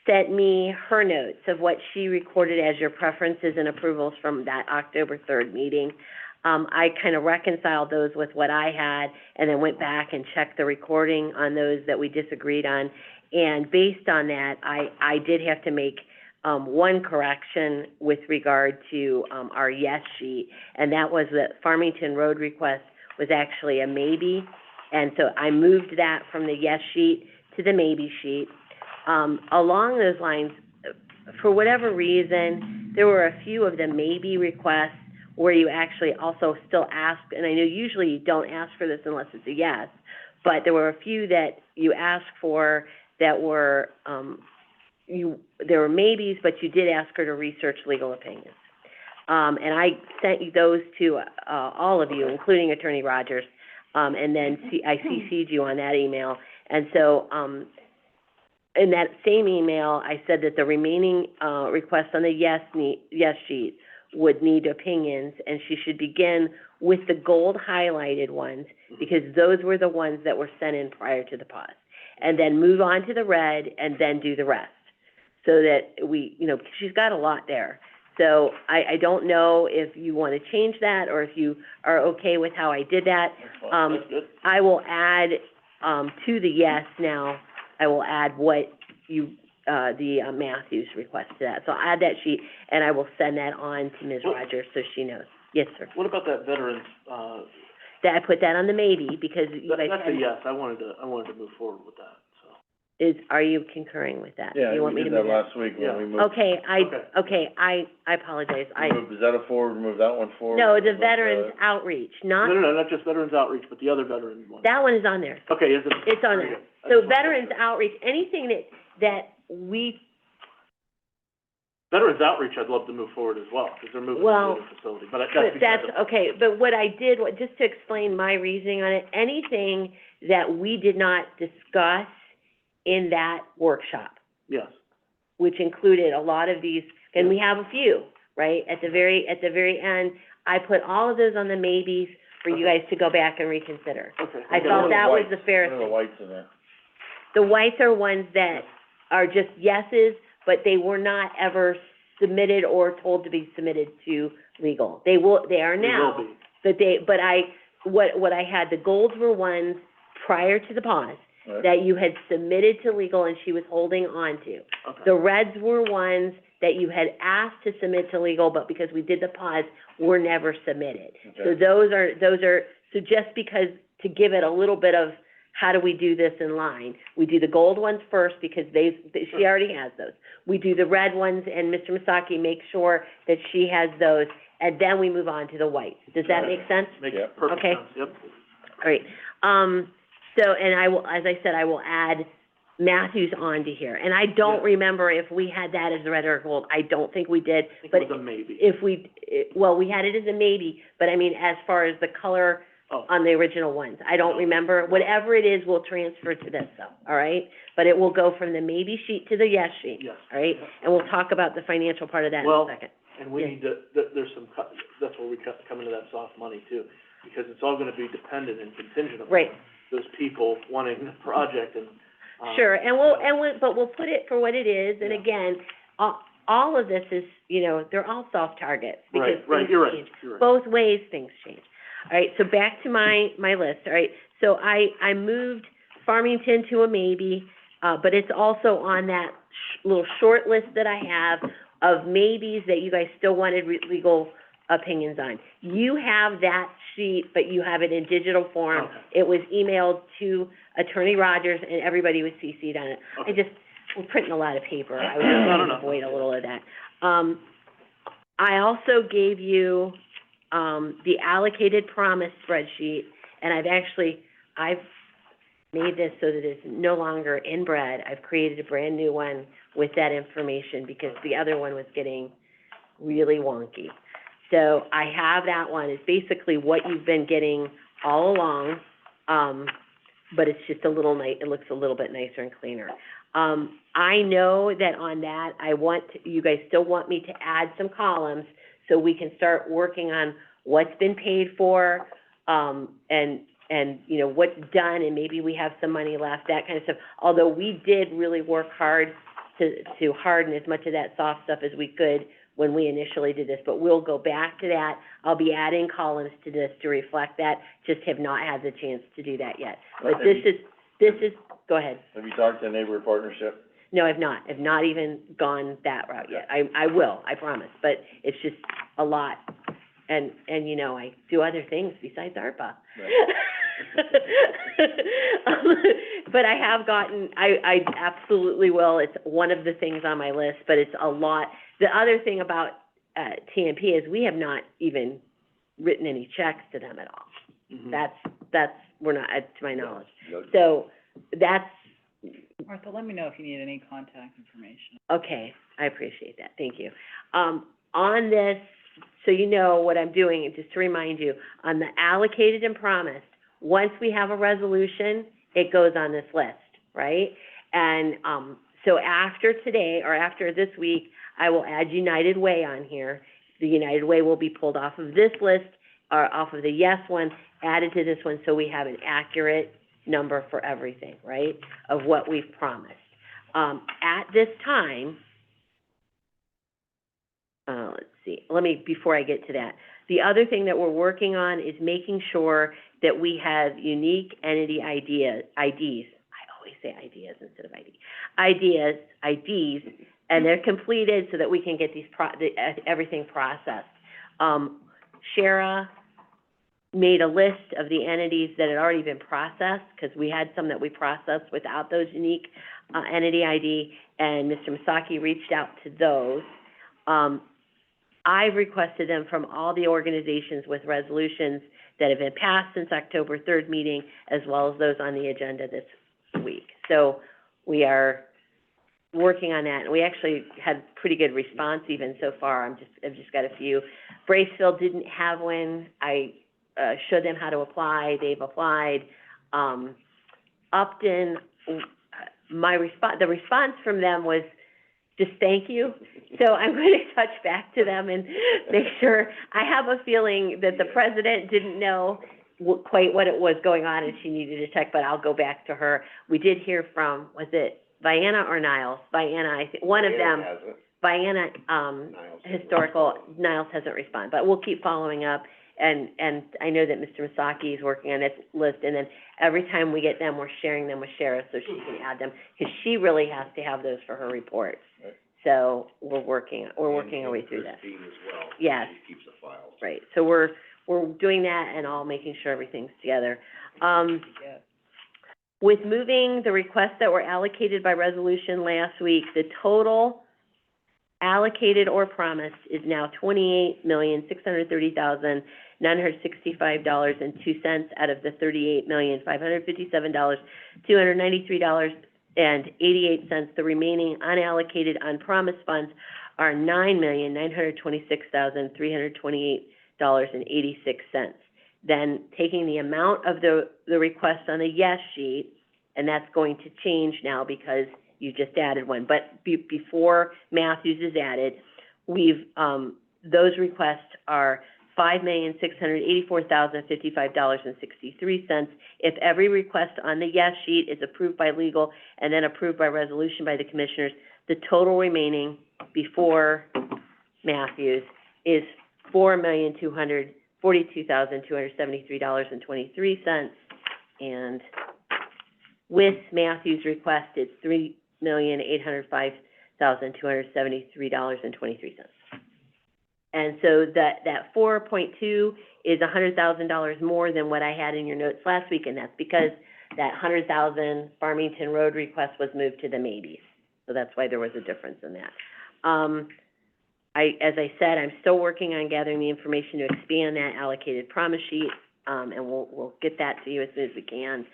sent me her notes of what she recorded as your preferences and approvals from that October 3rd meeting. I kind of reconciled those with what I had, and then went back and checked the recording on those that we disagreed on. And based on that, I did have to make, one correction with regard to, our yes sheet, and that was that Farmington Road request was actually a maybe. And so I moved that from the yes sheet to the maybe sheet. Along those lines, for whatever reason, there were a few of the maybe requests where you actually also still ask, and I know usually you don't ask for this unless it's a yes, but there were a few that you asked for that were, there were maybes, but you did ask her to research legal opinions. And I sent you those to, all of you, including Attorney Rogers, and then I CC'd you on that email. And so, in that same email, I said that the remaining, requests on the yes sheet would need opinions, and she should begin with the gold highlighted ones, because those were the ones that were sent in prior to the pause. And then move on to the red, and then do the rest, so that we, because she's got a lot there. So I don't know if you want to change that, or if you are okay with how I did that. That's good. I will add, to the yes now, I will add what you, the Matthews request to that. So I'll add that sheet, and I will send that on to Ms. What- Rogers, so she knows. Yes, sir. What about that veterans, That, I put that on the maybe, because you guys that's a had, yes, I wanted to move forward with that, so. are you concurring with that? Yeah, You want we me did to that move last week when we moved. Okay, Okay. I apologize, Move Bezetta forward, move that one forward. no, the move veterans outreach, not, No, not just veterans outreach, but the other veteran one. that one is on there. Okay, is it? It's on Very there. good. I So just wanted to make veterans sure. outreach, anything that we, Veterans outreach, I'd love to move forward as well, because they're moving to Well, the other facility, but that's but beside that's, the- okay, but what I did, just to explain my reasoning on it, anything that we did not discuss in that workshop, Yes, which included a lot of these, and we have a few, right? At the very end, I put all of those on the maybes for you guys to go back and reconsider. okay. I Okay, felt what are that the was whites? the fair What are thing. the whites in there? The whites are ones that are just yeses, but they were not ever submitted or told to be submitted to legal. They are now. They will be. But what I had, the golds were ones prior to the pause Right. that you had submitted to legal and she was holding on to. Okay. The reds were ones that you had asked to submit to legal, but because we did the pause, were never submitted. So Okay. those are, so just because, to give it a little bit of, how do we do this in line? We do the gold ones first, because she already has those. We do the red ones, and Mr. Masaki makes sure that she has those, and then we move on to the whites. Does that make sense? Makes Yeah. perfect Okay. sense, yep. All right, so, and I will, as I said, I will add Matthews onto here. And I don't Yeah. remember if we had that as red or gold, I don't think we did, I think but it was a maybe. if we, well, we had it as a maybe, but I mean, as far as the color Oh, on the original ones, I don't remember, whatever it is, we'll transfer to this though, all right? But it will go from the maybe sheet to the yes sheet, yes. all right? And we'll talk about the financial part of that in a Well, second. And we Yeah. need to, there's some, that's where we come into that soft money too, because it's all gonna be dependent and contingent upon Right. those people wanting the project and, Sure, but we'll put it for what it is, and Yeah. again, all of this is, they're all soft targets, because Right, things you're right, change. you're right. Both ways, things change. All right, so back to my list, all right? So I moved Farmington to a maybe, but it's also on that little short list that I have of maybes that you guys still wanted legal opinions on. You have that sheet, but you have it in digital form. Okay. It was emailed to Attorney Rogers, and everybody was CC'd on it. Okay. We're printing a lot of paper, I was No, just no, trying no. to avoid a little of that. I also gave you, the allocated promise spreadsheet, and I've made this so that it's no longer inbred. I've created a brand new one with that information, because the other one was getting really wonky. So I have that one. It's basically what you've been getting all along, but it's just it looks a little bit nicer and cleaner. I know that on that, you guys still want me to add some columns so we can start working on what's been paid for, and, you know, what's done, and maybe we have some money left, that kind of stuff. Although we did really work hard to harden as much of that soft stuff as we could when we initially did this, but we'll go back to that. I'll be adding columns to this to reflect that, just have not had the chance to do that yet. But this is, go ahead. Have you talked to Neighborhood Partnership? No, I've not even gone that route yet. I will, I promise, but it's just a lot. And, you know, I do other things besides ARPA. Right. But I have I absolutely will. It's one of the things on my list, but it's a lot. The other thing about, TMP is we have not even written any checks to them at all. Mhm. We're not, to my knowledge. Yep. So that's, Martha, let me know if you need any contact information. okay, I appreciate that, thank you. On this, so you know what I'm doing, just to remind you, on the allocated and promised, once we have a resolution, it goes on this list, right? And, so after today, or after this week, I will add United Way on here. The United Way will be pulled off of this list, or off of the yes one, added to this one, so we have an accurate number for everything, right, of what we've promised. At this time, let's see, before I get to that, the other thing that we're working on is making sure that we have unique entity IDs. I always say ideas instead of IDs, and they're completed so that we can get everything processed. Shara made a list of the entities that had already been processed, because we had some that we processed without those unique, entity ID, and Mr. Masaki reached out to those. I've requested them from all the organizations with resolutions that have been passed since October 3rd meeting, as well as those on the agenda this week. So we are working on that, and we actually had pretty good response even so far. I've just got a few. Braceville didn't have one. I showed them how to apply. They've applied. Upton, the response from them was just thank you. So I'm going to touch back to them and make sure. I have a feeling that the president didn't know quite what it was going on, and she needed to check, but I'll go back to her. We did hear from, was it Vienna or Niles? Vienna, I think, one of them. Vienna, Niles hasn't responded, but we'll keep following up. And I know that Mr. Masaki is working on this list, and then every time we get them, we're sharing them with Shara so she can add them, because she really has to have those for her report. Right. So we're working our way through that. Christine as well. Yes. She keeps the files. Right, so we're doing that and all making sure everything's together. With moving the requests that were allocated by resolution last week, the total allocated or promised is now $28,630,965.02 out of the $38,557,293.88. The remaining unallocated, unpromised funds are $9,926,328.86. Then taking the amount of the request on the yes sheet, and that's going to change now because you just added one, but before Matthews is added, those requests are $5,684,055.63. If every request on the yes sheet is approved by legal and then approved by resolution by the commissioners, the total remaining before Matthews is $4,242,273.23, and with Matthews' request, it's $3,805,273.23. And so that 4.2 is $100,000 more than what I had in your notes last week, and that's because that 100,000 Farmington Road request was moved to the maybes. So that's why there was a difference in that. As I said, I'm still working on gathering the information to expand that allocated promise sheet, and we'll get that to you as soon as we can.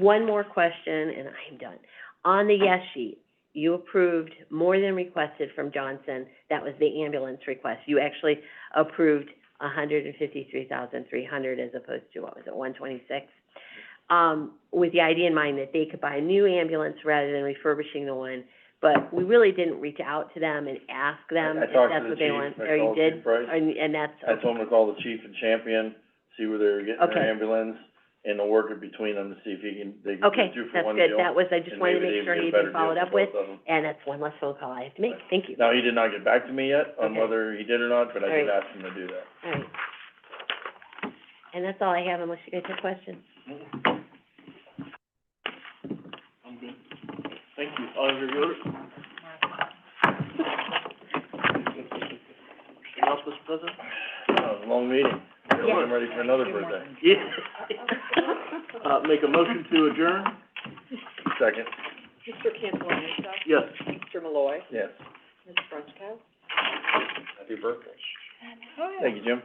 One more question, and I'm done. On the yes sheet, you approved more than requested from Johnson. That was the ambulance request. You actually approved $153,300 as opposed to, what was it, 126? With the idea in mind that they could buy a new ambulance rather than refurbishing the one. But we really didn't reach out to them and ask them I if talked to that's the what they chief. want. I Or you called did? Chief Price. And that's, I told him to call the chief and champion, see where they were getting Okay. their ambulance, and to work it between them to see if they can okay, do two for that's one good. deal. That was, I just and wanted to maybe make sure they would he'd get a been better followed deal up for with, both of them. and that's one less phone call I have to make. Thank you. Now, he did not get back to me yet on Okay. whether he did or not, but I did All right. ask him to do that. All right. And that's all I have unless you guys have questions. I'm good. Thank you. Auditor Yoder? Anything else, Mr. President? That was a long meeting. Yeah. I'm ready for another birthday. Yeah. Make a motion to adjourn? Second. Mr. Cantala Mesa, Yes. Mr. Malloy, Yes. Ms. Frenchco. Happy birthday. Thank you, Jim.